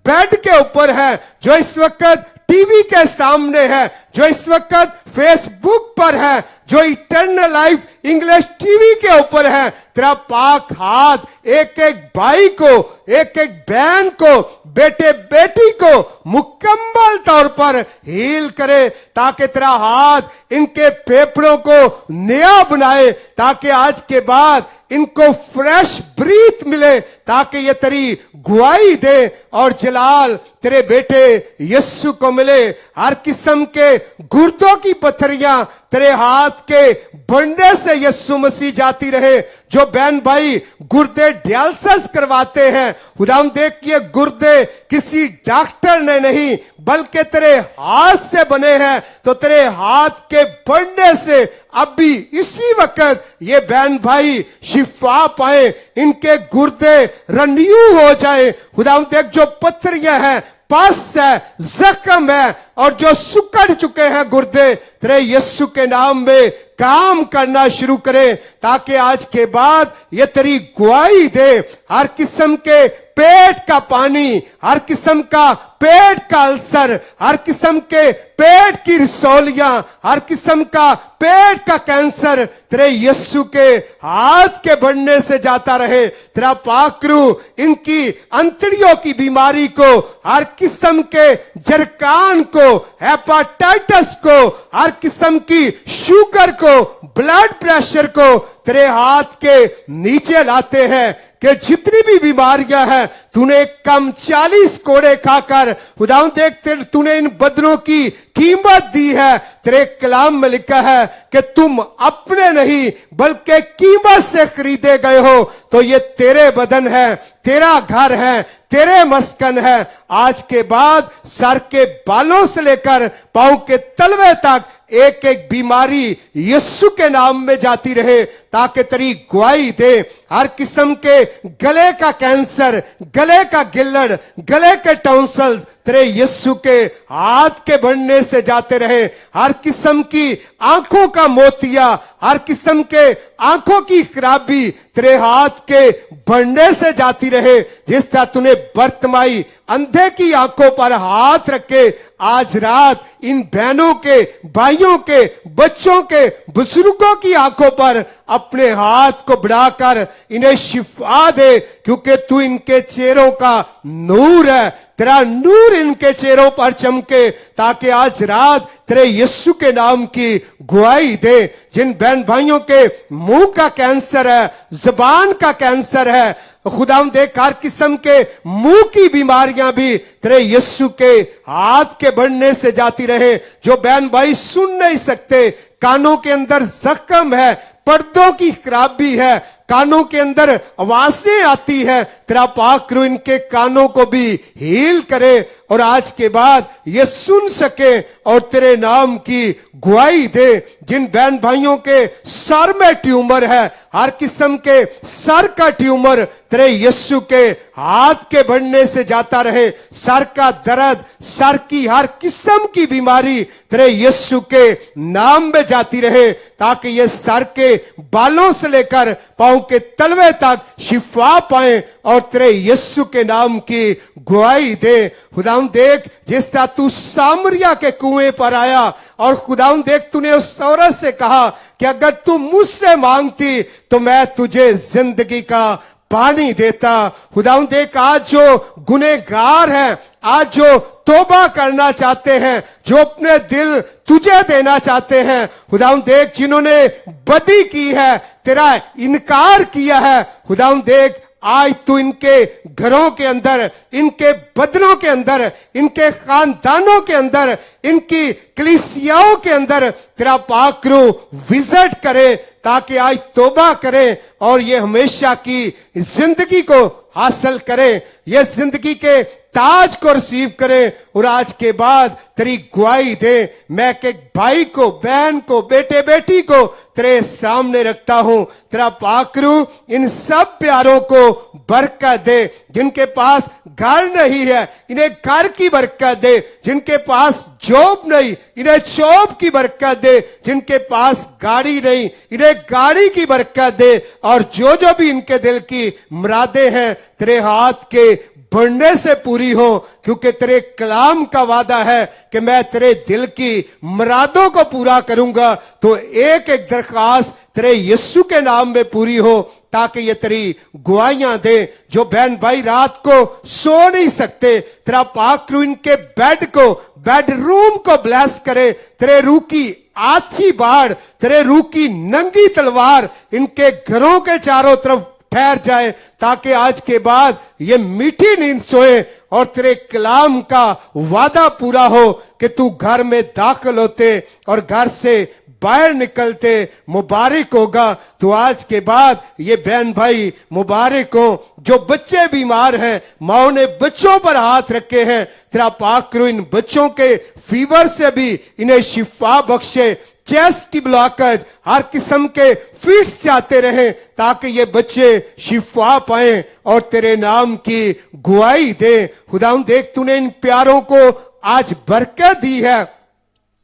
बेड के ऊपर है, जो इस वक्त टीवी के सामने है, जो इस वक्त फेसबुक पर है, जो इटर्नल लाइफ इंग्लिश टीवी के ऊपर है, तेरा पाक हाथ एक एक भाई को, एक एक बहन को, बेटे बेटी को मुकम्मल तौर पर हील करे, ताकि तेरा हाथ इनके फेफड़ों को नया बनाए, ताकि आज के बाद इनको फ्रेश ब्रीथ मिले, ताकि ये तेरी गवाही दे और जलाल तेरे बेटे यीशु को मिले। हर किस्म के गुर्दों की पत्थरियां तेरे हाथ के बढ़ने से यीशु मसीह जाती रहे। जो बहन भाई गुर्दे डायलिसिस करवाते हैं, खुदावंद देख ये गुर्दे किसी डॉक्टर ने नहीं बल्कि तेरे हाथ से बने हैं, तो तेरे हाथ के बढ़ने से अभी इसी वक्त ये बहन भाई शिफा पाए, इनके गुर्दे रन्यू हो जाए। खुदावंद देख जो पत्थरियां हैं, पस है, जख्म है और जो सुकड़ चुके हैं गुर्दे, तेरे यीशु के नाम में काम करना शुरू करे, ताकि आज के बाद ये तेरी गवाही दे। हर किस्म के पेट का पानी, हर किस्म का पेट का अल्सर, हर किस्म के पेट की रसौलियां, हर किस्म का पेट का कैंसर तेरे यीशु के हाथ के बढ़ने से जाता रहे। तेरा पाकरू इनकी अंतड़ियों की बीमारी को, हर किस्म के जरकान को, हेपाटाइटिस को, हर किस्म की शुगर को, ब्लड प्रेशर को तेरे हाथ के नीचे लाते हैं कि जितनी भी बीमारियां हैं तूने कम 40 कोड़े खाकर खुदावंद देख तूने इन बदनों की कीमत दी है। तेरे कलाम में लिखा है कि तुम अपने नहीं बल्कि कीमत से खरीदे गए हो। तो ये तेरे बदन है, तेरा घर है, तेरे मस्कन है। आज के बाद सर के बालों से लेकर पांव के तलवे तक एक एक बीमारी यीशु के नाम में जाती रहे, ताकि तेरी गवाही दे। हर किस्म के गले का कैंसर, गले का गिल्लड़, गले के टॉन्सिल्स तेरे यीशु के हाथ के बढ़ने से जाते रहे। हर किस्म की आंखों का मोतिया, हर किस्म के आंखों की खराबी तेरे हाथ के बढ़ने से जाती रहे। जिस तरह तूने बर्तमाई अंधे की आंखों पर हाथ रखे, आज रात इन बहनों के, भाइयों के, बच्चों के, बुजुर्गों की आंखों पर अपने हाथ को बढ़ाकर इन्हें शिफा दे, क्योंकि तू इनके चेहरों का नूर है। तेरा नूर इनके चेहरों पर चमके, ताकि आज रात तेरे यीशु के नाम की गवाही दे। जिन बहन भाइयों के मुंह का कैंसर है, जुबान का कैंसर है, खुदावंद देख हर किस्म के मुंह की बीमारियां भी तेरे यीशु के हाथ के बढ़ने से जाती रहे। जो बहन भाई सुन नहीं सकते, कानों के अंदर जख्म है, पर्दों की खराबी है, कानों के अंदर आवाजें आती है, तेरा पाक रूह इनके कानों को भी हील करे और आज के बाद ये सुन सके और तेरे नाम की गवाही दे। जिन बहन भाइयों के सर में ट्यूमर है, हर किस्म के सर का ट्यूमर तेरे यीशु के हाथ के बढ़ने से जाता रहे। सर का दर्द, सर की हर किस्म की बीमारी तेरे यीशु के नाम में जाती रहे, ताकि ये सर के बालों से लेकर पांव के तलवे तक शिफा पाए और तेरे यीशु के नाम की गवाही दे। खुदावंद देख जिस तरह तू सामरिया के कुएं पर आया और खुदावंद देख तूने उस औरत से कहा कि अगर तू मुझसे मांगती तो मैं तुझे जिंदगी का पानी देता। खुदावंद देख आज जो गुनहगार हैं, आज जो तौबा करना चाहते हैं, जो अपने दिल तुझे देना चाहते हैं, खुदावंद देख जिन्होंने बदी की है, तेरा इनकार किया है, खुदावंद देख आज तू इनके घरों के अंदर, इनके बदनों के अंदर, इनके खानदानों के अंदर, इनकी कलीसियाओं के अंदर तेरा पाक रूह विजिट करे, ताकि आज तौबा करे और ये हमेशा की जिंदगी को हासिल करे, ये जिंदगी के ताज को रिसीव करे और आज के बाद तेरी गवाही दे। मैं एक एक भाई को, बहन को, बेटे बेटी को तेरे सामने रखता हूं। तेरा पाक रूह इन सब प्यारों को बरकत दे। जिनके पास घर नहीं है, इन्हें घर की बरकत दे। जिनके पास जॉब नहीं, इन्हें जॉब की बरकत दे। जिनके पास गाड़ी नहीं, इन्हें गाड़ी की बरकत दे। और जो जो भी इनके दिल की मुरादें हैं तेरे हाथ के बढ़ने से पूरी हो, क्योंकि तेरे कलाम का वादा है कि मैं तेरे दिल की मुरादों को पूरा करूंगा। तो एक एक दरख्वास्त तेरे यीशु के नाम में पूरी हो, ताकि ये तेरी गवाहियां दे। जो बहन भाई रात को सो नहीं सकते, तेरा पाक रूह इनके बेड को, बेडरूम को ब्लेस करे। तेरे रूह की आछी बाढ़, तेरे रूह की नंगी तलवार इनके घरों के चारों तरफ ठहर जाए, ताकि आज के बाद ये मीठी नींद सोए और तेरे कलाम का वादा पूरा हो कि तू घर में दाखिल होते और घर से बाहर निकलते मुबारक होगा। तो आज के बाद ये बहन भाई मुबारक हो। जो बच्चे बीमार हैं, माओ ने बच्चों पर हाथ रखे हैं, तेरा पाक रूह इन बच्चों के फीवर से भी इन्हें शिफा बख्शे। चेस्ट की ब्लॉकेज, हर किस्म के फिट्स जाते रहे, ताकि ये बच्चे शिफा पाए और तेरे नाम की गवाही दे। खुदावंद देख तूने इन प्यारों को आज बरकत दी है।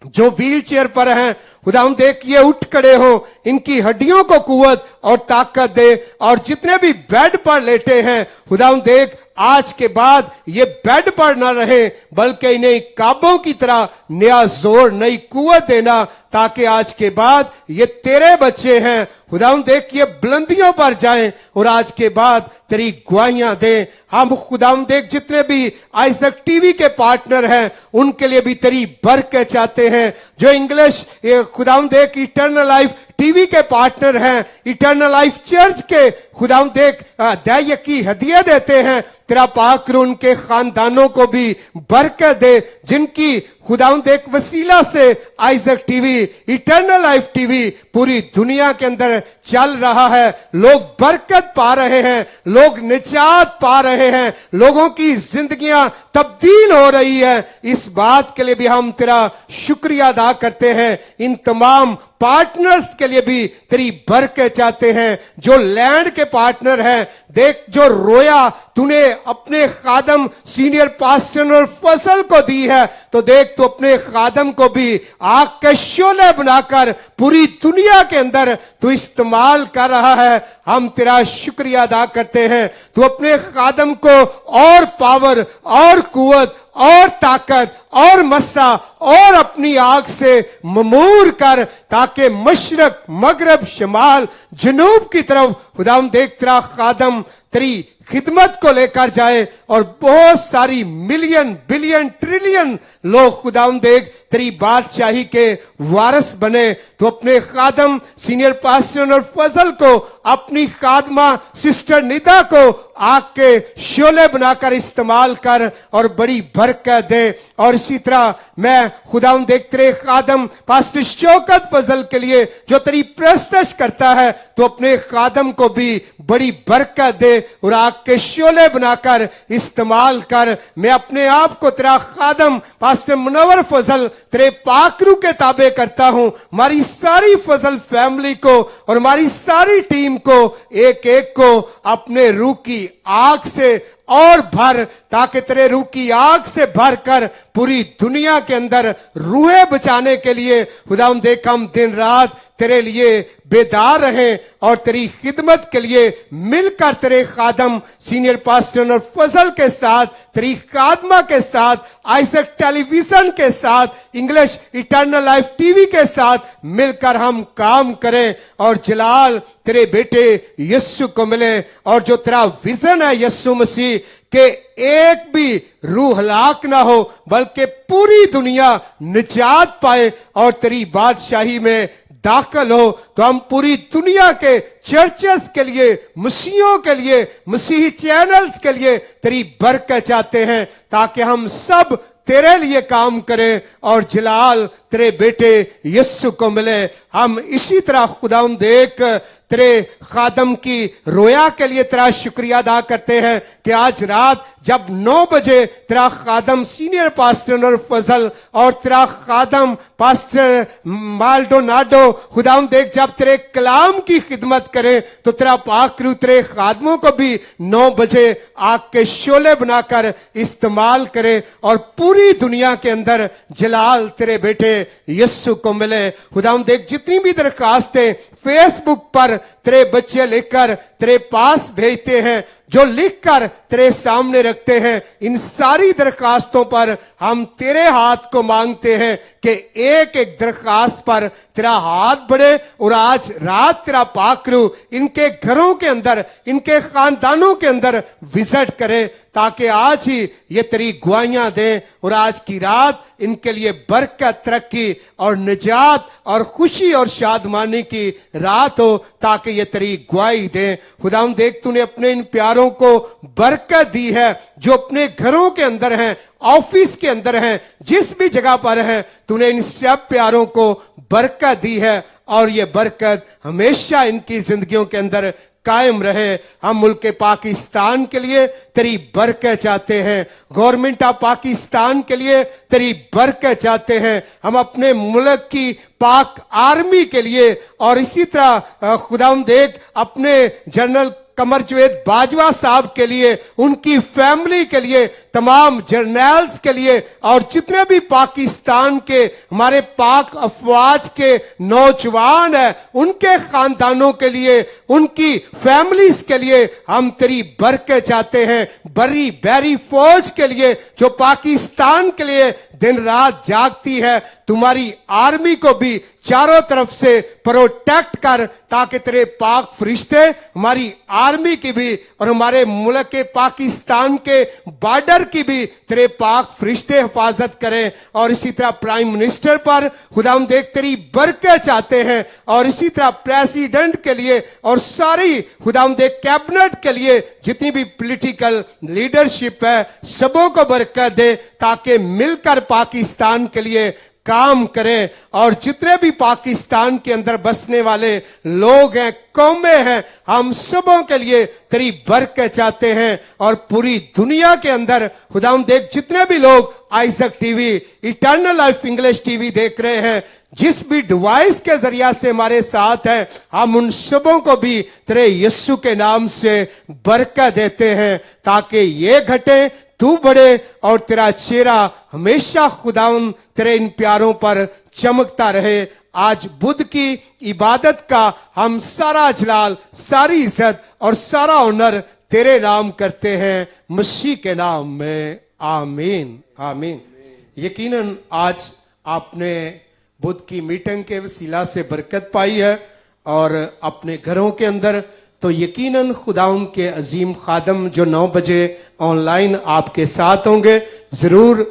जो व्हील चेयर पर हैं, खुदावंद देख ये उठ खड़े हो, इनकी हड्डियों को कुव्वत और ताकत दे। और जितने भी बेड पर लेटे हैं, खुदावंद देख आज के बाद ये बेड पर न रहे, बल्कि इन्हें काबों की तरह नया जोर, नई कुव्वत देना, ताकि आज के बाद ये तेरे बच्चे हैं। खुदावंद देख ये बुलंदियों पर जाएं और आज के बाद तेरी गवाहियां दें। हम खुदावंद देख जितने भी आइजक टीवी के पार्टनर हैं, उनके लिए भी तेरी बरकत चाहते हैं। जो इंग्लिश खुदावंद देख इटर्नल लाइफ टीवी के पार्टनर हैं, इटर्नल लाइफ चर्च के खुदाम देख दया की हदिया देते हैं, तेरा पाक रू उनके खानदानों को भी बरकत दे, जिनकी खुदाम देख वसीला से Isaac TV, eternal life TV पूरी दुनिया के अंदर चल रहा है। लोग बरकत पा रहे हैं, लोग निजात पा रहे हैं, लोगों की जिंदगियां तब्दील हो रही है। इस बात के लिए भी हम तेरा शुक्रिया अदा करते हैं। इन तमाम पार्टनर्स के लिए भी तेरी बरकत चाहते हैं, जो लैंड के पार्टनर हैं। देख, जो रोया तूने अपने खादम सीनियर पास्टर और फसल को दी है, तो देख तू अपने खादम को भी आग के शोले बनाकर पूरी दुनिया के अंदर तू इस्तेमाल कर रहा है। हम तेरा शुक्रिया अदा करते हैं। तू अपने खादम को और पावर और कुवत और ताकत और मस्सा और अपनी आग से ममूर कर, ताकि मशरक मगरब शमाल जनूब की तरफ खुदाम देख तेरा खादम तेरी खिदमत को लेकर जाए और बहुत सारी मिलियन बिलियन ट्रिलियन लोग खुदाम देख तेरी बादशाही के वारिस बने। तो अपने खादम सीनियर पास्टर और फजल को, अपनी खादमा सिस्टर निदा को आग के शोले बनाकर इस्तेमाल कर और बड़ी बरकत दे। और इसी तरह मैं खुदाम देख तेरे खादम पास्टर शौकत फजल के लिए जो तेरी प्रस्तश करता है, तो अपने खादम को भी बड़ी बरकत दे और आग के शोले बनाकर इस्तेमाल कर। मैं अपने आप को तेरा खादम पास्टर मुनव्वर फजल तेरे पाकरू के ताबे करता हूं। हमारी सारी फजल फैमिली को और हमारी सारी टीम को एक एक को अपने रूह की आग से और भर, ताकि तेरे रूह की आग से भरकर पूरी दुनिया के अंदर रूहें बचाने के लिए खुदाम देख हम दिन रात तेरे लिए बेदार रहें और तेरी खिदमत के लिए मिलकर तेरे खादम सीनियर पास्टर और फजल के साथ, तेरी खादमा के साथ, आइजक टेलीविजन के साथ, इंग्लिश इटर्नल लाइफ टीवी के साथ मिलकर हम काम करें और जलाल तेरे बेटे यीशु को मिले। और जो तेरा विजन है यीशु मसीह के, एक भी रूह हलाक ना हो, बल्कि पूरी दुनिया निजात पाए और तेरी बादशाही में दाखिल हो। तो हम पूरी दुनिया के चर्चेस के लिए, मसीहों के लिए, मसीही चैनल्स के लिए तेरी बरकत चाहते हैं, ताकि हम सब तेरे लिए काम करें और जलाल तेरे बेटे यीशु को मिले। हम इसी तरह खुदाम देख तेरे खादम की रोया के लिए तेरा शुक्रिया अदा करते हैं कि आज रात जब 9 बजे तेरा खादम सीनियर पास्टर और फजल और तेरा खादम पास्टर माल्डोनाडो खुदाम देख जब तेरे कलाम की खिदमत करें, तो तेरा पाक रूह तेरे खादमों को भी 9 बजे आग के शोले बनाकर इस्तेमाल करे और पूरी दुनिया के अंदर जलाल तेरे बेटे यीशु को मिले। खुदाम देख जितनी भी दरखास्तें फेसबुक पर तेरे बच्चे लिखकर तेरे पास भेजते हैं, जो लिखकर तेरे सामने रखते हैं, इन सारी दरखास्तों पर हम तेरे हाथ को मांगते हैं कि एक एक दरखास्त पर तेरा हाथ बढ़े और आज रात तेरा पाकरू इनके घरों के अंदर, इनके खानदानों के अंदर विजिट करे, ताकि आज ही ये तेरी गुआहियां दें और आज की रात इनके लिए बरकत, तरक्की और निजात और खुशी और शादमानी की रात हो, ताकि ये तेरी गुआही दें। खुदाम देख तूने अपने इन प्यारों को बरकत दी है, जो अपने घरों के अंदर हैं, ऑफिस के अंदर हैं, जिस भी जगह पर हैं, तूने इन सब प्यारों को बरकत दी है और ये बरकत हमेशा इनकी जिंदगियों के अंदर कायम रहे। हम मुल्क पाकिस्तान के लिए तेरी बरकत चाहते हैं, गवर्नमेंट ऑफ पाकिस्तान के लिए तेरी बरकत चाहते हैं, हम अपने मुल्क की पाक आर्मी के लिए और इसी तरह खुदाम देख अपने जनरल कमर जवेद बाजवा साहब के लिए, उनकी फैमिली के लिए, तमाम जर्नल्स के लिए और जितने भी पाकिस्तान के हमारे पाक अफवाज के नौजवान हैं, उनके खानदानों के लिए, उनकी फैमिलीज के लिए हम तेरी बरकत चाहते हैं। बरी बैरी फौज के लिए जो पाकिस्तान के लिए दिन रात जागती है, तुम्हारी आर्मी को भी चारों तरफ से प्रोटेक्ट कर, ताकि तेरे पाक फरिश्ते हमारी आर्मी की भी और हमारे मुल्क के पाकिस्तान के बॉर्डर की भी तेरे पाक फरिश्ते हिफाजत करें। और इसी तरह प्राइम मिनिस्टर पर खुदाम देख तेरी बरकत चाहते हैं, और इसी तरह प्रेसिडेंट के लिए और सारी खुदाम देख कैबिनेट के लिए जितनी भी पॉलिटिकल लीडरशिप है सबों को बरकत दे, ताकि मिलकर पाकिस्तान के लिए काम करें। और जितने भी पाकिस्तान के अंदर बसने वाले लोग हैं, कौमें हैं, हम सबों के लिए तेरी बरकत चाहते हैं। और पूरी दुनिया के अंदर खुदाम देख जितने भी लोग Isaac TV, eternal life English TV देख रहे हैं, जिस भी डिवाइस के जरिया से हमारे साथ हैं, हम उन सबों को भी तेरे यीशु के नाम से बरकत देते हैं, ताकि ये घटे तू बढ़े और तेरा चेहरा हमेशा खुदाउन तेरे इन प्यारों पर चमकता रहे। आज बुध की इबादत का हम सारा जलाल, सारी इज्जत और सारा ऑनर तेरे नाम करते हैं, मसीह के नाम में, आमीन आमीन। यकीनन आज आपने बुध की मीटिंग के वसीला से बरकत पाई है, और अपने घरों के अंदर तो यकीनन खुदाउन के अजीम खादम जो 9 बजे ऑनलाइन आपके साथ होंगे, जरूर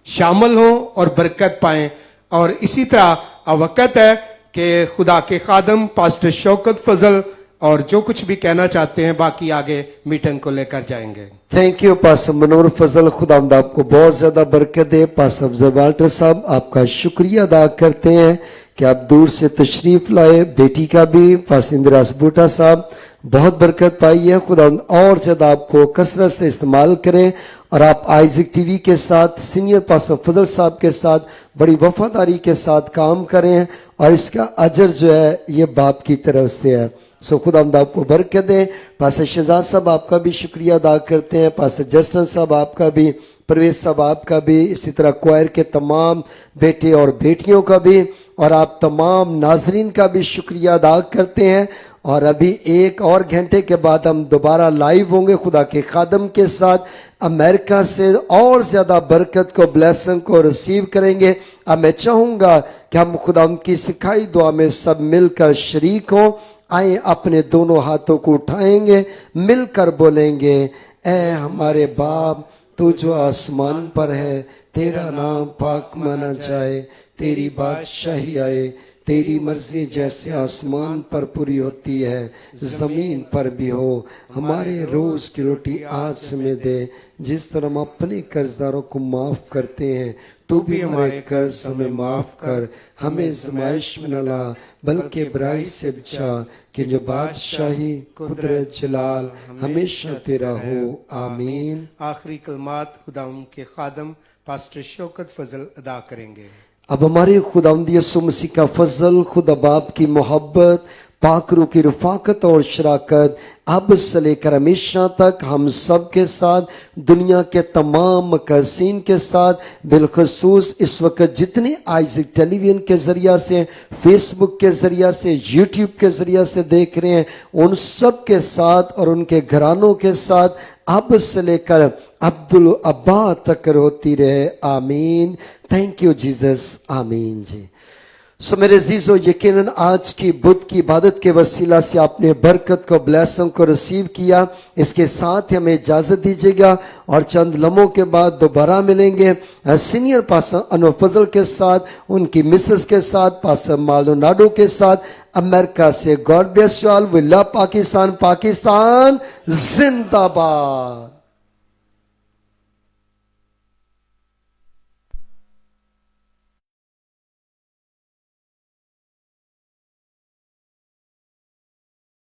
शामिल हों और बरकत पाएं। और इसी तरह वक्त है कि खुदा के खादम पास्टर शौकत फजल और जो कुछ भी कहना चाहते हैं बाकी आगे मीटिंग को लेकर जाएंगे। थैंक यू पास्टर मनोर फजल, खुदावंद आपको बहुत ज्यादा बरकत दे। पास्टर अफजल वाल्टर साहब, आपका शुक्रिया अदा करते हैं कि आप दूर से तशरीफ लाए। बेटी का भी पास्टर इंदिरास बूटा साहब, बहुत बरकत पाई है। खुदावंद और ज्यादा आपको कसरत से इस्तेमाल करें, और आप आइजक टीवी के साथ सीनियर पास्टर फजल साहब के साथ बड़ी वफादारी के साथ काम करें, और इसका अजर जो है ये बाप की तरफ से है। सो खुदावंद आपको बरकत दे। पास्टर शहजाद साहब, आपका भी शुक्रिया अदा करते हैं। पास्टर जस्टिन साहब आपका भी, परवेज साहब आपका भी, इसी तरह क्वायर के तमाम बेटे और बेटियों का भी, और आप तमाम नाजरीन का भी शुक्रिया अदा करते हैं। और अभी 1 और घंटे के बाद हम दोबारा लाइव होंगे खुदा के खादम के साथ अमेरिका से, और ज्यादा बरकत को, ब्लेसिंग को रिसीव करेंगे। अब मैं चाहूंगा कि हम खुदा की सिखाई दुआ में सब मिलकर शरीक हों। आए अपने दोनों हाथों को उठाएंगे, मिलकर बोलेंगे, ऐ हमारे बाप तू जो आसमान पर है, तेरा नाम पाक माना जाए, तेरी बादशाही आए, तेरी मर्जी जैसे आसमान पर पूरी होती है जमीन पर भी हो। हमारे रोज की रोटी आज हमें दे, जिस तरह हम अपने कर्जदारों को माफ करते हैं, तू भी हमारे कर्ज हमें माफ कर। हमें आजमाइश में न ला, बल्कि बुराई से बचा, कि जो बादशाही, कुदरत, जलाल हमेशा तेरा हो, आमीन। आखिरी कलमात खुदाउन के खादम पास्टर शौकत फजल अदा करेंगे। अब हमारे खुदावंद यीशु मसीह का फजल, खुदा बाप की मोहब्बत, पाक रूह की रफाकत और शराकत अब से लेकर हमेशा तक हम सब के साथ, दुनिया के तमाम मकसीन के साथ, बिलखसूस इस वक्त जितने आइजक टेलीविजन के जरिया से, फेसबुक के जरिया से, यूट्यूब के जरिया से देख रहे हैं, उन सब के साथ और उनके घरानों के साथ अब से लेकर अब्दुल अब्बा तक होती रहे, आमीन। थैंक यू जीसस, आमीन जी। सो मेरे जीजो, यकीनन आज की बुध की इबादत के वसीला से आपने बरकत को, ब्लेसिंग को रिसीव किया। इसके साथ ही हमें इजाजत दीजिएगा, और चंद लम्हों के बाद दोबारा मिलेंगे सीनियर पास्टर अनवर फजल के साथ, उनकी मिसेस के साथ, पास्टर माल्डोनाडो के साथ, अमेरिका से। God bless you all, we love Pakistan, Pakistan जिंदाबाद।